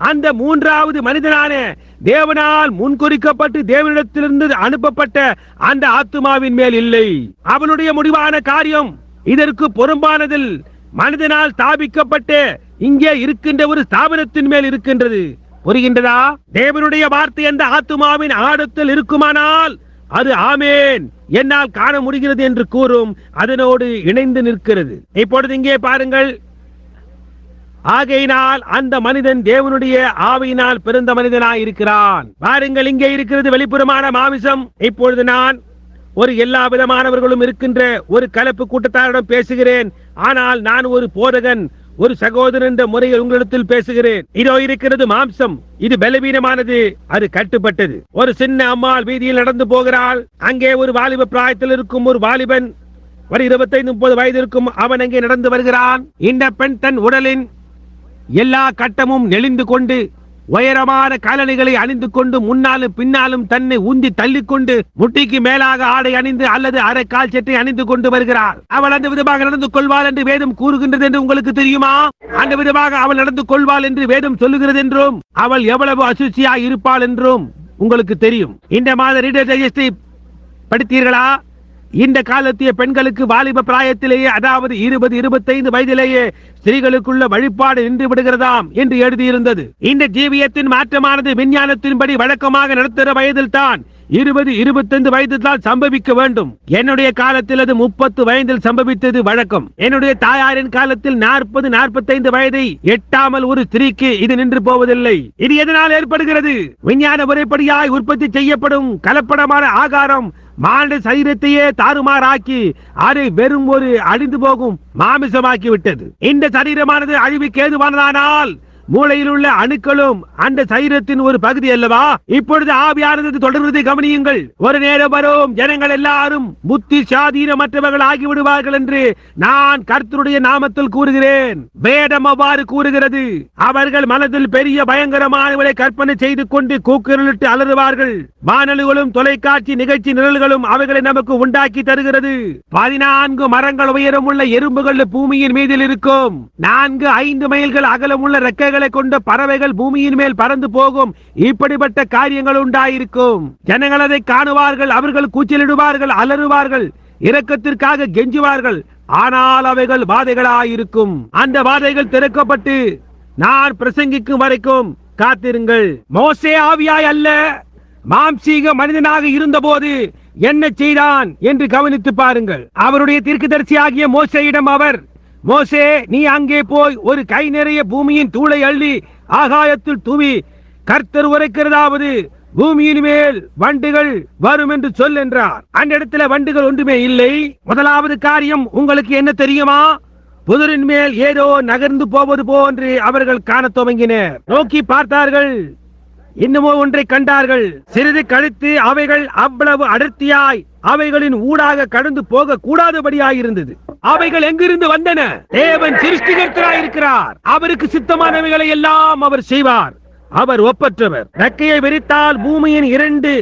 அந்த மூன்றாவது மனிதனான தேவனால் முன்குறிக்கப்பட்டு தேவனிடத்திலிருந்து அனுப்பப்பட்ட அந்த ஆத்துமாவின் மேல் இல்லை. அவளுடைய முடிவான காரியம் இதற்கு புறம்பானதில் மனிதனால் ஸ்தாபிக்கப்பட்ட இங்கே இருக்கின்ற ஒரு ஸ்தாபனத்தின் மேல் இருக்கின்றது. புரிகின்றதா? தேவனுடைய வார்த்தை அந்த ஆத்துமாவின் ஆழத்தில் இருக்குமானால் அது ஆமேன் என்னால் காண முடிகிறது என்று கூறும் அதனோடு இணைந்து நிற்கிறது. இப்பொழுது இங்கே பாருங்கள், ஆகையினால் அந்த மனிதன் தேவனுடைய ஆவியினால் பிறந்த மனிதனாய் இருக்கிறான். பாருங்கள், இங்கே இருக்கிறது வெளிப்புறமான மாமிசம். இப்பொழுது நான் ஒரு எல்லா விதமானவர்களும் இருக்கின்ற ஒரு கலப்பு கூட்டத்தாரிடம் பேசுகிறேன். ஆனால் நான் ஒரு போதகன், ஒரு சகோதரன் என்ற முறையில் உங்களிடத்தில் பேசுகிறேன். இதோ இருக்கிறது மாம்சம், இது பலவீனமானது, அது கட்டுப்பட்டது. ஒரு சின்ன அம்மாள் வீதியில் நடந்து போகிறாள். அங்கே ஒரு வாலிப பிராயத்தில் இருக்கும் ஒரு வாலிபன், ஒரு 25-30 வயது இருக்கும் அவன் அங்கே நடந்து வருகிறான். இந்த பெண் தன் உடலின் எல்லா கட்டமும் நெளிந்து கொண்டு உயரமான காலணிகளை அணிந்து கொண்டு முன்னாலும் பின்னாலும் தன்னை உந்தி தள்ளிக்கொண்டு முட்டிக்கு மேலாக ஆடை அணிந்து அல்லது அரை கால் சட்டை அணிந்து கொண்டு வருகிறார். அவள் அந்த விதமாக நடந்து கொள்வாள் என்று வேதம் கூறுகின்றது என்று உங்களுக்கு தெரியுமா? அந்த விதமாக அவள் நடந்து கொள்வாள் என்று வேதம் சொல்லுகிறது என்றும் அவள் எவ்வளவு அசுச்சியாய் இருப்பாள் என்றும் உங்களுக்கு தெரியும். இந்த மாத ரீடர் டைஜஸ்டை படித்தீர்களா? இந்த காலத்திய பெண்களுக்கு வாலிப பிராயத்திலேயே, அதாவது 20-25 வயதிலேயே ஸ்திரீகளுக்குள்ள வழிபாடு நின்று விடுகிறதாம் என்று எழுதியிருந்தது. இந்த ஜீவியத்தின் மாற்றமானது விஞ்ஞானத்தின்படி வழக்கமாக நடத்துகிற வயதில் தான் 20-25 வயதில் தான் சம்பவிக்க வேண்டும். என்னுடைய காலத்தில் அது 30 வயதில் சம்பவித்தது வழக்கம். என்னுடைய தாயாரின் காலத்தில் 40-45 வயதை எட்டாமல் ஒரு ஸ்திரீக்கு இது நின்று போவதில்லை. இது எதனால் ஏற்படுகிறது? விஞ்ஞான முறைப்படியாய் உற்பத்தி செய்யப்படும் கலப்படமான ஆகாரம் மானிட சரீரத்தையே தாறுமாறாக்கி அதை வெறும் ஒரு அழிந்து போகும் மாமிசமாக்கி விட்டது. இந்த சரீரமானது அழிவுக்கு ஏதுவானதானால் மூளையில் உள்ள அணுக்களும் அந்த சரீரத்தின் ஒரு பகுதி அல்லவா? இப்பொழுது ஆவியானது தொடர்வதை கவனியுங்கள். ஒரு நேரம் வரும் ஜனங்கள் எல்லாரும் புத்தி சாதீனமற்றவர்கள் ஆகிவிடுவார்கள் என்று நான் கர்த்தருடைய நாமத்தில் கூறுகிறேன். வேதம் அவ்வாறு கூறுகிறது. அவர்கள் மனதில் பெரிய பயங்கரமானவரை கற்பனை செய்து கொண்டு கூக்குரலிட்டு அலறுவார்கள். வானொலிகளும் தொலைக்காட்சி நிகழ்ச்சி நிரல்களும் அவைகளை நமக்கு உண்டாக்கி தருகிறது. 14 மரங்கள் உயரம் உள்ள எறும்புகள் பூமியின் மீதில் இருக்கும். 4-5 மைல்கள் அகலம் உள்ள ரெக்கைகள் கொண்ட பறவைகள் பூமியின் மேல் பறந்து போகும். இப்படிப்பட்ட காரியங்கள் உண்டாயிருக்கும். ஜனங்கள் அதை காணுவார்கள். அவர்கள் கூச்சலிடுவார்கள், அலறுவார்கள், இரக்கத்திற்காக கெஞ்சுவார்கள். ஆனால் அவைகள் வாதைகளாயிருக்கும். அந்த வாதைகள் திறக்கப்பட்டு நான் பிரசங்கிக்கும் வரைக்கும் காத்திருங்கள். மோசே ஆவியாய் அல்ல, மாம்சீக மனிதனாக இருந்தபோது என்ன செய்தான் என்று கவனித்து பாருங்கள். அவருடைய தீர்க்கதரிசியாகிய மோசேயிடம் அவர், மோசே, நீ அங்கே போய் ஒரு கை நிறைய பூமியின் தூளை அள்ளி ஆகாயத்தில் தூவி கர்த்தர் உரைக்கிறதாவது பூமியின் மேல் வண்டுகள் வரும் என்று சொல் என்றார். அந்த இடத்துல வண்டுகள் ஒன்றுமே இல்லை. முதலாவது காரியம் உங்களுக்கு என்ன தெரியுமா? புதரின் மேல் ஏதோ நகர்ந்து போவது போன்று அவர்கள் காண துவங்கினர். நோக்கி பார்த்தார்கள், இன்னமோ ஒன்றை கண்டார்கள். சிறிது கழித்து அவைகள் அவ்வளவு அடர்த்தியாய் அவைகளின் ஊடாக கடந்து போக கூடாதபடியாயிருந்தது. அவைகள் எங்கிருந்து வந்தன? தேவன் சிருஷ்டிகர்த்தராயிருக்கிறார். அவருக்கு சித்தமானவைகளை எல்லாம் அவர் செய்வார். அவர் ஒப்பற்றவர். ரெக்கையை விரித்தால் பூமியின் 2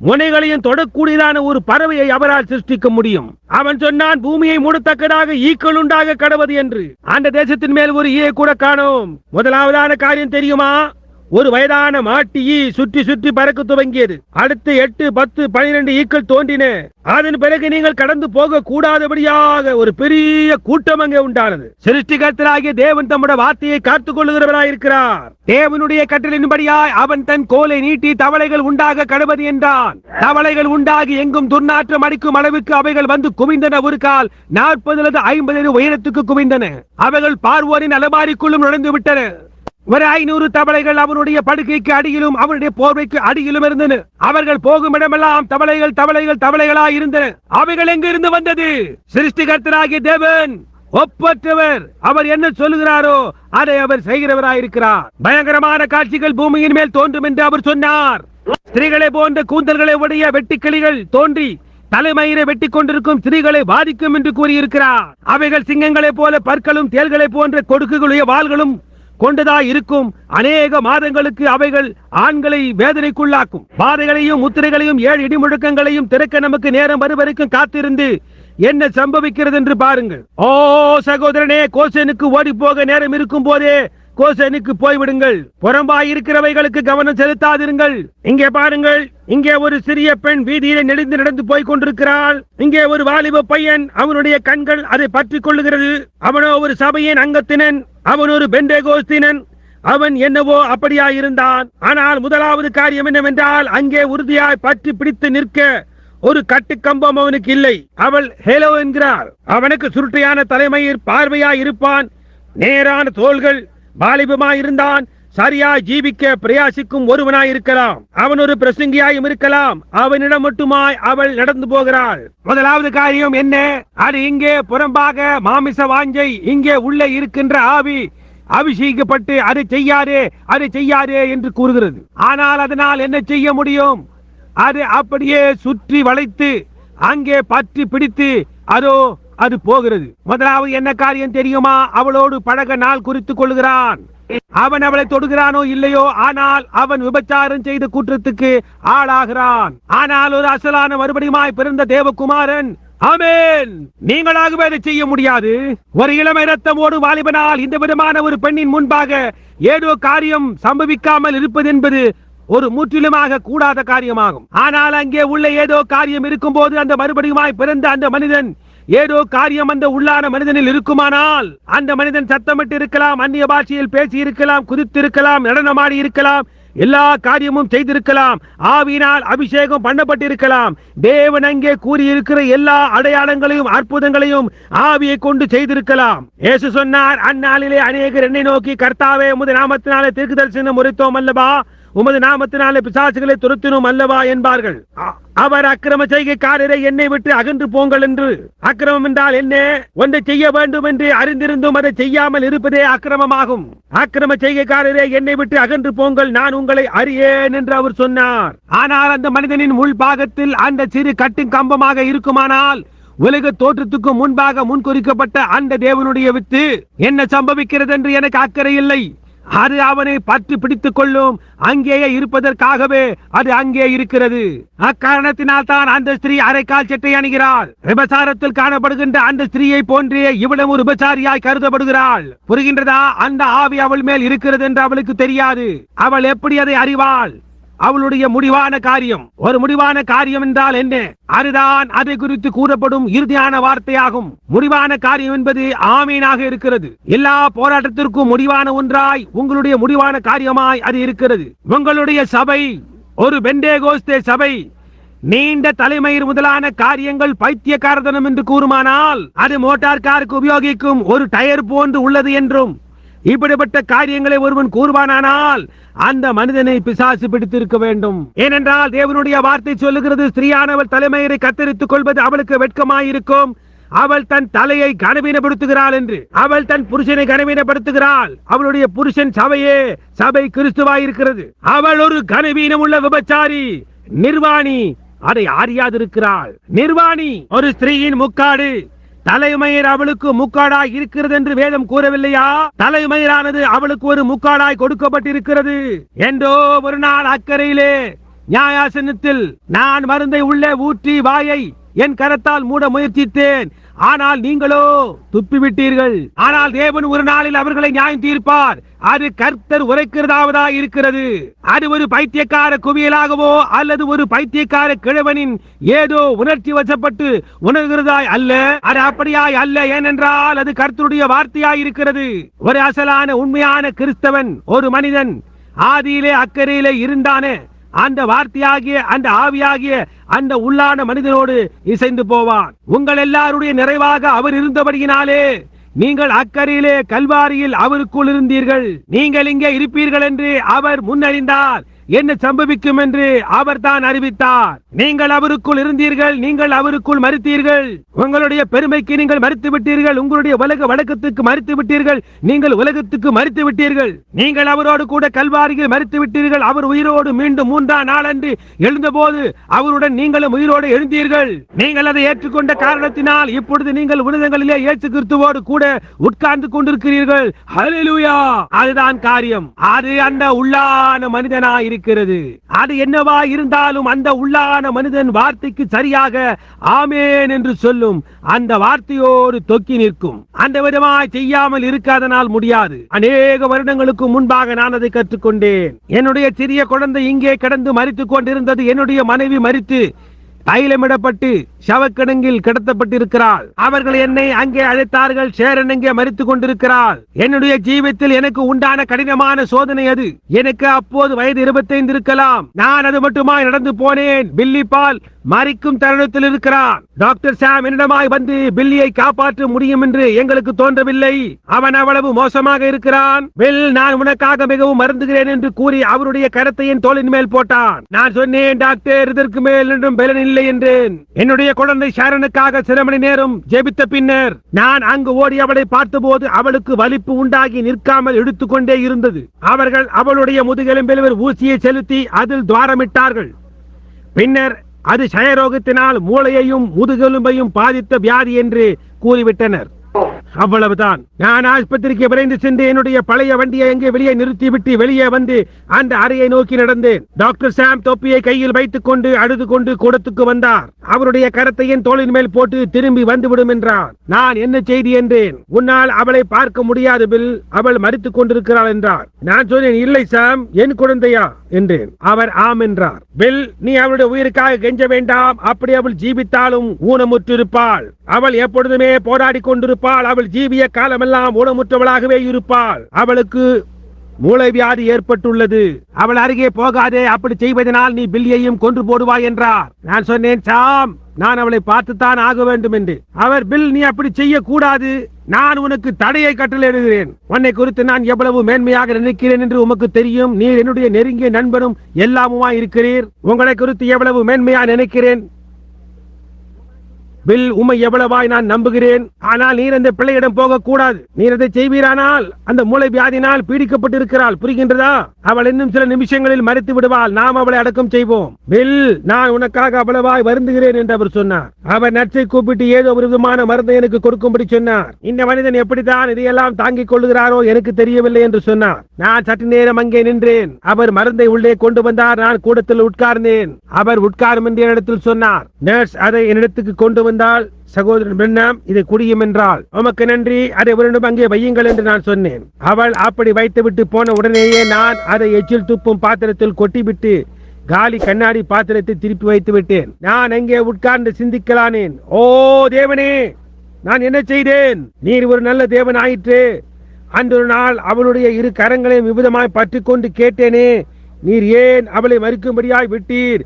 முனைகளையும் தொடக்கூடியதான ஒரு பறவையை அவரால் சிருஷ்டிக்க முடியும். அவன் சொன்னான், பூமியை மூடத்தக்கதாக ஈக்கள் உண்டாக கடவது என்று. அந்த தேசத்தின் மேல் ஒரு ஈயை கூட காணோம். முதலாவதான காரியம் தெரியுமா? ஒரு வயதான மாட்டு ஈ சுற்றி சுற்றி பறக்க துவங்கியது. அடுத்து 8, 10, 12 ஈக்கள் தோன்றின. அதன் பிறகு நீங்கள் கடந்து போக கூடாதபடியாக ஒரு பெரிய கூட்டம் அங்கே உண்டானது. சிருஷ்டிகர்த்தராகிய தேவன் தம்முடைய வார்த்தையை காத்துக் கொள்ளுகிறவராயிருக்கிறார். தேவனுடைய கட்டளையின்படியாய் அவன் தன் கோலை நீட்டி தவளைகள் உண்டாக கடவது என்றான். தவளைகள் உண்டாகி எங்கும் துர்நாற்றம் அடிக்கும் அளவுக்கு அவைகள் வந்து குவிந்தன. ஒரு கால் 40 அல்லது 50 உயரத்துக்கு குவிந்தன. அவைகள் பார்வோரின் அலமாரிக்குள்ளும் நுழைந்து விட்டன. ஒரு 500 தவளைகள் அவனுடைய படுக்கைக்கு அடியிலும் அவனுடைய போர்வைக்கு அடியிலும் இருந்தன. அவர்கள் போகும் இடமெல்லாம் தவளைகள் தவளைகள் தவளைகளாய் இருந்தன. அவைகள் எங்கிருந்து வந்தது? சிருஷ்டிகர்த்தராகிய தேவன் ஒப்பற்றவர். அவர் என்ன சொல்லுகிறாரோ அதை அவர் செய்கிறவராயிருக்கிறார். பயங்கரமான காட்சிகள் பூமியின் மேல் தோன்றும் என்று அவர் சொன்னார். ஸ்திரீகளை போன்ற கூந்தல்களை உடைய வெட்டுக்கிளிகள் தோன்றி தலைமயிரை வெட்டி கொண்டிருக்கும் ஸ்திரீகளை பாதிக்கும் என்று கூறியிருக்கிறார். அவைகள் சிங்கங்களை போல பற்களும் தேள்களை போன்ற கொடுக்குகளுடைய வாள்களும் கொண்டதாய் இருக்கும். அநேக மாதங்களுக்கு அவைகள் ஆண்களை வேதனைக்குள்ளாக்கும். பாதைகளையும் முத்திரைகளையும் 7 இடிமுழக்கங்களையும் திறக்க நமக்கு நேரம் வருவரைக்கும் காத்திருந்து என்ன சம்பவிக்கிறது என்று பாருங்கள். ஓ சகோதரனே, கோசேனுக்கு ஓடி போக நேரம் இருக்கும் போதே கோசேனுக்கு போய்விடுங்கள். புறம்பாய் இருக்கிறவைகளுக்கு கவனம் செலுத்தாதிருங்கள். இங்கே பாருங்கள், இங்கே ஒரு சிறிய பெண் வீதியிலே நெளிந்து நடந்து போய் கொண்டிருக்கிறாள். இங்கே ஒரு வாலிப பையன், அவனுடைய கண்கள் அதை பற்றிக் கொள்ளுகிறது. அவனோ ஒரு சபையின் அங்கத்தினன், அவன் ஒரு பெண்டேகோஸ்தினன். அவன் என்னவோ அப்படியாயிருந்தான். ஆனால் முதலாவது காரியம் என்னவென்றால், அங்கே உறுதியாய் பற்றி பிடித்து நிற்க ஒரு கட்டுக்கம்பம் அவனுக்கு இல்லை. அவள் ஹேலோ என்கிறார். அவனுக்கு சுருட்டையான தலைமையில் பார்வையாய் இருப்பான், நேரான தோள்கள், வாலிபமாய் இருந்தான். சரியாய் ஜீவிக்க பிரயாசிக்கும் ஒருவனாய் இருக்கலாம். அவன் ஒரு பிரசங்கியாயும் இருக்கலாம். அவனிடம் மட்டுமாய் அவள் நடந்து போகிறாள். முதலாவது காரியம் என்ன? அது இங்கே புறம்பாக மாமிச வாஞ்சை, இங்கே உள்ளே இருக்கின்ற ஆவி அபிஷேகிக்கப்பட்டு அதை செய்யாதே என்று கூறுகிறது. ஆனால் அதனால் என்ன செய்ய முடியும்? அது அப்படியே சுற்றி வளைத்து அங்கே பற்றி பிடித்து அது போகிறது. முதலாவது என்ன காரியம் தெரியுமா? அவளோடு பழக நாள் குறித்துக் கொள்கிறான். அவன் அவளை தொடுகிறானோ இல்லையோ, ஆனால் அவன் விபச்சாரம் செய்த குற்றத்துக்கு ஆளாகிறான். ஆனால் ஒரு அசலான மறுபடியுமாய் பிறந்த தேவகுமாரன், ஆமென், நீங்களாகவே அதை செய்ய முடியாது. ஒரு இளமை ரத்தமோடு வாலிபனால் இந்த விதமான ஒரு பெண்ணின் முன்பாக ஏதோ காரியம் சம்பவிக்காமல் இருப்பது என்பது ஒரு முற்றிலுமாக கூடாத காரியமாகும். ஆனால் அங்கே உள்ள ஏதோ காரியம் இருக்கும் போது அந்த மறுபடியுமாய் பிறந்த அந்த மனிதன் ஏதோ காரியம் அந்த உள்ளான மனிதனில் இருக்குமானால், அந்த மனிதன் சத்தமிட்டு இருக்கலாம், அந்நிய பாஷையில் பேசி இருக்கலாம், குதித்திருக்கலாம், நடனமாடி இருக்கலாம், எல்லா காரியமும் செய்திருக்கலாம், ஆவியினால் அபிஷேகம் பண்ணப்பட்டிருக்கலாம். தேவன் அங்கே கூறியிருக்கிற எல்லா அடையாளங்களையும் அற்புதங்களையும் ஆவியை கொண்டு செய்திருக்கலாம். இயேசு சொன்னார், அந்நாளிலே அநேகர் என்னை நோக்கி, கர்த்தாவே, உமது நாமத்தினாலே தீர்க்கதரிசனம் உரைத்தோம் அல்லவா, உமது நாமத்தினாலே பிசாசுகளை துரத்தினோம் அல்லவா என்பார்கள். அவர் அக்கிரம செய்கைக்காரரை என்னை விட்டு அகன்று போங்கள் என்று. அக்கிரமம் என்றால் என்ன? ஒன்றை செய்ய வேண்டும் என்று அறிந்திருந்தும் அதை செய்யாமல் இருப்பதே அக்கிரமமாகும். அக்கிரம செய்கைக்காரரை என்னை விட்டு அகன்று போங்கள், நான் உங்களை அறியேன் என்று அவர் சொன்னார். ஆனால் அந்த மனிதனின் உள் பாகத்தில் அந்த சிறு கட்டும் கம்பமாக இருக்குமானால், உலக தோற்றத்துக்கு முன்பாக முன்குறிக்கப்பட்ட அந்த தேவனுடைய வித்து என்ன சம்பவிக்கிறது என்று எனக்கு அக்கறை இல்லை. அது அவனை பற்றி பிடித்துக் கொள்ளும். அங்கேயே இருப்பதற்காகவே அது அங்கே இருக்கிறது. அக்காரணத்தினால் தான் அந்த ஸ்திரீ அரைக்கால் சட்டை அணிகிறாள். விபச்சாரத்தில் காணப்படுகின்ற அந்த ஸ்திரீயை போன்றே இவளும் ஒரு விபச்சாரியாய் கருதப்படுகிறாள். புரிகின்றதா? அந்த ஆவி அவள் மேல் இருக்கிறது என்று அவளுக்கு தெரியாது. அவள் எப்படி அதை அறிவாள்? அவளுடைய முடிவான காரியம். ஒரு முடிவான காரியம் என்றால் என்ன? அதுதான் அதை குறித்து கூறப்படும் இறுதியான வார்த்தையாகும். முடிவான காரியம் என்பது ஆமீனாக இருக்கிறது. எல்லா போராட்டத்திற்கும் முடிவான ஒன்றாய் உங்களுடைய முடிவான காரியமாய் அது இருக்கிறது. உங்களுடைய சபை ஒரு பெண்டேகோஸ்தே சபை. நீண்ட தலைமயிர் முதலான காரியங்கள் பைத்தியக்காரதனம் என்று கூறுமானால், அது மோட்டார் காருக்கு உபயோகிக்கும் ஒரு டயர் போன்று உள்ளது என்றும் இப்படிப்பட்ட காரியங்களை ஒருவன் கூறுவானானால் அந்த மனிதனை பிசாசு பிடித்திருக்க வேண்டும். ஏனென்றால் தேவனுடைய வார்த்தை சொல்லுகிறது, ஸ்திரீயானவள் தலைமயிரை கத்தரித்துக் கொள்வது அவளுக்கு வெட்கமாயிருக்கும், அவள் தன் தலையை கனவீனப்படுத்துகிறாள் என்று. அவள் தன் புருஷனை கனவீனப்படுத்துகிறாள். அவளுடைய புருஷன் சபையே, சபை கிறிஸ்துவாயிருக்கிறது. அவள் ஒரு கனவீனம் உள்ள விபச்சாரி, நிர்வாணி. அதை அறியாதிருக்கிறாள். நிர்வாணி ஒரு ஸ்திரீயின் முக்காடு. தலைமயிர் அவளுக்கு முக்காடாய் இருக்கிறது என்று வேதம் கூறவில்லையா? தலைமயிரானது அவளுக்கு ஒரு முக்காடாய் கொடுக்கப்பட்டிருக்கிறது. என்றோ ஒரு நாள் அக்கறையிலே நியாயாசனத்தில் நான் மருந்தை உள்ளே ஊற்றி வாயை என் கரத்தால் மூட முயற்சித்தேன். ஆனால் நீங்களோ துப்பிவிட்டீர்கள். ஆனால் தேவன் ஒரு நாளில் அவர்களை நியாயம் தீர்ப்பார். அது கர்த்தர் உரைக்கிறதாவதா இருக்கிறது. அது ஒரு பைத்தியக்கார குவியலாகவோ அல்லது ஒரு பைத்தியக்கார கிழவனின் ஏதோ உணர்ச்சி வசப்பட்டு உணர்கிறதாய் அல்ல. அது அப்படியாய் அல்ல. ஏனென்றால் அது கர்த்தருடைய வார்த்தையாய் இருக்கிறது. ஒரு அசலான உண்மையான கிறிஸ்தவன், ஒரு மனிதன் ஆதியிலே அக்கறையிலே இருந்தானே, அந்த வார்த்தையாகிய அந்த ஆவியாகிய அந்த உள்ளான மனிதனோடு இசைந்து போவான். உங்கள் எல்லாருடைய நிறைவாக அவர் இருந்தபடியினாலே நீங்கள் அக்கறையிலே கல்வாரியில் அவருக்குள் இருந்தீர்கள். நீங்கள் இங்கே இருப்பீர்கள் என்று அவர் முன்னறிந்தார். என்ன சம்பவிக்கும் என்று அவர் தான் அறிவித்தார். நீங்கள் அவருக்குள் இருந்தீர்கள், நீங்கள் அவருக்குள் மரித்தீர்கள். உங்களுடைய பெருமைக்கு நீங்கள் மரித்து விட்டீர்கள், உங்களுடைய உலக வழக்கத்துக்கு மரித்து விட்டீர்கள், நீங்கள் உலகத்துக்கு மரித்து விட்டீர்கள். நீங்கள் அவரோடு கூட கல்வாரியில் மரித்து விட்டீர்கள். அவர் உயிரோடு மீண்டும் 3ஆம் நாளன்று எழுந்தபோது அவருடன் நீங்களும் உயிரோடு எழுந்தீர்கள். நீங்கள் அதை ஏற்றுக்கொண்ட காரணத்தினால் இப்பொழுது நீங்கள் உன்னதங்களிலே இயேசு கிறிஸ்துவோடு கூட உட்கார்ந்து கொண்டிருக்கிறீர்கள். ஹல்லேலூயா! அதுதான் காரியம். அது அந்த உள்ளான மனிதனாய் இருக்கிறது. அது என்னவா இருந்தாலும் அந்த உள்ளான மனிதன் வார்த்தைக்கு சரியாக ஆமேன் என்று சொல்லும் அந்த வார்த்தையோடு தொக்கி நிற்கும். அந்த விதமாய் செய்யாமல் இருக்காதனால் முடியாது. அநேக வருடங்களுக்கு முன்பாக நான் அதை கற்றுக்கொண்டேன். என்னுடைய சிறிய குழந்தை இங்கே கிடந்து மரித்துக் கொண்டிருந்தது. என்னுடைய மனைவி மரித்து தைலமிடப்பட்டு சவக்கிடங்கில் கிடத்தப்பட்டிருக்கிறாள். அவர்கள் என்னை அங்கே அழைத்தார்கள். ஷேரன் அங்கே மரித்துக் கொண்டிருக்கிறாள். என்னுடைய ஜீவித்தில் எனக்கு உண்டான கடினமான சோதனை அது. எனக்கு அப்போது வயது 25 இருக்கலாம். நான் அது மட்டுமாய் நடந்து போனேன். பில்லி பால் மரிக்கும் தருணத்தில் இருக்கிறான். டாக்டர் சாம் என்னிடமாய் வந்து பில்லியை காப்பாற்ற முடியும் என்று எங்களுக்கு தோன்றவில்லை. அவன் அவ்வளவு மோசமாக இருக்கிறான். பில், நான் உனக்காக மிகவும் மருந்துகிறேன் என்று கூறி அவருடைய கரத்தை என் தோளின் மேல் போட்டான். நான் சொன்னேன், டாக்டர், இதற்கு மேல் என்றும் பலன் இல்லை என்றேன். என்னுடைய குழந்தை ஷாரனுக்காக சில மணி நேரம் ஜெபித்த பின்னர் நான் அங்கு ஓடி அவளை பார்த்தபோது அவளுக்கு வலிப்பு உண்டாகி நிற்காமல் எடுத்துக்கொண்டே இருந்தது. அவர்கள் அவளுடைய முதுகெலும்பில் ஊசியை செலுத்தி அதில் துவாரமிட்டார்கள். பின்னர் அது க்ஷயரோகத்தினால் மூளையையும் முதுகெலும்பையும் பாதித்த வியாதி என்று கூறிவிட்டனர். அவ்வளவுதான். நான் ஆஸ்பத்திரிக்கு விரைந்து சென்று என்னுடைய பழைய வண்டியை எங்கே வெளியே நிறுத்திவிட்டு வெளியே வந்து அந்த அறையை நோக்கி நடந்தேன். டாக்டர் சாம் தொப்பியை கையில் வைத்துக் கொண்டு அழுது கொண்டு கூடத்துக்கு வந்தார். அவருடைய கரத்தை என் தோளின் மேல் போட்டு திரும்பி வந்துவிடும் என்றார். நான் என்ன செய்தி என்றேன். உன்னால் அவளை பார்க்க முடியாது பில், அவள் மரித்துக் கொண்டிருக்கிறாள் என்றார். நான் சொன்னேன், இல்லை சாம், என் குழந்தையா என்றேன். அவர் ஆம் என்றார். பில், நீ அவளுடைய உயிருக்காக கெஞ்ச வேண்டாம். அப்படி அவள் ஜீவித்தாலும் ஊனமுற்றிருப்பாள். அவள் எப்பொழுதுமே போராடி கொண்டிருப்பாள். அவள் ஜீவிய காலமெல்லாம் ஊனமுற்றவளாகவே இருப்பாள். அவளுக்கு மூளை வியாதி ஏற்பட்டுள்ளது. அவள் அருகே போகாதே. அப்படி செய்வதனால் நீ பில்லியையும் கொன்று போடுவாய் என்றார். நான் சொன்னேன், சாம், நான் அவளை பார்த்துத்தான் ஆக வேண்டும் என்று. அவர், பில், நீ அப்படி செய்ய கூடாது. நான் உனக்கு தடையை கட்டளையிடுகிறேன். உன்னை குறித்து நான் எவ்வளவு மேன்மையாக நினைக்கிறேன் என்று உமக்கு தெரியும். நீர் என்னுடைய நெருங்கிய நண்பனும் எல்லாமுமா இருக்கிறீர். உங்களை குறித்து எவ்வளவு மேன்மையா நினைக்கிறேன். பில், உம்மை எவ்வளவாய் நான் நம்புகிறேன். ஆனால் நீர் அந்த பிள்ளையிடம் போக கூடாது. நீர் அதை செய்வீரானால் அந்த மூளை வியாதினால் பீடிக்கப்பட்டிருக்கிறாள். புரிகின்றதா? அவள் இன்னும் சில நிமிஷங்களில் மரித்து விடுவாள். நாம் அவளை அடக்கம் செய்வோம். பில், நான் உனக்காக அவ்வளவாய் வருந்துகிறேன் என்று அவர் சொன்னார். அவர் நர்ஸை கூப்பிட்டு ஏதோ ஒரு விதமான மருந்தை எனக்கு கொடுக்கும்படி சொன்னார். இந்த மனிதன் எப்படித்தான் இதையெல்லாம் தாங்கிக் கொள்கிறாரோ எனக்கு தெரியவில்லை என்று சொன்னார். நான் சற்று நேரம் அங்கே நின்றேன். அவர் மருந்தை உள்ளே கொண்டு வந்தார். நான் கூடத்தில் உட்கார்ந்தேன். அவர் உட்காரும் என்ற இடத்தில் சொன்னார். நர்ஸ் அதை என்னிடத்துக்கு கொண்டு வந்தால், சகோதரன் பிரண்ணாம், இதை குடியும் என்றால், உமக்கு நன்றி, அதை ஒருவனும் அங்கே வையுங்கள் என்று நான் சொன்னேன். அவள் அப்படி வைத்துவிட்டு போன உடனேயே நான் அதை எச்சில் துப்பும் பாத்திரத்தில் கொட்டிவிட்டு காலி கண்ணாடி பாத்திரத்தை திருப்பி வைத்து விட்டேன். நான் அங்கே உட்கார்ந்து சிந்திக்கலானேன். ஓ தேவனே, நான் என்ன செய்தேன்? நீர் ஒரு நல்ல தேவன் ஆயிற்று. அன்று ஒரு நாள் அவளுடைய இரு கரங்களையும் விபதமாய் பற்றி கொண்டு கேட்டேனே, நீர் ஏன் அவளை மறிக்கும்படியாய் விட்டீர்?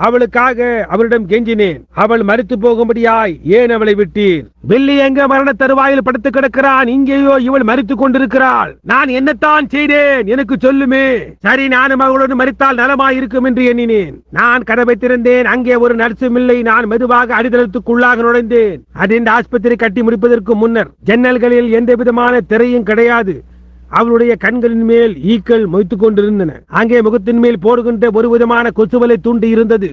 அவளுக்காக அவளிடம் கெஞ்சினேன். அவள் மரித்து போகும்படியாய் ஏன் அவளை விட்டீர்? பில்லி எங்க மரண தருவாயில் படுத்து கிடக்கிறான். இங்கேயோ இவள் மரித்துக் கொண்டிருக்கிறாள். நான் என்னத்தான் செய்தேன்? எனக்கு சொல்லுமே. சரி, நானும் அவளோடு மரித்தால் நலமாய் இருக்கும் என்று எண்ணினேன். நான் கதவை திறந்தேன். அங்கே ஒரு நர்சும் இல்லை. நான் மெதுவாக அடித்தளத்துக்குள்ளாக நுழைந்தேன். அது இந்த ஆஸ்பத்திரி கட்டி முடிப்பதற்கு முன்னர் ஜன்னல்களில் எந்த விதமான திரையும் கிடையாது. அவளுடைய கண்களின் மேல் ஈக்கள் மொய்த்துக் கொண்டிருந்தன. அங்கே முகத்தின் மேல் போடுகின்ற ஒரு விதமான கொசுவலை தூண்டி இருந்தது.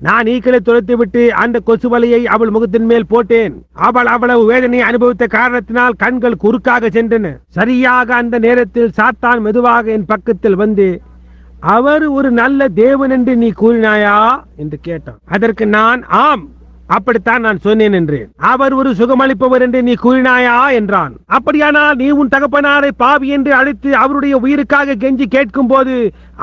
நான் ஈக்களை துளைத்துவிட்டு அந்த கொசுவலையை அவள் முகத்தின் மேல் போட்டேன். அவள் அவ்வளவு வேதனை அனுபவித்த காரணத்தினால் கண்கள் குறுக்காக சென்றன. சரியாக அந்த நேரத்தில் சாத்தான் மெதுவாக என் பக்கத்தில் வந்து, அவர் ஒரு நல்ல தேவன் என்று நீ கூறினாயா என்று கேட்டான். அதற்கு நான், ஆம், அப்படித்தான் நான் சொன்னேன் என்றேன். அவர் ஒரு சுகமளிப்பவர் என்று நீ கூறினாயா என்றான். அப்படியானால் நீ உன் தகப்பனாரை பாவி என்று அழைத்து அவருடைய உயிருக்காக கெஞ்சி கேட்கும் போது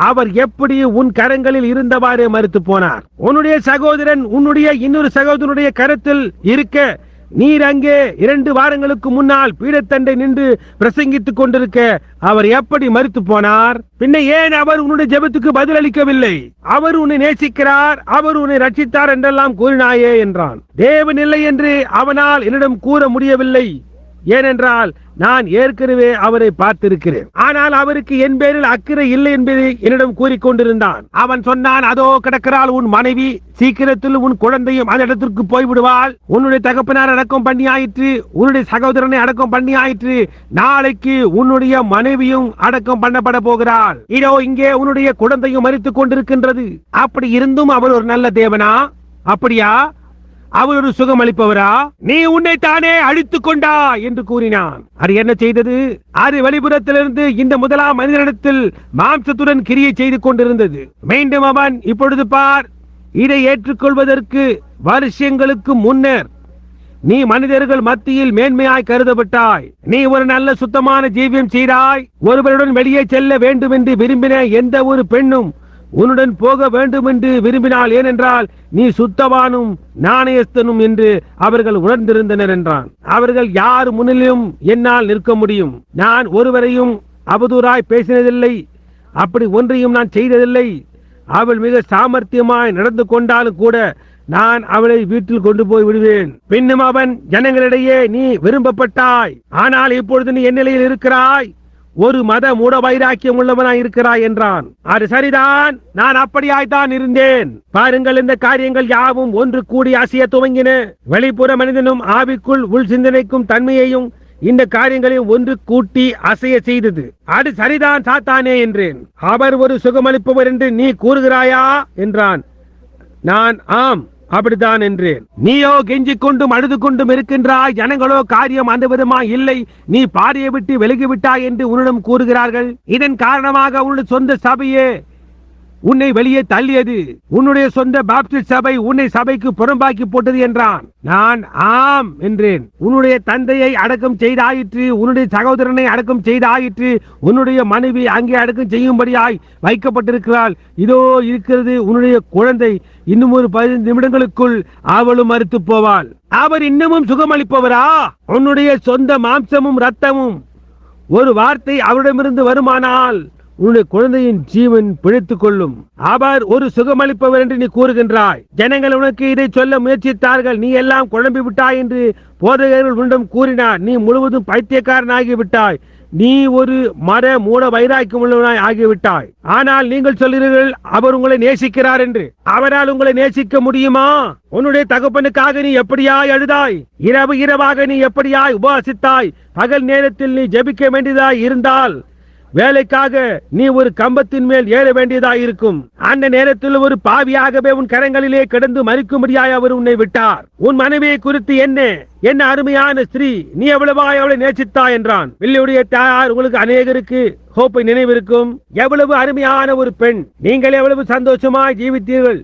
அவர் எப்படி உன் கரங்களில் இருந்தவாறு மரித்து போனார்? உன்னுடைய சகோதரன் உன்னுடைய இன்னொரு சகோதரனுடைய கரத்தில் இருக்க நீர் அங்கே 2 வாரங்களுக்கு முன்னால் பீடத்தண்டை நின்று பிரசங்கித்துக் கொண்டிருக்க அவர் எப்படி மரித்து போனார்? பின்ன ஏன் அவர் உன்னுடைய ஜெபத்துக்கு பதில் அளிக்கவில்லை? அவர் உன்னை நேசிக்கிறார், அவர் உன்னை ரட்சித்தார் என்றெல்லாம் கூறினாயே என்றான். தேவன் இல்லை என்று அவனால் என்னிடம் கூற முடியவில்லை. ஏனென்றால் நான் ஏற்கனவே அவரை பார்த்திருக்கிறேன். ஆனால் அவருக்கு என் பேரில் அக்கறை இல்லை என்பதை என்னிடம் கூறிக்கொண்டிருந்தான். அவன் சொன்னான், அதோ கிடக்கிறாள் உன் மனைவி, சீக்கிரத்தில் உன் குழந்தையும் அந்த இடத்திற்கு போய்விடுவாள். உன்னுடைய தகப்பனார் அடக்கம் பண்ணி ஆயிற்று, உன்னுடைய சகோதரனை அடக்கம் பண்ணி ஆயிற்று, நாளைக்கு உன்னுடைய மனைவியும் அடக்கம் பண்ணப்பட போகிறாள். இதோ இங்கே உன்னுடைய குழந்தையும் மரித்துக் கொண்டிருக்கின்றது. அப்படி இருந்தும் அவர் ஒரு நல்ல தேவனா? அப்படியா? அவர் ஒரு சுகம் அளிப்பவரா? நீ உன்னை தானே அழித்துக் கொண்டா என்று கூறினான். அது என்ன செய்தது? அது வெளிப்புறத்திலிருந்து இந்த முதலாம் மனிதனிடத்தில் மாம்சத்துடன் கிரியை செய்து கொண்டிருந்தது. மீண்டும் அவன், இப்பொழுது பார், இதை ஏற்றுக்கொள்வதற்கு வருஷங்களுக்கு முன்னர் நீ மனிதர்கள் மத்தியில் மேன்மையாய் கருதப்பட்டாய். நீ ஒரு நல்ல சுத்தமான ஜீவியம் செய்தாய். ஒருவருடன் வெளியே செல்ல வேண்டும் என்று விரும்பின எந்த ஒரு பெண்ணும் உன்னுடன் போக வேண்டும் என்று விரும்பினாள். ஏனென்றால் நீ சுத்தவானும் நாணயஸ்தனும் என்று அவர்கள் உணர்ந்திருந்தனர் என்றான். அவர்கள் யார் முன்னிலும் என்னால் நிற்க முடியும். நான் ஒருவரையும் அவதூறாய் பேசினதில்லை, அப்படி ஒன்றையும் நான் செய்ததில்லை. அவள் மிக சாமர்த்தியமாய் நடந்து கொண்டாலும் கூட நான் அவளை வீட்டில் கொண்டு போய் விடுவேன். பின்னும் அவன், ஜனங்களிடையே நீ விரும்பப்பட்டாய், ஆனால் இப்பொழுது நீ என் நிலையில் இருக்கிறாய், ஒரு மத மூட வைராக்கியம் உள்ளவனாய் இருக்கிறாய் என்றான். அது சரிதான், நான் அப்படியாய்த்தான் இருந்தேன். பாருங்கள், இந்த காரியங்கள் யாவும் ஒன்று கூடி அசைய துவங்கின. வெளிப்புற மனிதனும் ஆவிக்குள் உள் சிந்தனைக்கும் தன்மையையும் இந்த காரியங்களையும் ஒன்று கூட்டி அசைய செய்தது. அது சரிதான் சாத்தானே என்றேன். அவர் ஒரு சுகமளிப்பவர் என்று நீ கூறுகிறாயா என்றான். நான் ஆம், அப்படித்தான் என்றேன். நீயோ கெஞ்சிக் கொண்டும் அழுது கொண்டும் இருக்கின்றாய், ஜனங்களோ காரியம் அந்த விதமா இல்லை, நீ பாதையை விட்டு விலகிவிட்டாய் என்று உன்னிடம் கூறுகிறார்கள். இதன் காரணமாக உன்னுடைய சொந்த சபையே உன்னை வெளியே தள்ளியது. உன்னுடைய சொந்த பாப்டிஸ்ட் சபை உன்னை சபைக்கு புறம்பாக்கி போட்டது என்றான். நான் ஆம் என்றேன். உன்னுடைய தந்தையை அடக்கம் செய்தாயிற்று, உன்னுடைய சகோதரனை அடக்கம் செய்தாயிற்று, உன்னுடைய மனைவி அங்கே அடக்கம் செய்யும்படியாய் வைக்கப்பட்டிருக்கிறாள். இதோ இருக்கிறது உன்னுடைய குழந்தை, இன்னும் ஒரு 15 நிமிடங்களுக்குள் அவளும் மரித்து போவாள். அவர் இன்னமும் சுகமளிப்பவரா? உன்னுடைய சொந்த மாம்சமும் ரத்தமும் ஒரு வார்த்தை அவரிடமிருந்து வருமானால் உன்னுடைய குழந்தையின் ஜீவன் பிழைத்துக் கொள்ளும். அவர் ஒரு சுகமளிப்பவர் என்று நீ கூறுகின்றாய். ஜனங்கள் உனக்கு இதை சொல்ல முயற்சித்தார்கள். நீ எல்லாம் குழம்பி விட்டாய் என்று போதகர்கள் உன்னிடம் கூறினார். நீ முழுவதும் பைத்தியக்காரனாகி விட்டாய். நீ ஒரு மர மூட வைராக்கியம் உள்ளவனாய் ஆகிவிட்டாய். ஆனால் நீங்கள் சொல்கிறீர்கள் அவர் உங்களை நேசிக்கிறார் என்று. அவரால் உங்களை நேசிக்க முடியுமா? உன்னுடைய தகப்பனுக்காக நீ எப்படியாய் அழுதாய்? இரவு இரவாக நீ எப்படியாய் உபவாசித்தாய்? பகல் நேரத்தில் நீ ஜெபிக்க வேண்டியதாய் இருந்தால் வேலைக்காக நீ ஒரு கம்பத்தின் மேல் ஏற வேண்டியதாக இருக்கும். அந்த நேரத்தில் ஒரு பாவியாகவே உன் கரங்களிலே கிடந்து மறிக்கும்படியாய் அவர் உன்னை விட்டார். உன் மனைவியை குறித்து என்ன அருமையான ஸ்திரீ, நீ எவ்வளவாய் அவளை நேசித்தாய் என்றான். வில்லியுடைய தாயார் உங்களுக்கு அநேகருக்கு ஹோப்பை நினைவிருக்கும். எவ்வளவு அருமையான ஒரு பெண், நீங்கள் எவ்வளவு சந்தோஷமாய் ஜீவித்தீர்கள்.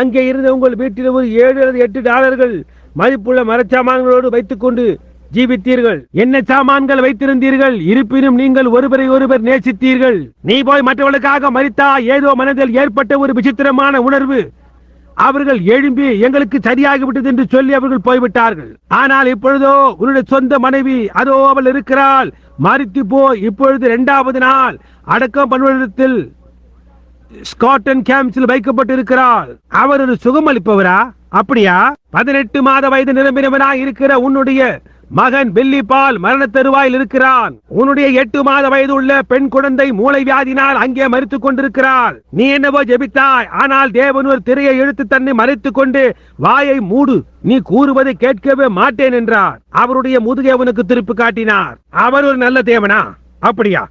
அங்கே இருந்த உங்கள் வீட்டில் ஒரு 7 அல்லது 8 டாலர்கள் மதிப்புள்ள மரச்சாமான்களோடு வைத்துக் கொண்டு ஜீவித்தீர்கள். என்ன சாமான்கள் வைத்திருந்தீர்கள், இருப்பினும் நீங்கள் ஒருவரை ஒருவர் நேசித்தீர்கள். நீ போய் மற்றவர்களுக்காக மரித்தா ஏதோ மனதில் ஏற்பட்ட ஒரு விசித்திரமான உணர்வு. அவர்கள் எழும்பி எங்களுக்கு சரியாகிவிட்டது என்று சொல்லி அவர்கள் போய்விட்டார்கள். ஆனால் இப்பொழுதோ உன்னுடைய சொந்த மனைவி, அதோ அவள் இருக்கிறாள், மரித்து போய் இப்பொழுது 2வது நாள் அடக்கம் பண்ணுவதில் ஸ்காட்டன் கேம்ப்ஸில் வைக்கப்பட்டிருக்கிறாள். அவர் ஒரு சுகமளிப்பவரா? அப்படியா? 18 மாத வயது நிரம்பினவனாய் இருக்கிற உன்னுடைய மகன் பில்லி பால் மரண தருவாயில் இருக்கிறான். உன்னுடைய 8 மாத வயது உள்ள பெண் குழந்தை மூளை வியாதினால் அங்கே மரித்துக் கொண்டிருக்கிறாள். நீ என்னவோ ஜெபித்தாய், ஆனால் தேவன் ஒரு திரையை இழுத்து தன்னை மறைத்துக் கொண்டு, வாயை மூடு, நீ கூறுவதை கேட்கவே மாட்டேன் என்றார். அவருடைய முதுகை அவனுக்கு திருப்பி காட்டினார். அவர் ஒரு நல்ல தேவனா? அப்படியா?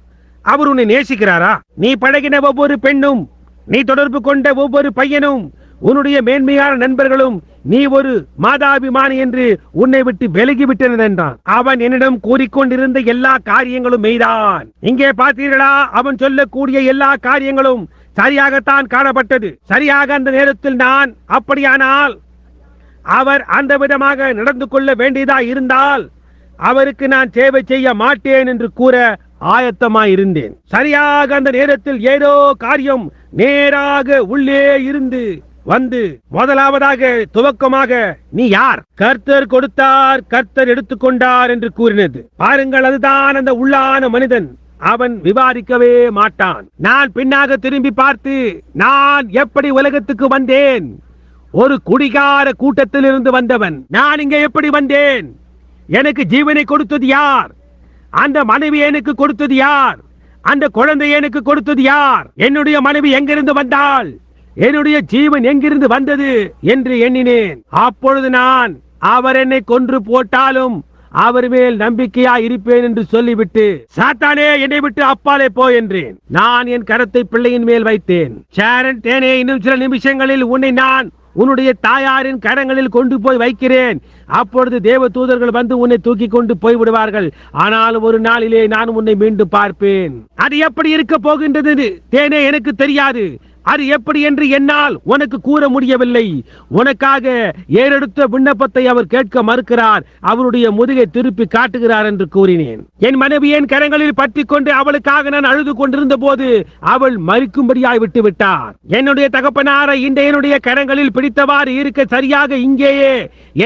அவர் உன்னை நேசிக்கிறாரா? நீ பழகின ஒவ்வொரு பெண்ணும், நீ தொடர்பு கொண்ட ஒவ்வொரு பையனும், உன்னுடைய மேன்மையான நண்பர்களும் நீ ஒரு மாதாபிமானி என்று உன்னை விட்டு விலகிவிட்டனர் என்றான். அவன் என்னிடம் கூறிக்கொண்டிருந்த எல்லா காரியங்களும் மெய்தான். இங்கே பார்த்தீர்களா? அவன் சொல்லக்கூடிய எல்லா காரியங்களும் சரியாகத்தான் காணப்பட்டது. சரியாக அந்த நேரத்தில் நான், அப்படியானால் அவர் அந்த விதமாக நடந்து கொள்ள வேண்டியதா இருந்தால் அவருக்கு நான் சேவை செய்ய மாட்டேன் என்று கூற ஆயத்தமாய் இருந்தேன். சரியாக அந்த நேரத்தில் ஏதோ காரியம் நேராக உள்ளே இருந்து வந்து முதலாவதாக துவக்கமாக, நீ யார்? கர்த்தர் கொடுத்தார், கர்த்தர் எடுத்துக்கொண்டார் என்று கூறினது. பாருங்கள், அதுதான் அந்த உள்ளான மனிதன். அவன் விவாதிக்கவே மாட்டான். நான் பின்னாக திரும்பி பார்த்து, நான் எப்படி உலகத்துக்கு வந்தேன்? ஒரு குடிகார கூட்டத்தில் இருந்து வந்தவன். நான் இங்கே எப்படி வந்தேன்? எனக்கு ஜீவனை கொடுத்தது யார்? அந்த மனைவி எனக்கு கொடுத்தது யார்? அந்த குழந்தை எனக்கு கொடுத்தது யார்? என்னுடைய மனைவி எங்கிருந்து வந்தாள்? என்னுடைய ஜீவன் எங்கிருந்து வந்தது என்று எண்ணினேன். அப்பொழுது நான், அவர் என்னை கொன்று போட்டாலும் அவர் மேல் நம்பிக்கையா இருப்பேன் என்று சொல்லிவிட்டு, சாத்தானே, என்னை விட்டு அப்பாலே போ என்றேன். நான் என் கரத்தை பிள்ளையின் மேல் வைத்தேன். ஷாரன், தேனே, இன்னும் சில நிமிஷங்களில் உன்னை நான் உன்னுடைய தாயாரின் கரங்களில் கொண்டு போய் வைக்கிறேன். அப்பொழுது தேவ தூதர்கள் வந்து உன்னை தூக்கி கொண்டு போய் விடுவார்கள். ஆனால் ஒரு நாளிலே நான் உன்னை மீண்டும் பார்ப்பேன். அது எப்படி இருக்க போகின்றது தேனே எனக்கு தெரியாது. அது எப்படி என்று என்னால் உனக்கு கூற முடியவில்லை. உனக்காக ஏறெடுத்த விண்ணப்பத்தை அவர் கேட்க மறுக்கிறார். அவருடைய முதுகை திருப்பி காட்டுகிறார் என்று கூறினேன். என் மனைவியின் கரங்களில் பற்றி கொண்டு அவளுக்காக நான் அழுது கொண்டிருந்த போது அவள் மறிக்கும்படியாய் விட்டு விட்டார். என்னுடைய தகப்பனாரை இந்த என்னுடைய கரங்களில் பிடித்தவாறு இருக்க சரியாக இங்கேயே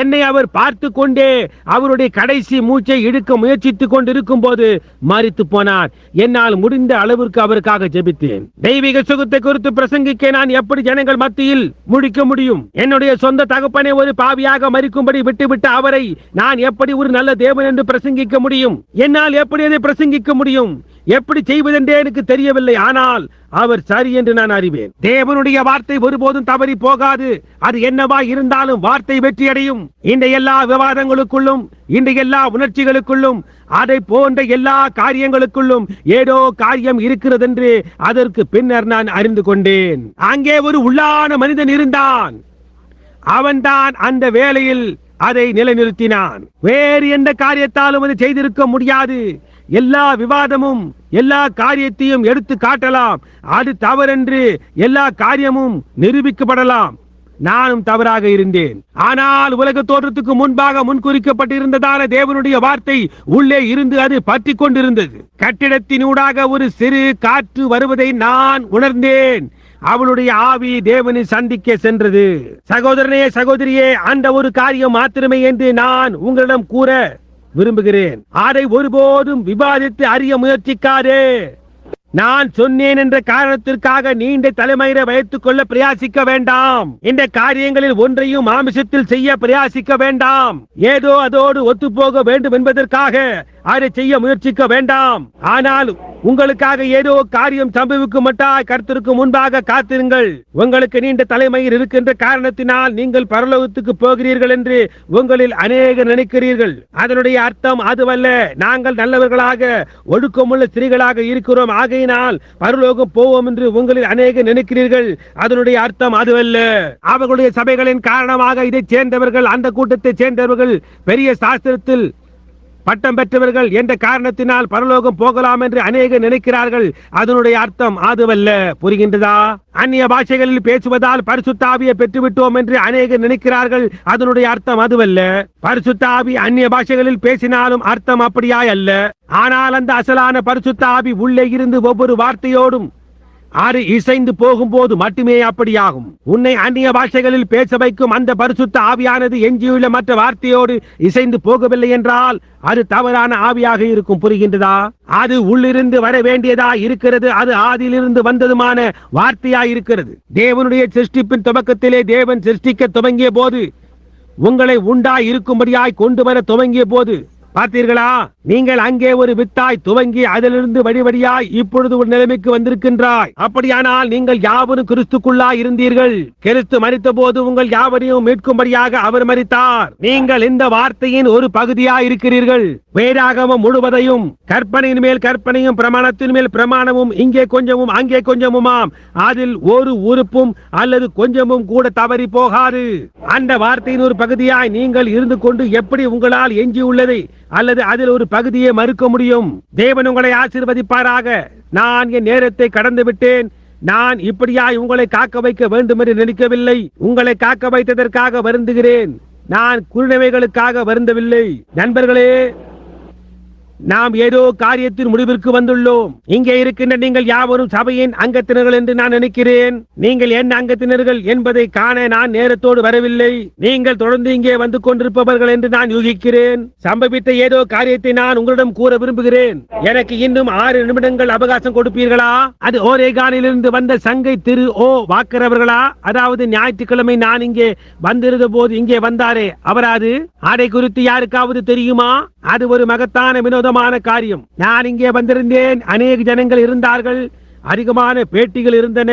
என்னை அவர் பார்த்து கொண்டே அவருடைய கடைசி மூச்சை இழுக்க முயற்சித்துக் கொண்டிருக்கும் போது மரித்து போனார். என்னால் முடிந்த அளவிற்கு அவருக்காக ஜெபித்தேன். தெய்வீக சுகத்தை குறித்து பிரசங்கிக்க நான் எப்படி ஜனங்கள் மத்தியில் முடிக்க முடியும்? என்னுடைய சொந்த தகப்பனை ஒரு பாவியாக மரிக்கும்படி விட்டுவிட்ட அவரை நான் எப்படி ஒரு நல்ல தேவன் என்று பிரசங்கிக்க முடியும்? என்னால் எப்படி அதை பிரசங்கிக்க முடியும்? எப்படி செய்வதென்றே எனக்கு தெரியவில்லை. ஆனால் அவர் சரி என்று நான் அறிவேன். தேவனுடைய வார்த்தை ஒருபோதும் தவறி போகாது. அது என்னவா இருந்தாலும் வார்த்தை வெற்றியடையும். இந்த எல்லா விவாதங்களுக்குள்ளும், இந்த எல்லா உணர்ச்சிகளுக்குள்ளும், அதை போன்ற எல்லா காரியங்களுக்குள்ளும் ஏதோ காரியம் இருக்கிறது என்று அதற்கு பின்னர் நான் அறிந்து கொண்டேன். அங்கே ஒரு உள்ளான மனிதன் இருந்தான். அவன்தான் அந்த வேளையில் அதை நிலைநிறுத்தினான். வேறு எந்த காரியத்தாலும் அதை செய்திருக்க முடியாது. எல்லா விவாதமும் எல்லா காரியத்தையும் எடுத்து காட்டலாம். அது தவறென்று எல்லா காரியமும் நிரூபிக்கப்படலாம். நானும் தவறாக இருந்தேன். ஆனால் உலக தோற்றத்துக்கு முன்பாக முன்குறிக்கப்பட்டிருந்ததான தேவனுடைய வார்த்தை உள்ளே இருந்து அது பற்றி கொண்டிருந்தது. கட்டிடத்தினூடாக ஒரு சிறு காற்று வருவதை நான் உணர்ந்தேன். அவளுடைய ஆவி தேவனை சந்திக்க சென்றது. சகோதரனே, சகோதரியே, அந்த ஒரு காரியம் மாத்திரமே என்று நான் உங்களிடம் கூற விரும்புகிறேன். அதை ஒருபோதும் விவாதித்து அறிய முயற்சிக்காதே. நான் சொன்னேன் என்ற காரணத்திற்காக நீண்ட தலைமயிரை வைத்துக் கொள்ள பிரயாசிக்க வேண்டாம். இந்த காரியங்களில் ஒன்றையும் மாமிசத்தில் செய்ய பிரயாசிக்க வேண்டாம். ஏதோ அதோடு ஒத்துப்போக வேண்டும் என்பதற்காக அதை செய்ய முயற்சிக்க வேண்டாம். ஆனால் உங்களுக்காக ஏதோ காரியம் சம்பவிக்கும் மட்டாய் கர்த்தருக்கு முன்பாக காத்திருங்கள். உங்களுக்கு நீண்ட தலைமயிர் இருக்கின்ற காரணத்தினால் நீங்கள் பரலோகத்துக்கு போகிறீர்கள் என்று உங்களில் அநேகர் நினைக்கிறீர்கள். அதனுடைய அர்த்தம் அதுவல்ல. நாங்கள் நல்லவர்களாக ஒழுக்கமுள்ள ஸ்திரீகளாக இருக்கிறோம், ஆகையினால் பரலோகம் போவோம் என்று உங்களில் அநேகர் நினைக்கிறீர்கள். அதனுடைய அர்த்தம் அதுவல்ல. அவர்களுடைய சபைகளின் காரணமாக இதை சேர்ந்தவர்கள், அந்த கூட்டத்தை சேர்ந்தவர்கள் பெரிய சாஸ்திரத்தில் பட்டம் பெற்றவர்கள் என்ற காரணத்தினால் பரலோகம் போகலாம் என்று அநேகர் நினைக்கிறார்கள். அதனுடைய அர்த்தம் அதுவல்ல. புரிகின்றதா? அந்நிய பாஷைகளில் பேசுவதால் பரிசுத்த ஆவியை பெற்றுவிட்டோம் என்று அநேகர் நினைக்கிறார்கள். அதனுடைய அர்த்தம் அதுவல்ல. பரிசுத்த ஆவி அந்நிய பாஷைகளில் பேசினாலும் அர்த்தம் அப்படியாய் அல்ல. ஆனால் அந்த அசலான பரிசுத்த ஆவி உள்ளே இருந்து ஒவ்வொரு வார்த்தையோடும் அது இசைந்து போகும்போது மட்டுமே அப்படியாகும். உன்னை அந்நிய பாஷைகளில் பேச வைக்கும் அந்த பரிசுத்த ஆவியானது எஞ்சியுள்ள மற்ற வார்த்தையோடு இசைந்து போகவில்லை என்றால் அது தவறான ஆவியாக இருக்கும். புரிகின்றதா? அது உள்ளிருந்து வர வேண்டியதா இருக்கிறது. அது ஆதியிலிருந்து வந்ததுமான வார்த்தையா இருக்கிறது. தேவனுடைய சிருஷ்டிப்பின் துவக்கத்திலே தேவன் சிருஷ்டிக்க துவங்கிய போது, உங்களை உண்டாய் இருக்கும்படியாய் கொண்டு வர துவங்கிய போது பார்த்தீர்களா? நீங்கள் அங்கே ஒரு வித்தாய் துவங்கி அதிலிருந்து வடிவடியாய் இப்பொழுது ஒரு நிலைமைக்கு வந்திருக்கின்றாய். அப்படியானால் நீங்கள் யாவரும் கிறிஸ்துக்குள்ளாய் இருந்தீர்கள். கிறிஸ்து மரித்த போது உங்கள் யாவரையும் மீட்கும்படியாக அவர் மரித்தார். நீங்கள் இந்த வார்த்தையின் ஒரு பகுதியாய் இருக்கிறீர்கள். வேதாகமம் முழுவதையும் கற்பனையின் மேல் கற்பனையும் பிரமாணத்தின் மேல் பிரமாணமும் இங்கே கொஞ்சமும் அங்கே கொஞ்சமுமாம். அதில் ஒரு உறுப்பும் அல்லது கொஞ்சமும் கூட தவறி போகாது. அந்த வார்த்தையின் ஒரு பகுதியாய் நீங்கள் இருந்து கொண்டு எப்படி உங்களால் எஞ்சி உள்ளதை அல்லது அதில் ஒரு பகுதியை மறுக்க முடியும்? தேவன் உங்களை ஆசீர்வதிப்பாராக. நான் என் நேரத்தை கடந்து விட்டேன். நான் இப்படியாய் உங்களை காக்க வைக்க வேண்டும் என்று நினைக்கவில்லை. உங்களை காக்க வைத்ததற்காக வருந்துகிறேன். நான் குறுநவைகளுக்காக வருந்தவில்லை. நண்பர்களே, நாம் ஏதோ காரியத்தின் முடிவிற்கு வந்துள்ளோம். இங்கே இருக்கின்ற நீங்கள் யாவரும் சபையின் அங்கத்தினர்கள் என்று நான் நினைக்கிறேன். நீங்கள் என்ன அங்கத்தினர்கள் என்பதை காண நான் நேரத்தோடு வரவில்லை. நீங்கள் தொடர்ந்து இங்கே வந்து கொண்டிருப்பவர்கள் என்று நான் யூகிக்கிறேன். சம்பவித்த ஏதோ காரியத்தை நான் உங்களிடம் கூற விரும்புகிறேன். எனக்கு இன்னும் 6 நிமிடங்கள் அவகாசம் கொடுப்பீர்களா? அது ஓரேகானிலிருந்து வந்த சங்கை திரு ஓ வாக்கர் அவர்களா? அதாவது ஞாயிற்றுக்கிழமை நான் இங்கே வந்திருந்த போது இங்கே வந்தாரே அவராது? அதை குறித்து யாருக்காவது தெரியுமா? அது ஒரு மகத்தான வினோதம் வினோதமான காரியம். நான் இங்கே வந்திருந்தேன். அநேக ஜனங்கள் இருந்தார்கள். அதிகமான பேட்டிகள் இருந்தன.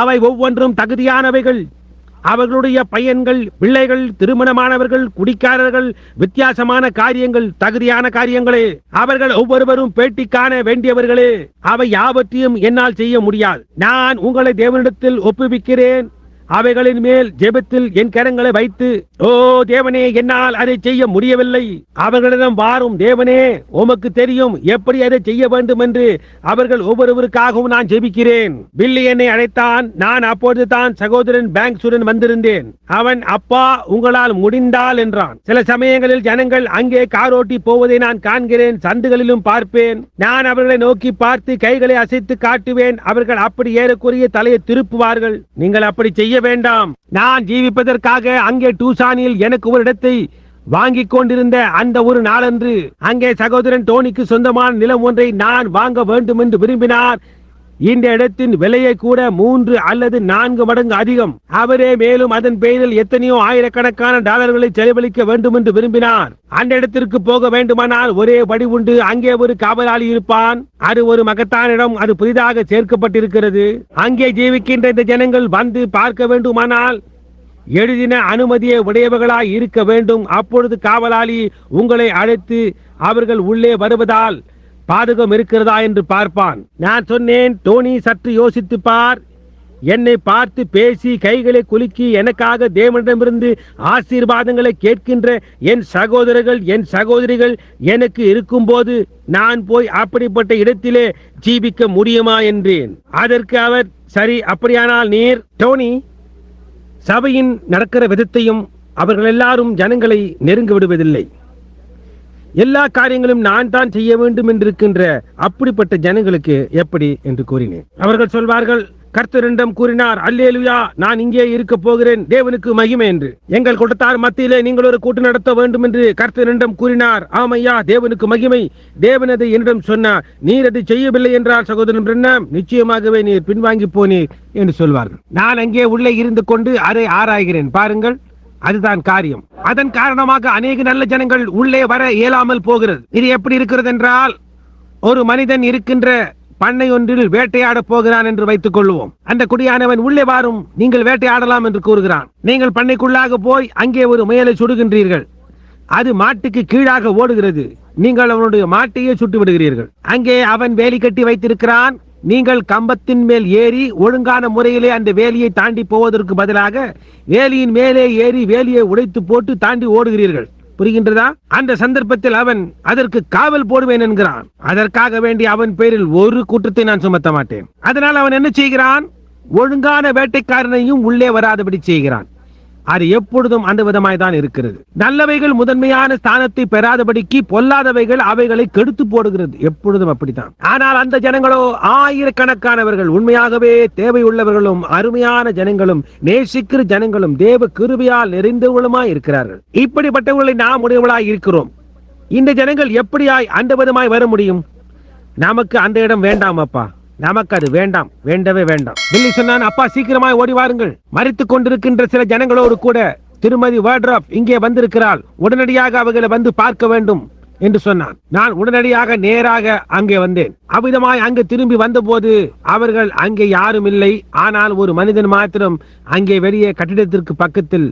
அவை ஒவ்வொன்றும் தகுதியானவைகள். அவர்களுடைய பையன்கள், பிள்ளைகள், திருமணமானவர்கள், குடிக்காரர்கள், வித்தியாசமான காரியங்கள், தகுதியான காரியங்களே. அவர்கள் ஒவ்வொருவரும் பேட்டி காண வேண்டியவர்களே. அவை யாவற்றையும் என்னால் செய்ய முடியாது. நான் உங்களை தேவனிடத்தில் ஒப்புவிக்கிறேன். அவைகளின் மேல் ஜெபத்தில் என் கரங்களை வைத்து, ஓ தேவனே, என்னால் அதை செய்ய முடியவில்லை. அவர்களிடம் வாரும் தேவனே, உமக்கு தெரியும் எப்படி அதை செய்ய வேண்டும் என்று. அவர்கள் ஒவ்வொருவருக்காகவும் நான் ஜெபிக்கிறேன். பில்லி என்னை அழைத்தான். நான் அப்பொழுது தான் சகோதரன் பேங்க்ஸுடன் வந்திருந்தேன். அவன், அப்பா, உங்களால் முடிந்தால் என்றான். சில சமயங்களில் ஜனங்கள் அங்கே காரோட்டி போவதை நான் காண்கிறேன். சந்துகளிலும் பார்ப்பேன். நான் அவர்களை நோக்கி பார்த்து கைகளை அசைத்து காட்டுவேன். அவர்கள் அப்படி ஏறக்குறைய தலையை திருப்புவார்கள். நீங்கள் அப்படி செய்ய வேண்டாம். நான் ஜீவிப்பதற்காக அங்கே டூசானில் எனக்கு ஒரு இடத்தை வாங்கிக் கொண்டிருந்த அந்த ஒரு நாளன்று அங்கே சகோதரன் டோனிக்கு சொந்தமான நிலம் ஒன்றை நான் வாங்க வேண்டும் என்று விரும்பினார். இந்த இடத்தின் விலையை கூட 3 அல்லது 4 மடங்கு அதிகம். அவரே மேலும் அதன் பெயரில் எத்தனையோ ஆயிரக்கணக்கான டாலர்களை செலவழிக்க வேண்டும் என்று விரும்பினார். அந்த இடத்திற்கு போக வேண்டுமானால் ஒரே வழி உண்டு. அங்கே ஒரு காவலாளி இருப்பான். அது ஒரு மகத்தான இடம். அது புதிதாக சேர்க்கப்பட்டிருக்கிறது. அங்கே ஜீவிக்கின்ற இந்த ஜனங்கள் வந்து பார்க்க வேண்டுமானால் எழுதின அனுமதியை உடையவர்களாய் இருக்க வேண்டும். அப்பொழுது காவலாளி உங்களை அழைத்து அவர்கள் உள்ளே வருவதால் பாதகம் இருக்கிறதா என்று பார்ப்பான். நான் சொன்னேன், டோனி, சற்று யோசித்து பார். என்னை பார்த்து பேசி கைகளை குலுக்கி எனக்காக தேவனிடமிருந்து ஆசீர்வாதங்களை கேட்கின்ற என் சகோதரர்கள், என் சகோதரிகள் எனக்கு இருக்கும்போது நான் போய் அப்படிப்பட்ட இடத்திலே ஜீவிக்க முடியுமா என்றேன். அதற்கு அவர், சரி, அப்படியானால் நீர், டோனி, சபையின் நடக்கிற விதத்தையும் அவர்கள் எல்லாரும் ஜனங்களை நெருங்க விடுவதில்லை. எல்லா காரியங்களும் நான் தான் செய்ய வேண்டும் என்றிருக்கின்ற அப்படிப்பட்ட ஜனங்களுக்கு எப்படி என்று கூறினேன். அவர்கள் சொல்வார்கள், கர்த்தரிடம் கூறினார், அல்லேலுயா, நான் இங்கே இருக்க போகிறேன், தேவனுக்கு மகிமை என்று. எங்கள் கூட்டத்தார் மத்தியிலே நீங்கள் ஒரு கூட்டம் நடத்த வேண்டும் என்று கர்த்தரிடம் கூறினார். ஆமையா, தேவனுக்கு மகிமை. தேவன் அதை என்னிடம் சொன்னார். நீர் அதை செய்யவில்லை என்றால் சகோதரன் பிரண்ணாம், நிச்சயமாகவே நீர் பின்வாங்கி போனீர் என்று சொல்வார்கள். நான் அங்கே உள்ளே இருந்து கொண்டு அதை ஆராய்கிறேன். பாருங்கள், அதுதான் காரியம். அதன் காரணமாக அநேக நல்ல ஜனங்கள் உள்ளே வர இயலாமல் போகிறது. இது எப்படி இருக்கிறது என்றால், ஒரு மனிதன் இருக்கின்ற பண்ணை ஒன்றில் வேட்டையாட போகிறான் என்று வைத்துக் கொள்வோம். அந்த குடியானவன், உள்ளே வாரும், நீங்கள் வேட்டையாடலாம் என்று கூறுகிறான். நீங்கள் பண்ணைக்குள்ளாக போய் அங்கே ஒரு முயலை சுடுகின்றீர்கள். அது மாட்டுக்கு கீழாக ஓடுகிறது. நீங்கள் அவனுடைய மாட்டையே சுட்டு விடுகிறீர்கள். அங்கே அவன் வேலி கட்டி வைத்திருக்கிறான். நீங்கள் கம்பத்தின் மேல் ஏறி ஒழுங்கான முறையிலே அந்த வேலியை தாண்டி போவதற்கு பதிலாக வேலியின் மேலே ஏறி வேலியை உடைத்து போட்டு தாண்டி ஓடுகிறீர்கள். புரிகின்றதா? அந்த சந்தர்ப்பத்தில் அவன் அதற்கு காவல் போடுவேன் என்கிறான். அதற்காக வேண்டி அவன் பேரில் ஒரு குற்றத்தை நான் சுமத்த மாட்டேன். அதனால் அவன் என்ன செய்கிறான்? ஒழுங்கான வேட்டைக்காரனையும் உள்ளே வராதபடி செய்கிறான். அது எப்பொழுதும் அந்த விதமாய் தான் இருக்கிறது. நல்லவைகள் முதன்மையான ஸ்தானத்தை பெறாதபடிக்கு பொல்லாதவைகள் அவைகளை கெடுத்து போடுகிறது. எப்பொழுதும் அப்படித்தான். ஆனால் அந்த ஜனங்களோ ஆயிரக்கணக்கானவர்கள், உண்மையாகவே தேவை உள்ளவர்களும் அருமையான ஜனங்களும் நேசிக்கிற ஜனங்களும் தேவ கிருபையால் நிறைந்தவர்களுமாய் இருக்கிறார்கள். இப்படிப்பட்டவர்களை நாம் உடையவர்களாய் இருக்கிறோம். இந்த ஜனங்கள் எப்படியாய் அந்த விதமாய் வர முடியும்? நமக்கு அந்த இடம் வேண்டாம் அப்பா, நமக்கு அது வேண்டாம், வேண்டவே வேண்டாம். பில்லி சொன்னான், அப்பா சீக்கிரமாய் ஓடி வாருங்கள். மரித்துக் கொண்டிருக்கின்ற சில ஜனங்களோடு கூட திருமதி வார்ட்ராப் இங்கே வந்திருக்கிறாள். உடனடியாக அவர்களை வந்து பார்க்க வேண்டும் என்று சொன்னான். நான் உடனடியாக நேராக அங்கே வந்தேன். அவ்விதமாய் அங்கு திரும்பி வந்தபோது அவர்கள் அங்கே யாரும் இல்லை. ஆனால் ஒரு மனிதன் மாத்திரம் அங்கே வெளியே கட்டிடத்திற்கு பக்கத்தில்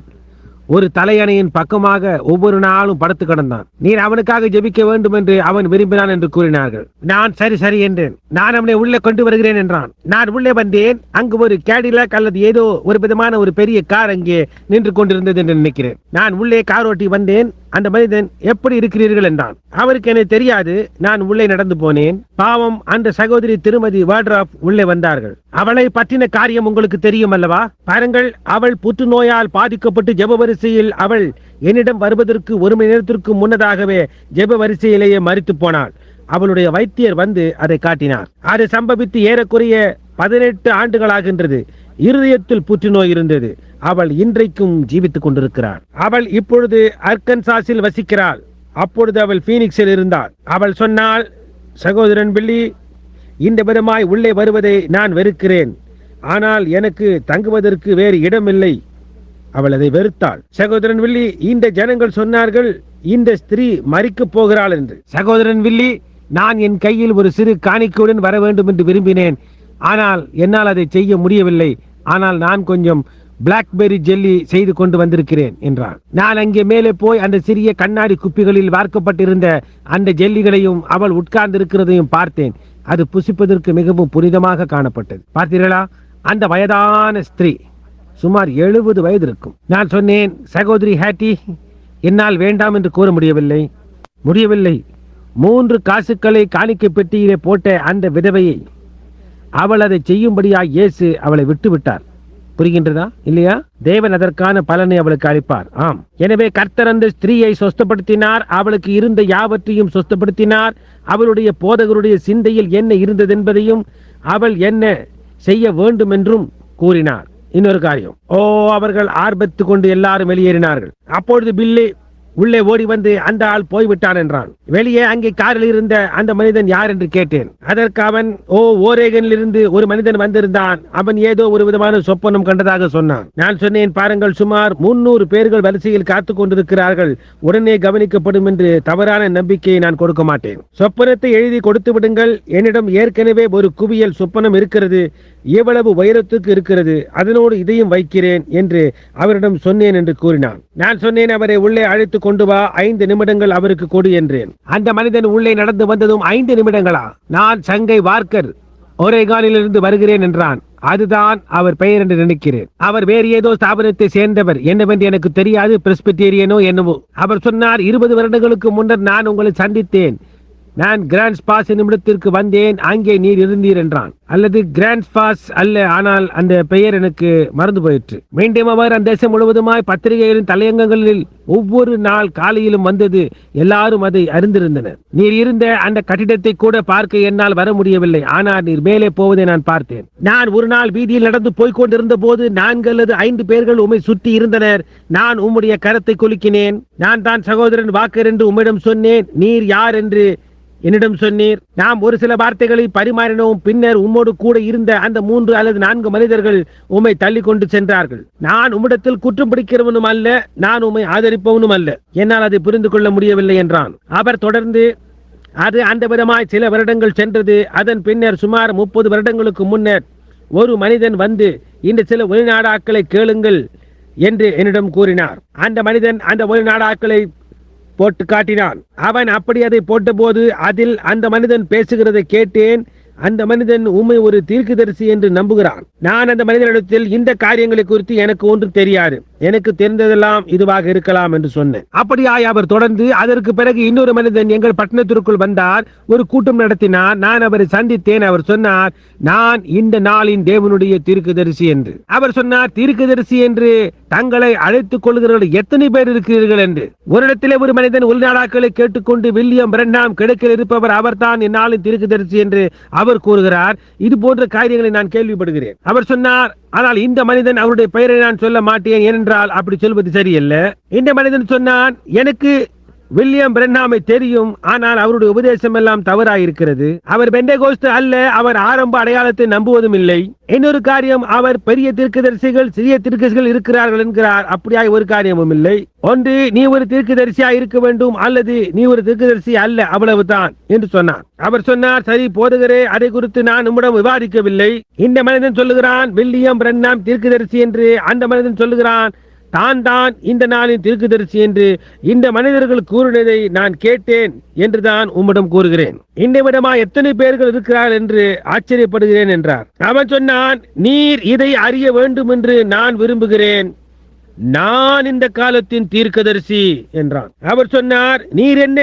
ஒரு தலையணையின் பக்கமாக ஒவ்வொரு நாளும் படுத்து கிடந்தான். நீர் அவனுக்காக ஜெபிக்க வேண்டும் என்று அவன் விரும்பினான் என்று கூறினார்கள். நான் சரி சரி என்றேன். நான் அவனை உள்ளே கொண்டு வருகிறேன் என்றான். நான் உள்ளே வந்தேன். அங்கு ஒரு கேடிலாக் அல்லது ஏதோ ஒரு விதமான ஒரு பெரிய கார் அங்கே நின்று கொண்டிருந்தது என்று நினைக்கிறேன். நான் உள்ளே கார் ஓட்டி வந்தேன். அந்த மனிதன், எப்படி இருக்கிறீர்கள் என்றான். அவருக்கு என்னை தெரியாது. நான் உள்ளே நடந்து போனேன். பாவம், அந்த சகோதரி திருமதி வார்ட்ராப் உள்ளே வந்தார்கள். அவளை பற்றின காரியம் உங்களுக்கு தெரியும் அல்லவா? பாருங்கள், அவள் புற்றுநோயால் பாதிக்கப்பட்டு ஜெப வரிசையில் அவள் என்னிடம் வருவதற்கு 1 மணி நேரத்திற்கு முன்னதாகவே ஜெப வரிசையிலேயே மரித்து போனாள். அவளுடைய வைத்தியர் வந்து அதை காட்டினார். அது சம்பவித்து ஏறக்குறைய 18 ஆண்டுகளாகின்றது. இருதயத்தில் புற்றுநோய் இருந்தது. அவள் இன்றைக்கும் ஜீவித்துக் கொண்டிருக்கிறாள். அவள் இப்பொழுது அர்கன்சாஸில் வசிக்கிறாள். அப்பொழுது அவள் பீனிக்ஸில் இருந்தாள். அவள் சொன்னாள், சகோதரன் பில்லி, இந்த விதமாய் உள்ளே வருவதை நான் வெறுக்கிறேன். ஆனால் எனக்கு தங்குவதற்கு வேறு இடமில்லை. அவள் அதை வெறுத்தாள். சகோதரன் வில்லி, இந்த ஜனங்கள் சொன்னார்கள் இந்த ஸ்திரீ மரிக்கப் போகிறாள் என்று. சகோதரன் வில்லி, நான் என் கையில் ஒரு சிறு காணிக்கையுடன் வர வேண்டும் என்று விரும்பினேன். ஆனால் என்னால் அதை செய்ய முடியவில்லை. ஆனால் நான் கொஞ்சம் பிளாக்பெர்ரி ஜெல்லி செய்து கொண்டு வந்திருக்கிறேன் என்றான். நான் அங்கே மேலே போய் அந்த சிறிய கண்ணாடி குப்பிகளில் வார்க்கப்பட்டிருந்த அந்த ஜெல்லிகளையும் அவள் உட்கார்ந்து இருக்கிறதையும் பார்த்தேன். அது புசிப்பதற்கு மிகவும் புனிதமாக காணப்பட்டது. பார்த்தீர்களா, அந்த வயதான ஸ்திரீ சுமார் 70 வயது இருக்கும். நான் சொன்னேன், சகோதரி ஹேட்டி, என்னால் வேண்டாம் என்று கூற முடியவில்லை. 3 காசுகளை காணிக்கை பெட்டியிலே போட்ட அந்த விதவையை அவள் அதை செய்யும்படியாக இயேசு அவளை விட்டு விட்டார். புரிகின்றதா இல்லையா? தேவன் அதற்கான பலனை அவளுக்கு அளிப்பார். ஆம், எனவே கர்த்தர் அந்த ஸ்திரீயை சொஸ்தப்படுத்தினார். அவளுக்கு இருந்த யாவற்றையும் சொஸ்தப்படுத்தினார். அவளுடைய போதகருடைய சிந்தையில் என்ன இருந்தது என்பதையும் அவள் என்ன செய்ய வேண்டும் என்றும் கூறினார். இன்னொரு காரியம், அவர்கள் ஆர்ப்பத்து கொண்டு எல்லாரும் வெளியேறினார்கள். அப்பொழுது பில்லி உள்ளே ஓடி வந்து, அந்த ஆள் போய்விட்டான் என்றான். வெளியே அங்கே காரில் இருந்த அந்த மனிதன் யார் என்று கேட்டேன். அதற்கு அவன், ஓரேகனில் இருந்து ஒரு மனிதன் வந்திருந்தான். அவன் ஏதோ ஒரு விதமான சொப்பனம் கண்டதாக சொன்னான். நான் சொன்னேன், பாருங்கள், சுமார் 300 பேர்கள் வரிசையில் காத்துக் கொண்டிருக்கிறார்கள். உடனே கவனிக்கப்படும் என்று தவறான நம்பிக்கையை நான் கொடுக்க மாட்டேன். சொப்பனத்தை எழுதி கொடுத்து விடுங்கள். என்னிடம் ஏற்கனவே ஒரு குவியல் சொப்பனம் இருக்கிறது. எவ்வளவு உயரத்துக்கு இருக்கிறது, அதனோடு இதையும் வைக்கிறேன் என்று அவரிடம் சொன்னேன் என்று கூறினான். நான் சொன்னேன், அவரை உள்ளே அழைத்து கொண்டு வா, 5 நிமிடங்கள் அவருக்கு கொடு என்றேன். அந்த மனிதன் உள்ளே நடந்து வந்ததும் 5 நிமிடங்களா? நான் சங்கை வார்க்கர் ஒரேகானிலிருந்து வருகிறேன் என்றான். அதுதான் அவர் பெயர் என்று நினைக்கிறேன். அவர் வேறு ஏதோ ஸ்தாபனத்தை சேர்ந்தவர், என்னவென்று எனக்கு தெரியாது, பிரெஸ்பிட்டேரியனோ என்னவோ. அவர் சொன்னார், 20 வருடங்களுக்கு முன்னர் நான் உங்களை சந்தித்தேன். நான் கிராண்ட் ஸ்பாஸ் நிமிடத்திற்கு வந்தேன், அங்கே நீர் இருந்தீர் என்றான். அல்லது கிராண்ட் ஸ்பாஸ் அல்ல, ஆனால் அந்த பெயர் எனக்கு மறந்து போயிற்று. மீண்டும் அவர் அந்த தேசம் முழுவதுமாய் பத்திரிகைகளின் தலையங்கங்களில் ஒவ்வொரு நாள் காலையிலும் வந்தது. எல்லாரும் அதை அறிந்திருந்தனர். நீர் இருந்த அந்த கட்டிடத்தை கூட பார்க்க என்னால் வர முடியவில்லை, ஆனால் நீர் மேலே போவதை நான் பார்த்தேன். நான் ஒரு நாள் வீதியில் நடந்து போய்கொண்டிருந்த போது 4 அல்லது 5 பேர்கள் உம்மை சுற்றி இருந்தனர். நான் உம்முடைய கரத்தை குலுக்கினேன். நான் தான் சகோதரன் வாக்கர் என்று உம்மிடம் சொன்னேன். நீர் யார் என்று என்னிடம் சொன்னீர். நாம் ஒரு சில வார்த்தைகளை பரிமாறினோம். பின்னர் உம்மோடு கூட இருந்த அந்த 3 அல்லது 4 மனிதர்கள் உம்மை தள்ளி கொண்டு சென்றார்கள். நான் உம்மிடத்தில் குற்றம் பிடிக்கிறவனும் அல்ல, நான் உம்மை ஆதரிப்பவனும் அல்ல. என்னால் அதை புரிந்து கொள்ள முடியவில்லை என்றான். அவர் தொடர்ந்து, அது அந்த விதமாய் சில வருடங்கள் சென்றது. அதன் பின்னர் சுமார் 30 வருடங்களுக்கு முன்னர் ஒரு மனிதன் வந்து, இந்த சில ஒளிநாடாக்களை கேளுங்கள் என்று என்னிடம் கூறினார். அந்த மனிதன் அந்த ஒளிநாடாக்களை போட்டு காட்டினான். அவன் அப்படி அதை போட்டபோது அதில் அந்த மனிதன் பேசுகிறதை கேட்டேன். அந்த மனிதன் உம்மை ஒரு தீர்க்கதரிசி என்று நம்புகிறான். நான் அந்த மனிதனிடத்தில், இந்த காரியங்களை குறித்து எனக்கு ஒன்றும் தெரியாது, எனக்கு தெரிந்ததெல்லாம் இதுவாக இருக்கலாம் என்று சொன்னேன். அப்படியாய் அவர் தொடர்ந்து, அதற்கு பிறகு இன்னொரு மனிதன் எங்கள் பட்டணத்திற்குள் வந்தார், ஒரு கூட்டம் நடத்தினார். நான் அவரை சந்தித்தேன். அவர் சொன்னார், நான் இந்த நாளின் தேவனுடைய தீர்க்கதரிசி என்று. அவர் சொன்னார், தீர்க்கதரிசி என்று தங்களை அழைத்துக் கொள்கிறவர்கள் எத்தனை பேர் இருக்கிறீர்கள் என்று. ஒரு இடத்திலே ஒரு மனிதன் உள்நாடாக்களை கேட்டுக்கொண்டு, வில்லியம் பிரண்ணாம் கிழக்கில் இருப்பவர், அவர்தான் இந்நாளின் தீர்க்கதரிசி என்று அவர் கூறுகிறார். இது போன்ற காரியங்களை நான் கேள்விப்படுகிறேன். அவர் சொன்னார், ஆனால் இந்த மனிதன் அவருடைய பெயரை நான் சொல்ல மாட்டேன், ஏனென்றால் அப்படி சொல்வது சரியல்ல. இந்த மனிதன் சொன்னான், எனக்கு வில்லியம் பிரண்ணாமை தெரியும், ஆனால் அவருடைய உபதேசம் எல்லாம் தவறாயிருக்கிறது. அவர் பெண்டெகோஸ்து அல்ல, அவர் ஆரம்ப அடையாளத்தை நம்புவதும் இல்லை. இன்னொரு காரியம், அவர் பெரிய தீர்க்கதரிசிகள் சிறிய தீர்க்கதரிசிகள் இருக்கிறார்கள் என்கிறார். அப்படியாய் ஒரு காரியமும் இல்லை. ஒன்று, நீ ஒரு தீர்க்கதரிசியா இருக்க வேண்டும், அல்லது நீ ஒரு தீர்க்கதரிசி அல்ல, அவ்வளவுதான் என்று சொன்னார். அவர் சொன்னார், சரி போதகரே, அதை குறித்து நான் உம்மிடம் விவாதிக்கவில்லை. இந்த மனிதன் சொல்லுகிறான், வில்லியம் பிரண்ணாம் தீர்க்கதரிசி என்று. அந்த மனிதன் சொல்லுகிறான், தான் இந்த நாளின் தீர்க்கதரிசி என்று. இந்த மனிதர்கள் கூறினதை நான் கேட்டேன் என்றுதான் உம்மிடம் கூறுகிறேன். இந்த விதமா எத்தனை பேர்கள் இருக்கிறார் என்று ஆச்சரியப்படுகிறேன் என்றார். அவன் சொன்னான், நீர் இதை அறிய வேண்டும் என்று நான் விரும்புகிறேன். நான் இந்த காலத்தின் தீர்க்கதரிசி என்றான். அவர் சொன்னார், நீர் என்ன?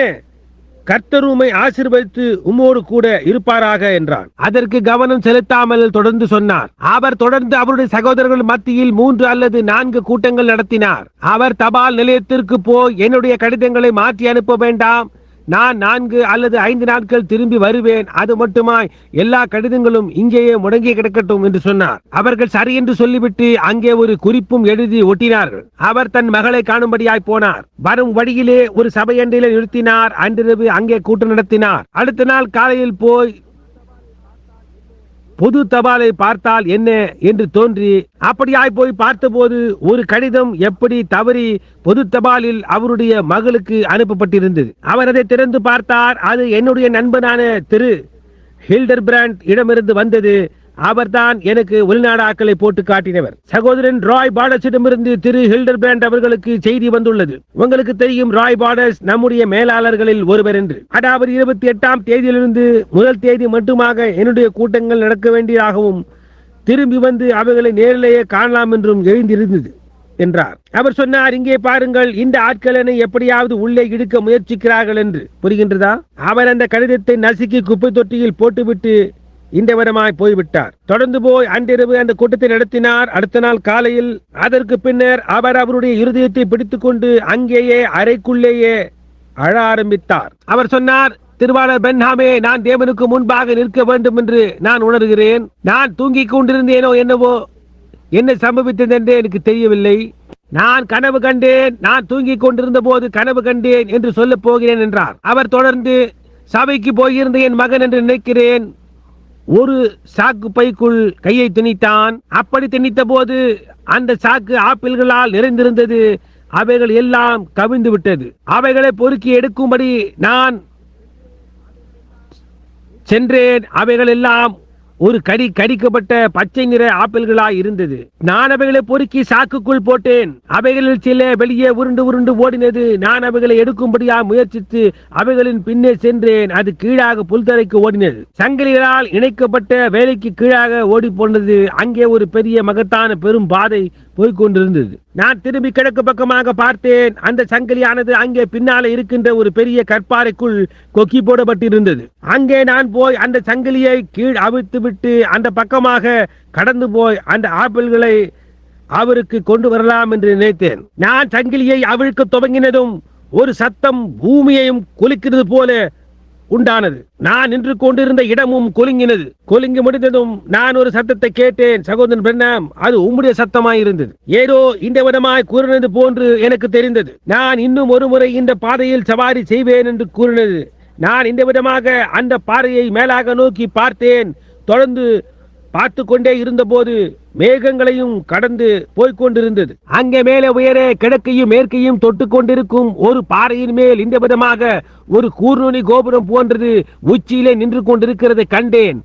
கர்த்தர் உம்மை ஆசீர்வதித்து உம்மோடு கூட இருப்பாராக என்றான். அதற்கு கவனம் செலுத்தாமல் தொடர்ந்து சொன்னார். அவர் தொடர்ந்து அவருடைய சகோதரர்கள் மத்தியில் 3 அல்லது 4 கூட்டங்கள் நடத்தினார். அவர் தபால் நிலையத்திற்கு போய், என்னுடைய கடிதங்களை மாற்றி அனுப்ப வேண்டாம், நான் 4 அல்லது 5 நாட்கள் திரும்பி வருவேன், அது மட்டுமாய் எல்லா கடிதங்களும் இங்கேயே முடங்கி கிடக்கட்டும் என்று சொன்னார். அவர்கள் சரி என்று சொல்லிவிட்டு அங்கே ஒரு குறிப்பும் எழுதி ஒட்டினார்கள். அவர் தன் மகளை காணும்படியாய் போனார். வரும் வழியிலே ஒரு சபையண்டையில நிறுத்தினார். அன்றிரவு அங்கே கூட்டம் நடத்தினார். அடுத்த நாள் காலையில் பொது தபாலை பார்த்தால் என்ன என்று தோன்றி அப்படியாய் போய் பார்த்தபோது ஒரு கடிதம் எப்படி தவறி பொது தபாலில் அவருடைய மகளுக்கு அனுப்பப்பட்டிருந்தது. அவர் அதை திறந்து பார்த்தார். அது என்னுடைய நண்பனான திரு ஹில்டர்பிராண்ட் இடமிருந்து வந்தது. அவர்தான் எனக்கு வெளிநாடாக்களை போட்டு காட்டினவர். சகோதரன் ராய் பார்டஸிடமிருந்து திரு ஹில்டர்பிராண்ட் அவர்களுக்கு செய்தி வந்துள்ளது. உங்களுக்கு தெரியும், ராய் பார்டஸ் நம்முடைய மேலாளர்களில் ஒருவர் என்று. அதாவது 28ஆம் தேதியிலிருந்து முதல் தேதி மட்டுமாக என்னுடைய கூட்டங்கள் நடக்க வேண்டியதாகவும் திரும்பி வந்து அவைகளை நேரிலேயே காணலாம் என்றும் எழுந்திருந்தது என்றார். அவர் சொன்னார், இங்கே பாருங்கள், இந்த ஆட்கள் என்னை எப்படியாவது உள்ளே இழுக்க முயற்சிக்கிறார்கள் என்று. புரிகின்றதா? அவர் அந்த கடிதத்தை நசுக்கி குப்பை தொட்டியில் போட்டுவிட்டு இந்த விதமாய் போய்விட்டார். தொடர்ந்து போய் அன்றிரவு அந்த கூட்டத்தை நடத்தினார். அடுத்த நாள் காலையில் அதற்கு பின்னர் அவர் அவருடைய இருதயத்தை பிடித்துக் கொண்டு அங்கேயே அறைக்குள்ளேயே அழ ஆரம்பித்தார். அவர் சொன்னார், திருவாளர் பென்ஹாமே, நான் தேவனுக்கு முன்பாக நிற்க வேண்டும் என்று நான் உணர்கிறேன். நான் தூங்கிக் கொண்டிருந்தேனோ என்னவோ, என்ன சம்பவித்தது என்று எனக்கு தெரியவில்லை. நான் கனவு கண்டேன், நான் தூங்கிக் கொண்டிருந்த போது கனவு கண்டேன் என்று சொல்ல போகிறேன் என்றார். அவர் தொடர்ந்து, சபைக்கு போயிருந்த என் மகன் என்று நினைக்கிறேன், ஒரு சாக்கு பைக்குள் கையை திணித்தான். அப்படி திணித்த போது அந்த சாக்கு ஆப்பிள்களால் நிறைந்திருந்தது. அவைகள் எல்லாம் கவிழ்ந்து விட்டது. அவைகளை பொறுக்கி எடுக்கும்படி நான் சென்றேன். அவைகள் எல்லாம் ஒரு கடிக்கப்பட்ட பச்சை நிற ஆப்பிள்களாய் இருந்தது. நான் அவைகளை பொறுக்கி சாக்குக்குள் போட்டேன். அவைகளில் சில வெளியே உருண்டு உருண்டு ஓடினது. நான் அவைகளை எடுக்கும்படியா முயற்சித்து அவைகளின் பின்னே சென்றேன். அது கீழாக புல்தரைக்கு ஓடினது. சங்கிலிகளால் இணைக்கப்பட்ட வேலைக்கு கீழாக ஓடி போனது. அங்கே ஒரு பெரிய மகத்தான பெரும் பாதை போய்கொண்டிருந்தது. நான் திரும்பி கிழக்கு பக்கமாக பார்த்தேன். அந்த சங்கிலியானது அங்கே பின்னாலே இருக்கின்ற ஒரு பெரிய கற்பாறைக்குள் கொக்கி போடப்பட்டிருந்தது. அங்கே நான் போய் அந்த சங்கிலியை கீழ் அவிழ்த்து விட்டு அந்த பக்கமாக கடந்து போய் அந்த ஆப்பிள்களை அவருக்கு கொண்டு வரலாம் என்று நினைத்தேன். நான் சங்கிலியை அவிழ்க்க துவங்கினதும் ஒரு சத்தம் பூமியையும் குலுக்கிறது போல உண்டானது. நான் நின்று கொண்டிருந்த இடமும் குலுங்கினது. குலுங்கி முடிந்ததும் நான் ஒரு சத்தத்தை கேட்டேன். சகோதரன் பிரணாம், அது உம்முடைய சத்தமாயிருந்தது. ஏதோ இந்த விதமாய் கூறினது போன்று எனக்கு தெரிந்தது. நான் இன்னும் ஒரு முறை இந்த பாதையில் சவாரி செய்வேன் என்று கூறினது. நான் இந்த விதமாக அந்த பாறையை மேலாக நோக்கி பார்த்தேன். தொடர்ந்து பார்த்து கொண்டே இருந்த போது மேகங்களையும் கடந்து போய்கொண்டிருந்தது. அங்கே மேலே உயரே கிழக்கையும் மேற்கையும் தொட்டு கொண்டிருக்கும் ஒரு பாறையின் மேல் இந்த விதமாக ஒரு கூர்நுனி கோபுரம் போன்றது உச்சியிலே நின்று கொண்டிருக்கிறதை கண்டேன்.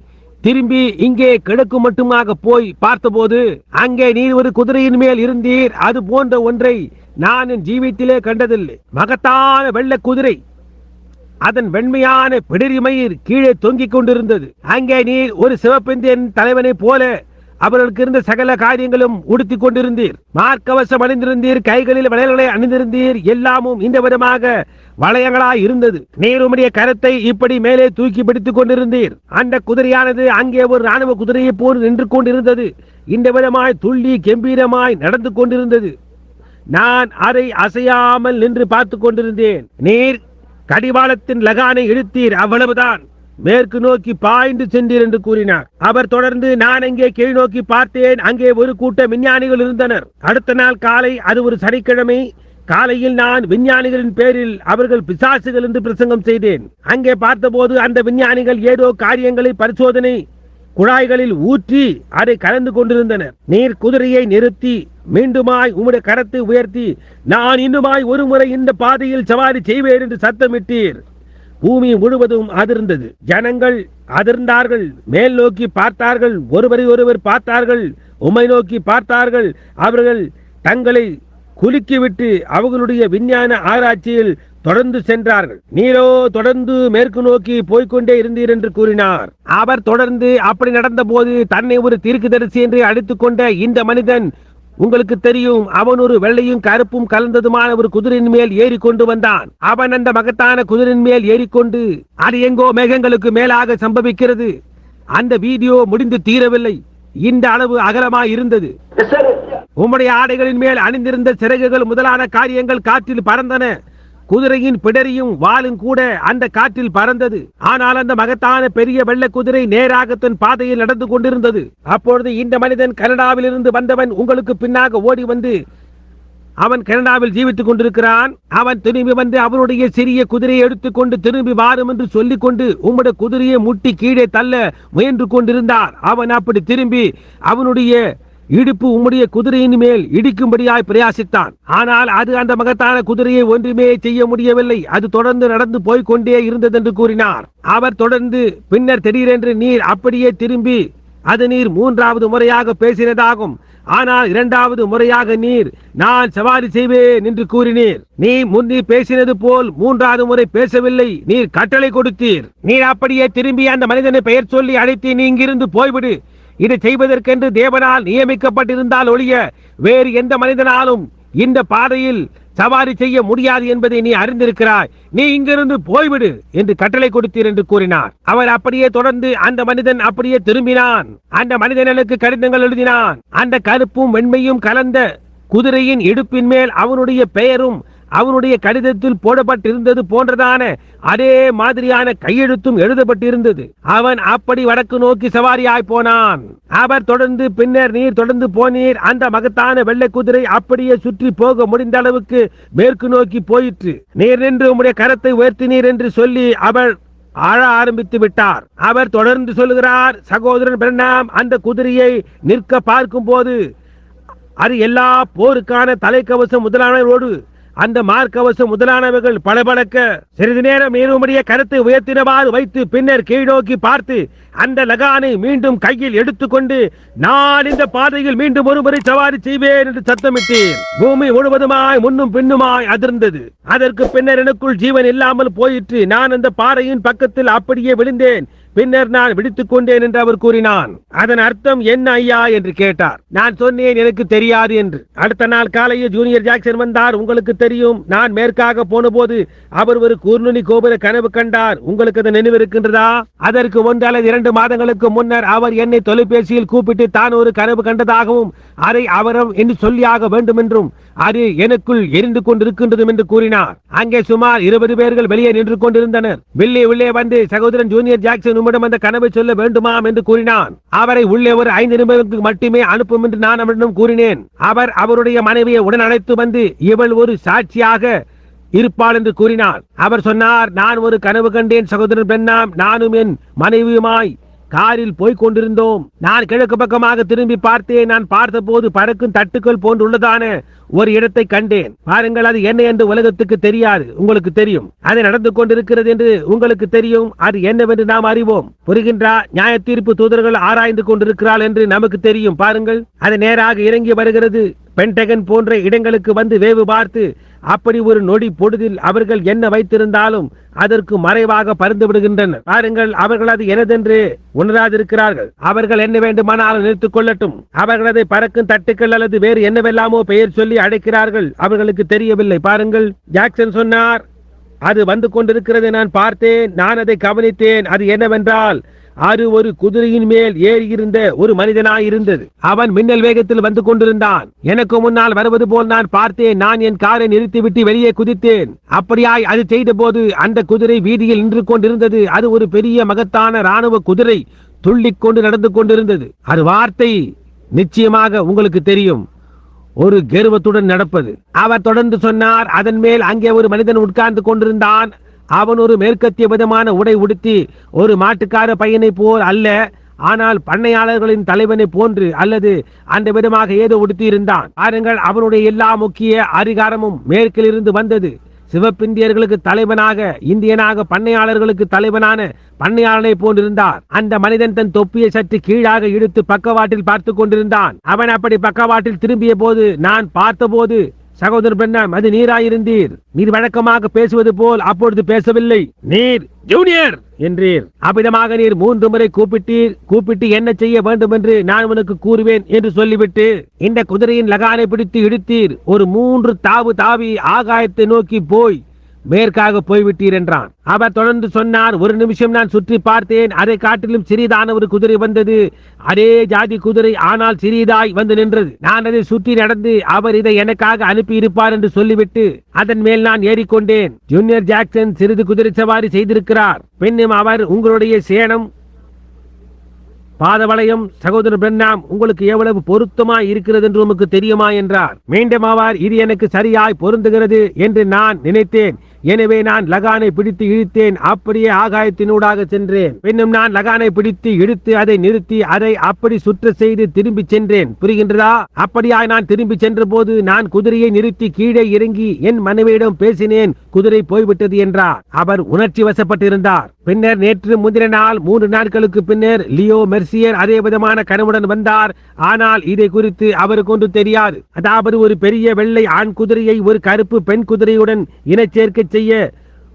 திரும்பி இங்கே கிழக்கு மட்டுமாக போய் பார்த்தபோது அங்கே நீர் ஒரு குதிரையின் மேல் இருந்தீர். அது போன்ற ஒன்றை நான் என் ஜீவித்திலே கண்டதில்லை. மகத்தான வெள்ளை குதிரை, அதன் வெண்மையான பிடரிமயிர் கீழே தொங்கிக் கொண்டிருந்தது. அங்கே நீர் ஒரு சிவப்பெந்தியன் தலைவனை போல அவர்களுக்கு இருந்த சகல காரியங்களும் உடுத்திக் கொண்டிருந்தீர். மார்க்கவசம் அணிந்திருந்தீர். கைகளில் வளையல்களை அணிந்திருந்தீர். எல்லாமும் இந்த விதமாக வளையங்களாய் இருந்தது. நீர் உம்முடைய கரத்தை இப்படி மேலே தூக்கி பிடித்துக் கொண்டிருந்தீர். அந்த குதிரையானது அங்கே ஒரு ராணுவ குதிரையை போல் நின்று கொண்டிருந்தது. இந்த விதமாய் துள்ளி கம்பீரமாய் நடந்து கொண்டிருந்தது. நான் அதை அசையாமல் நின்று பார்த்து கொண்டிருந்தேன். நீர் கடிவாளத்தின் லகானை இழுத்தீர், அவ்வளவுதான். மேற்கு நோக்கி பாய்ந்து சென்றீர் என்று கூறினார். அவர் தொடர்ந்து, நான் அங்கே கீழ் நோக்கி பார்த்தேன். அங்கே ஒரு கூட்ட விஞ்ஞானிகள் இருந்தனர். அடுத்த நாள் காலை, அது ஒரு சனிக்கிழமை காலையில், நான் விஞ்ஞானிகளின் பேரில் அவர்கள் பிசாசுகள் என்று பிரசங்கம் செய்தேன். அங்கே பார்த்தபோது அந்த விஞ்ஞானிகள் ஏதோ காரியங்களை பரிசோதனை குழாய்களில் ஊற்றி அதை கலந்து கொண்டிருந்தனர். நீர் குதிரையை நிறுத்தி மீண்டுமாய் உம்முடைய கரத்தை உயர்த்தி, நான் இன்னுமாய் ஒரு முறை இந்த பாதையில் சவாரி செய்வேன் என்று சத்தமிட்டீர். பூமி முழுவதும் அதிர்ந்தது. ஜனங்கள் அதிர்ந்தார்கள். மேல் நோக்கி பார்த்தார்கள். ஒருவரை ஒருவர் பார்த்தார்கள். உம்மை நோக்கி பார்த்தார்கள். அவர்கள் தங்களை குலுக்கிவிட்டு அவர்களுடைய விஞ்ஞான ஆராய்ச்சியில் தொடர்ந்து சென்றார்கள். நீரோ தொடர்ந்து மேற்கு நோக்கி போய்கொண்டே இருந்தீர் என்று கூறினார். அவர் தொடர்ந்து, அப்படி நடந்த போது தன்னை ஒரு தீர்க்கதரிசி என்று அழைத்துக் கொண்ட இந்த மனிதன், உங்களுக்கு தெரியும், அவன் ஒரு வெள்ளையும் கருப்பும் கலந்ததுமான ஒரு குதிரையின் மேல் ஏறி கொண்டு வந்தான். அவன் அந்த மகத்தான குதிரையின் மேல் ஏறிக்கொண்டு, அது எங்கோ மேகங்களுக்கு மேலாக சம்பவிக்கிறது. அந்த வீடியோ முடிந்து தீரவில்லை. இந்த அளவு அகலமாய் இருந்தது. உம்முடைய ஆடைகளின் மேல் அணிந்திருந்த சிறகுகள் முதலான காரியங்கள் காற்றில் பறந்தன. குதிரையின் பிடரியும் வாளும் கூட அந்த காற்றில் பறந்தது. ஆனால் அந்த மகத்தான பெரிய வெள்ளை குதிரை நேராக தன் பாதையில் நடந்து கொண்டிருந்தது. அப்பொழுது இந்த மனிதன் கனடாவில் இருந்து வந்தவன் உங்களுக்கு பின்னாக ஓடி வந்து அவன் கனடாவில் ஜீவித்துக் கொண்டிருக்கிறான். அவன் திரும்பி வந்து அவனுடைய சிறிய குதிரையை எடுத்துக்கொண்டு திரும்பி வாரும் என்று சொல்லிக் கொண்டு உம்முடைய குதிரையை முட்டி கீழே தள்ள முயன்று கொண்டிருந்தார். அவன் அப்படி திரும்பி அவனுடைய இடுப்பு உம்முடைய குதிரையின் மேல் இடிக்கும்படியாய் பிரயாசித்தான். ஆனால் அது அந்த மகத்தான குதிரையை ஒன்றுமே செய்ய முடியவில்லை. அது தொடர்ந்து நடந்து போய்கொண்டே இருந்தது என்று கூறினார். அவர் தொடர்ந்து பின்னர் திடீரென்று நீர் அப்படியே திரும்பி அது நீர் மூன்றாவது முறையாக பேசினதாகும். ஆனால் இரண்டாவது முறையாக நீர் நான் சவாரி செய்வேன் என்று கூறினீர். நீ முந்தி பேசினது போல் மூன்றாவது முறை பேசவில்லை. நீர் கட்டளை கொடுத்தீர். நீர் அப்படியே திரும்பி அந்த மனிதனை பெயர் சொல்லி அழைத்து நீ இங்கிருந்து போய்விடு. இதை செய்வதற்கென்று தேவனால் நியமிக்கப்பட்டிருந்தால் ஒழிய வேறு எந்த மனிதனாலும் இந்த பாதையில் சவாரி செய்ய முடியாது என்பதை நீ அறிந்திருக்கிறாய். நீ இங்கிருந்து போய்விடு என்று கட்டளை கொடுத்தீர் என்று கூறினார். அவர் அப்படியே தொடர்ந்து அந்த மனிதன் அப்படியே திரும்பினான். அந்த மனிதன் எனக்கு கடிதங்கள் எழுதினான். அந்த கருப்பும் வெண்மையும் கலந்த குதிரையின் இடுப்பின் மேல் அவனுடைய பெயரும் அவனுடைய கடிதத்தில் போடப்பட்டிருந்தது போன்றதான அதே மாதிரியான கையெழுத்தும் எழுதப்பட்டிருந்தது. அவன் அப்படி வடக்கு நோக்கி சவாரியாய் போனான். அவர் தொடர்ந்து பின்னர் நீர் தொடர்ந்து போனீர். அந்த மகத்தான வெள்ளை குதிரை அப்படியே சுற்றி போக முடிந்த அளவுக்கு மேற்கு நோக்கி போயிற்று. நீர் நின்று உம்முடைய கரத்தை உயர்த்தினீர் என்று சொல்லி அவர் ஆழ ஆரம்பித்து விட்டார். அவர் தொடர்ந்து சொல்லுகிறார், சகோதரன் பிரணாம் அந்த குதிரையை நிற்க பார்க்கும் போது அது எல்லா போருக்கான தலைக்கவசம் முதலானவரோடு அந்த மார்க்கவசம் முதலானவர்கள் பளபளக்க சிறிது நேரம் நீருடைய கருத்தை உயர்த்தினவாறு வைத்து பின்னர் கீழ்நோக்கி பார்த்து அந்த லகானை மீண்டும் கையில் எடுத்துக்கொண்டு நான் இந்த பாதையில் மீண்டும் ஒருமுறை சவாரி செய்வேன் என்று சத்தமிட்டேன். பூமி முழுவதுமாய் முன்னும் பின்னுமாய் அதிர்ந்தது. அதற்கு பின்னர் எனக்குள் ஜீவன் இல்லாமல் போயிற்று. நான் அந்த பாறையின் பக்கத்தில் அப்படியே விழுந்தேன். பின்னர் நான் விடுத்துக் கொண்டேன் என்று அவர் கூறினான். அதன் அர்த்தம் என்ன ஐயா என்று கேட்டார். நான் சொன்னேன் எனக்கு தெரியாது என்று. அடுத்த நாள் காலையில் ஜூனியர் ஜாக்சன் வந்தார். உங்களுக்கு தெரியும், நான் மேற்காக போன போது அவர் ஒரு கூர்நுனி கோபுர கனவு கண்டார். உங்களுக்கு அது நினைவிருக்கின்றதா? அதற்கு 1 அல்லது 2 மாதங்களுக்கு முன்னர் அவர் என்னை தொலைபேசியில் கூப்பிட்டு தான் ஒரு கனவு கண்டதாகவும் அதை அவரம் என்று சொல்லியாக வேண்டும் என்றும் அது எனக்குள் எரிந்து கொண்டிருக்கின்றது என்று கூறினார். அங்கே சுமார் 20 பேர்கள் வெளியே நின்று கொண்டிருந்தனர். வில்லி உள்ளே வந்து சகோதரன் ஜூனியர் ஜாக்சன் உம்மிடம் அந்த கனவை சொல்ல வேண்டுமாம் என்று கூறினான். அவரை உள்ளே ஒரு 5 நிமிடங்களுக்கு மட்டுமே அனுப்பும் என்று நான் அவரிடம் கூறினேன். அவர் அவருடைய மனைவியை உடன் அழைத்து வந்து இவள் ஒரு சாட்சியாக இருப்பாள் என்று கூறினார். அவர் சொன்னார், நான் ஒரு கனவு கண்டேன் சகோதரன் பெண்ணாம். நானும் என் மனைவியுமாய் காரில் போய்க் கொண்டிருந்தோம். நான் கிழக்கு பக்கமாக திரும்பி பார்த்தேன். நான் பார்த்த போது பறக்கும் தட்டுக்கள் போன்றுள்ளதான ஒரு இடத்தை கண்டேன். பாருங்கள், அது என்ன என்று உலகத்துக்கு தெரியாது, உங்களுக்கு தெரியும். அது நடந்து கொண்டிருக்கிறது என்று உங்களுக்கு தெரியும். அது என்னவென்று நாம் அறிவோம். புரிகின்றா? நியாய தீர்ப்பு தூதர்கள் ஆராய்ந்து கொண்டிருக்கிறாள் என்று நமக்கு தெரியும். பாருங்கள், அது நேராக இறங்கி வருகிறது. பென்டகன் போன்ற இடங்களுக்கு வந்து வேவு பார்த்து அப்படி ஒரு நொடி பொழுதில் அவர்கள் என்ன வைத்திருந்தாலும் அதற்கு மறைவாக பறந்து விடுகின்றனர். பாருங்கள், அவர்கள் அது எனதென்று உணராதிருக்கிறார்கள். அவர்கள் என்ன வேண்டுமானாலும் நிறுத்திக் கொள்ளட்டும். அவர்கள் அதை பறக்கும் தட்டுக்கள் அல்லது வேறு என்னவெல்லாமோ பெயர் சொல்லி அழைக்கிறார்கள். அவர்களுக்கு தெரியவில்லை. பாருங்கள், ஜாக்சன் சொன்னார், அது வந்து கொண்டிருக்கிறது. நான் பார்த்தேன், நான் அதை கவனித்தேன். அது என்னவென்றால் அது ஒரு குதிரையின் மேல் ஏறி இருந்த ஒரு மனிதனாயிருந்தது. அவன் மின்னல் வேகத்தில் வந்து கொண்டிருந்தான். எனக்கு முன்னால் வருவது போல் நான் பார்த்தேன். நான் என் காரை நிறுத்திவிட்டு வெளியே குதித்தேன். அப்படியாய் அது செய்த போது அந்த குதிரை வீதியில் நின்று கொண்டிருந்தது. அது ஒரு பெரிய மகத்தான ராணுவ குதிரை துள்ளிக் கொண்டு நடந்து கொண்டிருந்தது. அது வார்த்தை நிச்சயமாக உங்களுக்கு தெரியும், ஒரு கர்வத்துடன் நடப்பது. அவர் தொடர்ந்து சொன்னார், அதன் மேல் அங்கே ஒரு மனிதன் உட்கார்ந்து கொண்டிருந்தான். அவன் ஒரு மேற்கத்திய விதமான உடை உடுத்தி ஒரு மாட்டுக்கார பையனை போல் அல்ல, ஆனால் பண்ணையாளர்களின் தலைவனை போன்று அல்லது அந்த விதமாக ஏதோ உடுத்தி இருந்தான். பாருங்கள், அவனுடைய எல்லா முக்கிய அதிகாரமும் மேற்கில் இருந்து வந்தது. சிவப்பிந்தியர்களுக்கு தலைவனாக, இந்தியனாக பண்ணையாளர்களுக்கு தலைவனான பண்ணையாளனை போன்றிருந்தார். அந்த மனிதன் தன் தொப்பியை சற்று கீழாக இழுத்து பக்கவாட்டில் பார்த்து கொண்டிருந்தான். அவன் அப்படி பக்கவாட்டில் திரும்பிய போது நான் பார்த்தபோது, சகோதரர் பெண்ணாம், அது நீராயிருந்தீர். நீர் வழக்கமாக பேசுவது போல் அப்பொழுது பேசவில்லை. நீர் ஜூனியர் என்றீர். அவ்விதமாக நீர் 3 முறை கூப்பிட்டு என்ன செய்ய வேண்டும் என்று நான் உனக்கு கூறுவேன் என்று சொல்லிவிட்டு இந்த குதிரையின் லகானை பிடித்து இழுத்தீர். ஒரு 3 தாவு தாவி ஆகாயத்தை நோக்கி போய் மேற்காக போய்விட்டீர் என்றான். அவர் தொடர்ந்து சொன்னார், ஒரு நிமிஷம் நான் சுற்றி பார்த்தேன். அதை காட்டிலும் சிறிதான ஒரு குதிரை வந்தது. அதே ஜாதி குதிரை, ஆனால் சிறிதாய் வந்து நின்றது. நான் அதை சுற்றி நடந்து அவர் இதை எனக்காக அனுப்பி இருப்பார் என்று சொல்லிவிட்டு அதன் மேல் நான் ஏறிக்கொண்டேன். ஜூனியர் ஜாக்சன் சிறிது குதிரை சவாரி செய்திருக்கிறார். பின்னும் அவர் உங்களுடைய சேனம் பாதவளையம் சகோதரர் பிரண்ணாம் உங்களுக்கு எவ்வளவு பொருத்தமாய் இருக்கிறது என்று உமக்கு தெரியுமா என்றார். மீண்டும் அவர், இது எனக்கு சரியாய் பொருந்துகிறது என்று நான் நினைத்தேன். எனவே நான் லகானை பிடித்து இழுத்தேன். அப்படியே ஆகாயத்தினூடாக சென்றேன். பின்னும் நான் லகானை பிடித்து இழுத்து அதை நிறுத்தி அதை அப்படி சுற்ற செய்து திரும்பி சென்றேன். புரிகின்றதா? அப்படியாய் நான் திரும்பி சென்ற போது நான் குதிரையை நிறுத்தி கீழே இறங்கி என் மனைவியிடம் பேசினேன். குதிரை போய்விட்டது என்றார். அவர் உணர்ச்சி வசப்பட்டிருந்தார். பின்னர் நேற்று முந்தின நாள் 3 நாட்களுக்கு பின்னர் லியோ மெர்சியர் அதே விதமான கனவுடன் வந்தார். ஆனால் இதை குறித்து அவருக்கு ஒன்று தெரியாது. அதாவது ஒரு பெரிய வெள்ளை ஆண் குதிரையை ஒரு கருப்பு பெண் குதிரையுடன் இனச்சேர்க்கை செய்ய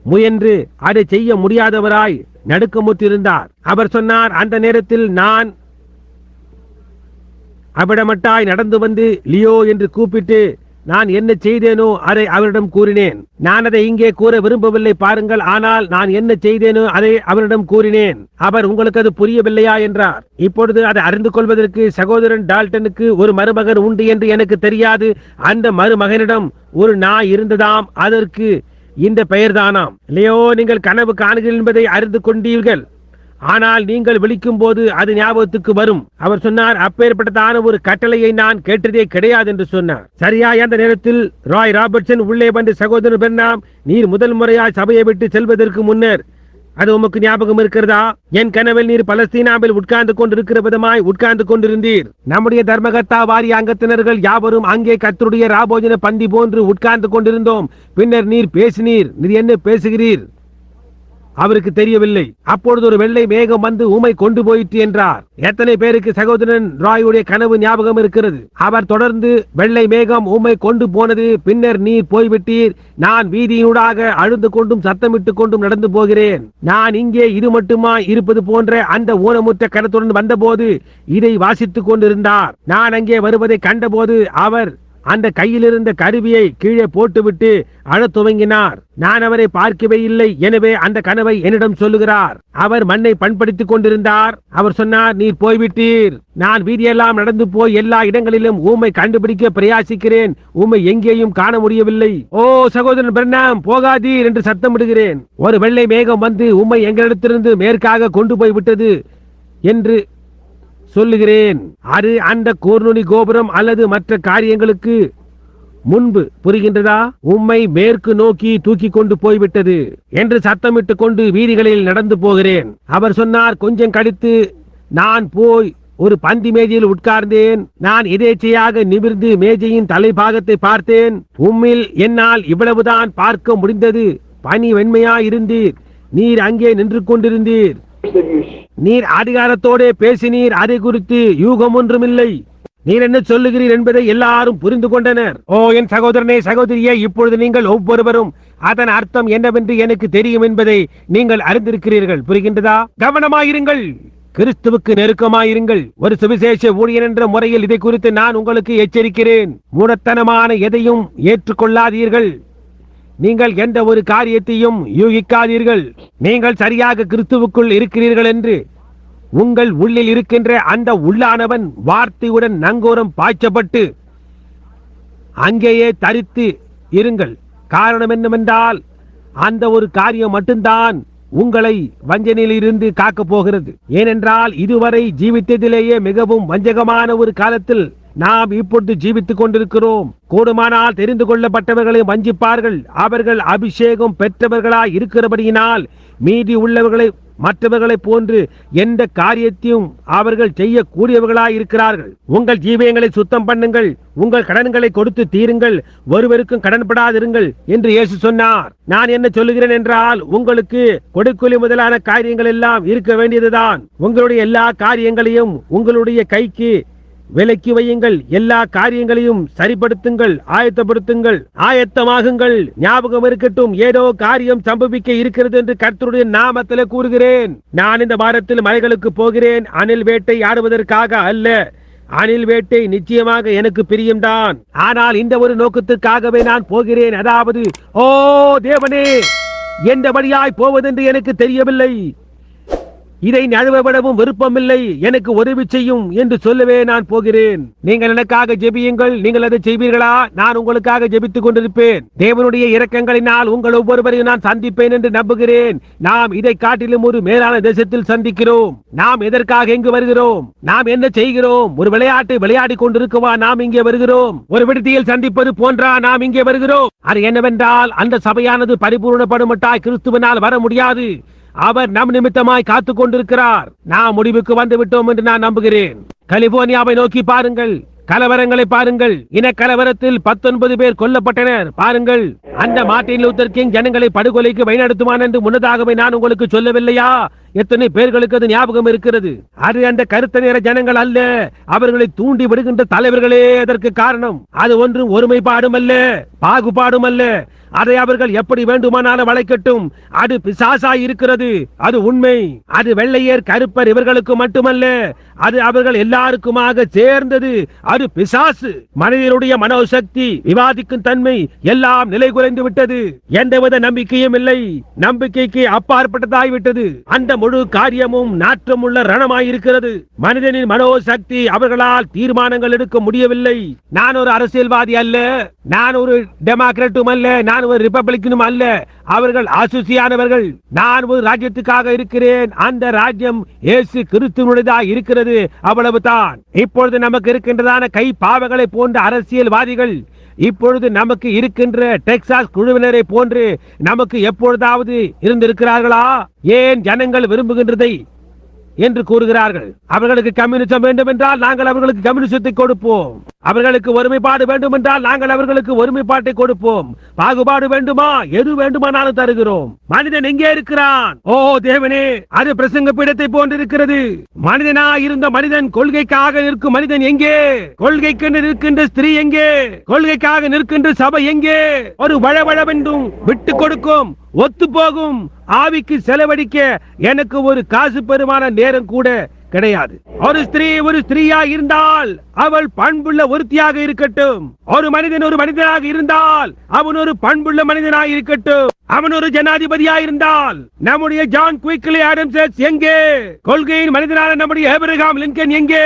முயன்று அதை செய்ய முடியாதவராய் நடுக்கமுற்றிருந்தார். அவர் சொன்னார், அந்த நேரத்தில் நான் அவிடமட்டாய் நடந்து வந்து லியோ என்று கூப்பிட்டு நான் என்ன செய்தேனோ அதை அவரிடம் கூறினேன். நான் அதை இங்கே கூற விரும்பவில்லை பாருங்கள், ஆனால் நான் என்ன செய்தேனோ அதை அவரிடம் கூறினேன். அவர், உங்களுக்கு அது புரியவில்லையா என்றார். இப்பொழுது அதை அறிந்து கொள்வதற்கு சகோதரன் டால்டனுக்கு ஒரு மருமகன் உண்டு என்று எனக்கு தெரியாது. அந்த மருமகனிடம் ஒரு நாய் இருந்ததாம். அதற்கு இந்த பெயர்தானாம். லியோ, நீங்கள் கனவு காணுங்கள் என்பதை அறிந்து கொண்டீர்கள். ஆனால் நீங்கள் விழிக்கும் போது அது ஞாபகத்துக்கு வரும். அவர் சொன்னார், அப்பேற்பட்டதான ஒரு கட்டளையை நான் கேட்டதே கிடையாது என்று சொன்னார். சரியாய் அந்த நேரத்தில் ராய் ராபர்ட்சன் உள்ளே வந்து, சகோதரர் பெர்னாம், நீர் முதல் முறையாய் சபையை விட்டு செல்வதற்கு முன்னர் அது உமக்கு ஞாபகம் இருக்கிறதா? என் கனவில் நீர் பலஸ்தீனாவில் உட்கார்ந்து கொண்டிருக்கிற விதமாய் உட்கார்ந்து கொண்டிருந்தீர். நம்முடைய தர்மகர்த்தா வாரிய அங்கத்தினர்கள் யாவரும் அங்கே கர்த்தருடைய ராபோஜன பந்தி போன்று உட்கார்ந்து கொண்டிருந்தோம். பின்னர் நீர் பேசினீர். நீர் என்ன பேசுகிறீர்? அவருக்கு தெரியவில்லை. அப்பொழுது ஒரு வெள்ளை மேகம் வந்து உம்மை கொண்டு போயிற்று என்றார். எத்தனை பேருக்கு சகோதரன் ராயுடைய கனவு ஞாபகம் இருக்கிறது? அவர் தொடர்ந்து, வெள்ளை மேகம் உம்மை கொண்டு போனது, பின்னர் நீர் போய்விட்டீர். நான் வீதியினூடாக அழுந்து கொண்டும் சத்தமிட்டு கொண்டும் நடந்து போகிறேன். நான் இங்கே இது மட்டுமா இருப்பது போன்ற அந்த ஊனமுற்ற கருத்துடன் வந்தபோது இதை வாசித்துக் கொண்டிருந்தார். நான் அங்கே வருவதை கண்டபோது அவர் அந்த கையில் இருந்த கருவியை கீழே போட்டுவிட்டு அழத் துவங்கினார். நான் அவரை பார்க்கவே இல்லை. எனவே அந்த கனவை என்னிடம் சொல்லுகிறார். அவர் மண்ணை பண்படுத்திக் கொண்டிருந்தார். அவர் சொன்னார், நீர் போய்விட்டீர். நான் வீதியெல்லாம் நடந்து போய் எல்லா இடங்களிலும் ஊமை கண்டுபிடிக்க பிரயாசிக்கிறேன். ஊமை எங்கேயும் காண முடியவில்லை. ஓ சகோதரன் பெர்னாம், போகாதீர் என்று சத்தமிடுகிறேன். ஒரு வெள்ளை மேகம் வந்து உம்மை எங்களிடத்திலிருந்து மேற்காக கொண்டு போய் விட்டது என்று சொல்லுகிறேன். அது அந்த கூர்நுனி கோபுரம் அல்லது மற்ற காரியங்களுக்கு முன்பு. புரிகின்றதா? உம்மை மேற்கு நோக்கி தூக்கி கொண்டு போய்விட்டது என்று சத்தமிட்டுக் கொண்டு வீதிகளில் நடந்து போகிறேன். அவர் சொன்னார், கொஞ்சம் கழித்து நான் போய் ஒரு பந்தி மேஜையில் உட்கார்ந்தேன். நான் எதேச்சையாக நிமிர்ந்து மேஜையின் தலைபாகத்தை பார்த்தேன். உம்மில் என்னால் இவ்வளவுதான் பார்க்க முடிந்தது. பனி வெண்மையாயிருந்தீர். நீர் அங்கே நின்று கொண்டிருந்தீர். நீர் அதிகாரத்தோட பேசினீர். அதை குறித்து யூகம் ஒன்றுமில்லை. நீர் என்ன சொல்லுகிறீர் என்பதை எல்லாரும் புரிந்து கொண்டனர். ஓ என் சகோதரனே, சகோதரியே, இப்பொழுது நீங்கள் ஒவ்வொருவரும் அதன் அர்த்தம் என்னவென்று எனக்கு தெரியும் என்பதை நீங்கள் அறிந்திருக்கிறீர்கள். புரிகின்றதா? கவனமாயிருங்கள். கிறிஸ்துவுக்கு நெருக்கமாயிருங்கள். ஒரு சுவிசேஷ ஊழியன் என்ற முறையில் இதை குறித்து நான் உங்களுக்கு எச்சரிக்கிறேன். மூடத்தனமான எதையும் ஏற்றுக்கொள்ளாதீர்கள். நீங்கள் எந்த ஒரு காரியத்தையும் யூகிக்காதீர்கள். நீங்கள் சரியாக கிறிஸ்துவுக்குள் இருக்கிறீர்கள் என்று உங்கள் உள்ளில் இருக்கின்ற அந்த உள்ளானவன் வார்த்தையுடன் நங்கூரம் பாய்ச்சப்பட்டு அங்கேயே தரித்து இருங்கள். காரணம் என்னவென்றால் அந்த ஒரு காரியம் மட்டும்தான் உங்களை வஞ்சனையில் இருந்து காக்கப் போகிறது. ஏனென்றால் இதுவரை ஜீவித்ததிலேயே மிகவும் வஞ்சகமான ஒரு காலத்தில் நாம் இப்பொழுது ஜீவித்துக் கொண்டிருக்கிறோம். கூடுமானால் தெரிந்து கொள்ளப்பட்டவர்களை வஞ்சிப்பார்கள். அவர்கள் அபிஷேகம் பெற்றவர்களாய் இருக்கிறபடியினால் மீதி உள்ளவர்களை மற்றவர்களை போன்று எந்த காரியத்தையும் அவர்கள் செய்யக்கூடியவர்களாய் இருக்கிறார்கள். உங்கள் ஜீவியங்களை சுத்தம் பண்ணுங்கள். உங்கள் கடன்களை கொடுத்து தீருங்கள். ஒருவருக்கும் கடன்படாதிருங்கள் என்று இயேசு சொன்னார். நான் என்ன சொல்லுகிறேன் என்றால், உங்களுக்கு கொடுக்கொலி முதலான காரியங்கள் எல்லாம் இருக்க வேண்டியதுதான். உங்களுடைய எல்லா காரியங்களையும் உங்களுடைய கைக்கு விலக்கி வையுங்கள். எல்லா காரியங்களையும் சரிப்படுத்துங்கள். ஆயத்தப்படுத்துங்கள். ஆயத்தமாகுங்கள். ஞாபகம் இருக்கட்டும், ஏதோ காரியம் சம்பவிக்க இருக்கிறது என்று கர்த்தருடைய நாமத்திலே கூறுகிறேன். நான் இந்த வாரத்தில் மலைகளுக்கு போகிறேன். அணில் வேட்டை ஆடுவதற்காக அல்ல. அணில் வேட்டை நிச்சயமாக எனக்கு பிரியம்தான். ஆனால் இந்த ஒரு நோக்கத்துக்காகவே நான் போகிறேன். அதாவது, ஓ தேவனே, எந்த வழியாய் போவதென்று எனக்கு தெரியவில்லை. இதை நழுவவிடவும் விருப்பமில்லை, எனக்கு உதவி செய்யும் என்று சொல்லவே நான் போகிறேன். நீங்கள் எனக்காக ஜெபியுங்கள். நீங்கள் அதை செய்வீர்களா? நான் உங்களுக்காக ஜெபித்துக் கொண்டிருப்பேன். தேவனுடைய இரக்கங்களினால் உங்கள் ஒவ்வொருவரையும் நான் சந்திப்பேன் என்று நம்புகிறேன். நாம் இதை காட்டிலும் ஒரு மேலான தேசத்தில் சந்திக்கிறோம். நாம் எதற்காக இங்கு வருகிறோம்? நாம் என்ன செய்கிறோம்? ஒரு விளையாட்டை விளையாடி கொண்டிருக்கவா நாம் இங்கே வருகிறோம்? ஒரு விடுதியில் சந்திப்பது போன்றா நாம் இங்கே வருகிறோம்? அது என்னவென்றால், அந்த சபையானது பரிபூர்ணப்படுமட்டாய் கிறிஸ்துவினால் வர முடியாது. அவர் நம் நிமித்தமாய் காத்துக் கொண்டிருக்கிறார். நாம் முடிவுக்கு வந்து விட்டோம் என்று நான் நம்புகிறேன். கலிபோர்னியாவை நோக்கி பாருங்கள், கலவரங்களை பாருங்கள். இன கலவரத்தில் 19 பேர் கொல்லப்பட்டனர். பாருங்கள், அந்த மார்ட்டின் லூத்தர் கிங் ஜனங்களை படுகொலைக்கு வழிநடத்துவான் என்று முன்னதாகவே நான் உங்களுக்கு சொல்லவில்லையா? எத்தனை பேர்களுக்கு அது ஞாபகம் இருக்கிறது? அது அந்த கருத்த நிற ஜனங்கள் அல்ல, அவர்களை தூண்டி விடுகின்ற தலைவர்களே அதற்கு காரணம். அது ஒன்றும் ஒருமைப்பாடும் அல்ல, பாகுபாடும் அல்ல. அதை அவர்கள் எப்படி வேண்டுமானாலும் வளைக்கட்டும். அது பிசாசாய் இருக்கிறது. அது உண்மை. அது வெள்ளையர் கருப்பர் இவர்களுக்கு மட்டுமல்ல, அது அவர்கள் எல்லாருக்குமாக சேர்ந்தது. அது பிசாசு. மனிதனுடைய மனோசக்தி, விவாதிக்கும் தன்மை எல்லாம் நிலை குறைந்து விட்டது. எந்தவித நம்பிக்கையும் இல்லை. நம்பிக்கைக்கு அப்பாற்பட்டதாய்விட்டது. அந்த முழு காரியமும் நாற்றமுள்ள ரணமாயிருக்கிறது. மனிதனின் மனோசக்தி அவர்களால் தீர்மானங்கள் எடுக்க முடியவில்லை. நான் ஒரு அரசியல்வாதி அல்ல, நான் ஒரு டெமோக்ராட்டும் அல்ல, நான் ஒரு ரிபப்ளிக்கனும் அல்ல. அவர்கள் அசுசியானவர்கள். நான் ஒரு ராஜ்யத்துக்காக இருக்கிறேன். அந்த ராஜ்யம் இயேசு கிறிஸ்துவினுடையதாக இருக்கிறது. அவ்வளவுதான். இப்பொழுது நமக்கு இருக்கின்றதான கை பாவங்களை போன்ற அரசியல்வாதிகள் இப்பொழுது நமக்கு இருக்கின்ற டெக்சாஸ் குழுவினரை போன்று நமக்கு எப்பொழுதாவது இருந்திருக்கிறார்களா? ஏன் ஜனங்கள் விரும்புகின்றதை என்று கூறுகிறார்கள். அவர்களுக்கு கம்யூனிசம் வேண்டும் என்றால் நாங்கள் அவர்களுக்கு கம்யூனிசத்தை கொடுப்போம். அவர்களுக்கு ஒருமைப்பாடு வேண்டும் என்றால் நாங்கள் அவர்களுக்கு ஒருமைப்பாட்டை கொடுப்போம். பாகுபாடு வேண்டுமா? எது வேண்டுமானாலும் தருகிறோம். மனிதன் எங்கே இருக்கிறான்? ஓ தேவனே, அது பிரசங்க பீடத்தை போன்றிருக்கிறது. மனிதனா இருந்த மனிதன், கொள்கைக்காக நிற்கும் மனிதன் எங்கே? கொள்கைக்கு நிற்கின்ற ஸ்திரீ எங்கே? கொள்கைக்காக நிற்கின்ற சபை எங்கே? ஒரு வளவளவென்றும் விட்டு கொடுக்கும், ஒத்து போகும் ஆவிக்கு செலவழிக்க எனக்கு ஒரு காசு பெருமான நேரம் கூட கிடையாது. ஒரு ஸ்திரீயா இருந்தால் அவள் பண்புள்ள ஒருத்தியாக இருக்கட்டும். ஒரு மனிதன் ஒரு மனிதனாக இருந்தால் அவன் ஒரு பண்புள்ள மனிதனாக இருக்கட்டும். அவன் ஒரு ஜனாதிபதியாக இருந்தால் நம்முடைய ஜான் குயிக்லி ஆடம்ஸ் எங்கே? கொள்கையின் மனிதனான நம்முடைய ஆபிரகாம் லிங்கன் எங்கே?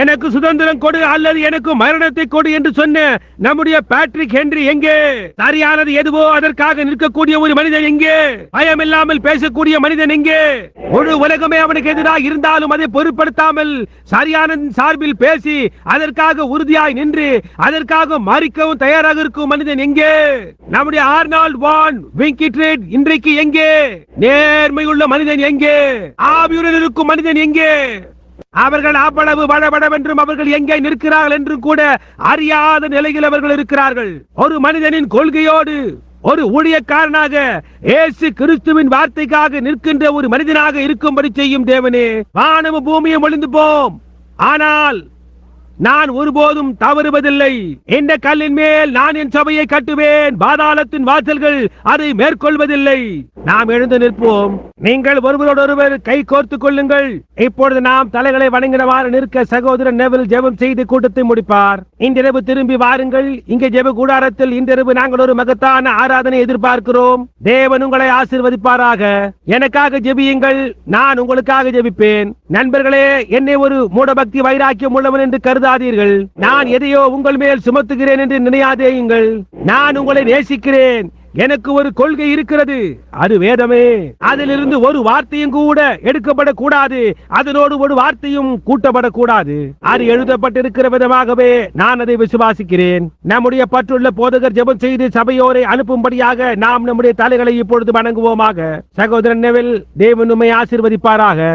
எனக்கு சுதந்திரம் கொடு அல்லது எனக்கு மரணத்தை கொடு என்று சொன்ன நம்முடைய பேட்ரிக் ஹென்றி எங்கே? சரியானது எதுவோ அதற்காக நிற்கக்கூடிய ஒரு மனிதன் எங்கே? பயம் இல்லாமல் பேசக்கூடிய மனிதன் எங்கே? முழு உலகமே அவனுக்கு எதிராக இருந்தாலும் அதை பொருட்படுத்தாமல் சரியான சார்பில் பேசி அதற்காக உறுதியாய் நின்று அதற்காக மறிக்கவும் தயாராக இருக்கும் மனிதன் எங்கே? நம்முடைய ஆர்னால்ட் வான் விங்கிட்ரேட் இன்றைக்கு எங்கே? நேர்மையுள்ள மனிதன் எங்கே? ஆவியுடன் இருக்கும் மனிதன் எங்கே? அவர்கள் அவ்வளவு வளவளவென்றும் அவர்கள் எங்கே நிற்கிறார்கள் என்று கூட அறியாத நிலையில் அவர்கள் இருக்கிறார்கள். ஒரு மனிதனின் கொள்கையோடு ஒரு ஊழியக்காரனாக இயேசு கிறிஸ்துவின் வார்த்தைக்காக நிற்கின்ற ஒரு மனிதனாக இருக்கும்படி செய்யும் தேவனே. வானமும் பூமியும் ஒளிந்து போம், ஆனால் நான் ஒருபோதும் தவறுவதில்லை. இந்த கல்லின் மேல் நான் என் சபையை கட்டுவேன், பாதாளத்தின் வாசல்கள் அதை மேற்கொள்வதில்லை. நாம் எழுந்து நிற்போம். நீங்கள் ஒருவரோடொருவர் கை கோர்த்துக் கொள்ளுங்கள். இப்பொழுது நாம் தலைகளை வணங்கினவாறு நிற்க சகோதரர் நெவில் ஜெபம் செய்து கூட்டத்தை முடிப்பார். இன்றிரவு திரும்பி வாருங்கள். இங்கே ஜெப கூடாரத்தில் இன்றிரவு நாங்கள் ஒரு மகத்தான ஆராதனை எதிர்பார்க்கிறோம். தேவன் உங்களை ஆசீர்வதிப்பாராக. எனக்காக ஜெபியுங்கள், நான் உங்களுக்காக ஜெபிப்பேன். நண்பர்களே, என்னை ஒரு மூடபக்தி வைராக்கியம் உள்ளவன் என்று கருதாதீர்கள். நான் எதையோ உங்கள் மேல் சுமத்துகிறேன் என்று நினையாதேயுங்கள். நான் உங்களை நேசிக்கிறேன். எனக்கு ஒரு கொள்கை இருக்கிறது, அது வேதமே. அதிலிருந்து ஒரு வார்த்தையும் கூட எடுக்கப்படக்கூடாது, அதனோடு ஒரு வார்த்தையும் கூட்டப்படக்கூடாது. அது எழுதப்பட்டிருக்கிற விதமாகவே நான் அதை விசுவாசிக்கிறேன். நம்முடைய பற்றுள்ள போதகர் ஜெபம் செய்து சபையோரை அனுப்பும்படியாக நாம் நம்முடைய தலைகளை இப்பொழுது வணங்குவோமாக. சகோதரன் நெவில், தேவன் உம்மை ஆசீர்வதிப்பாராக.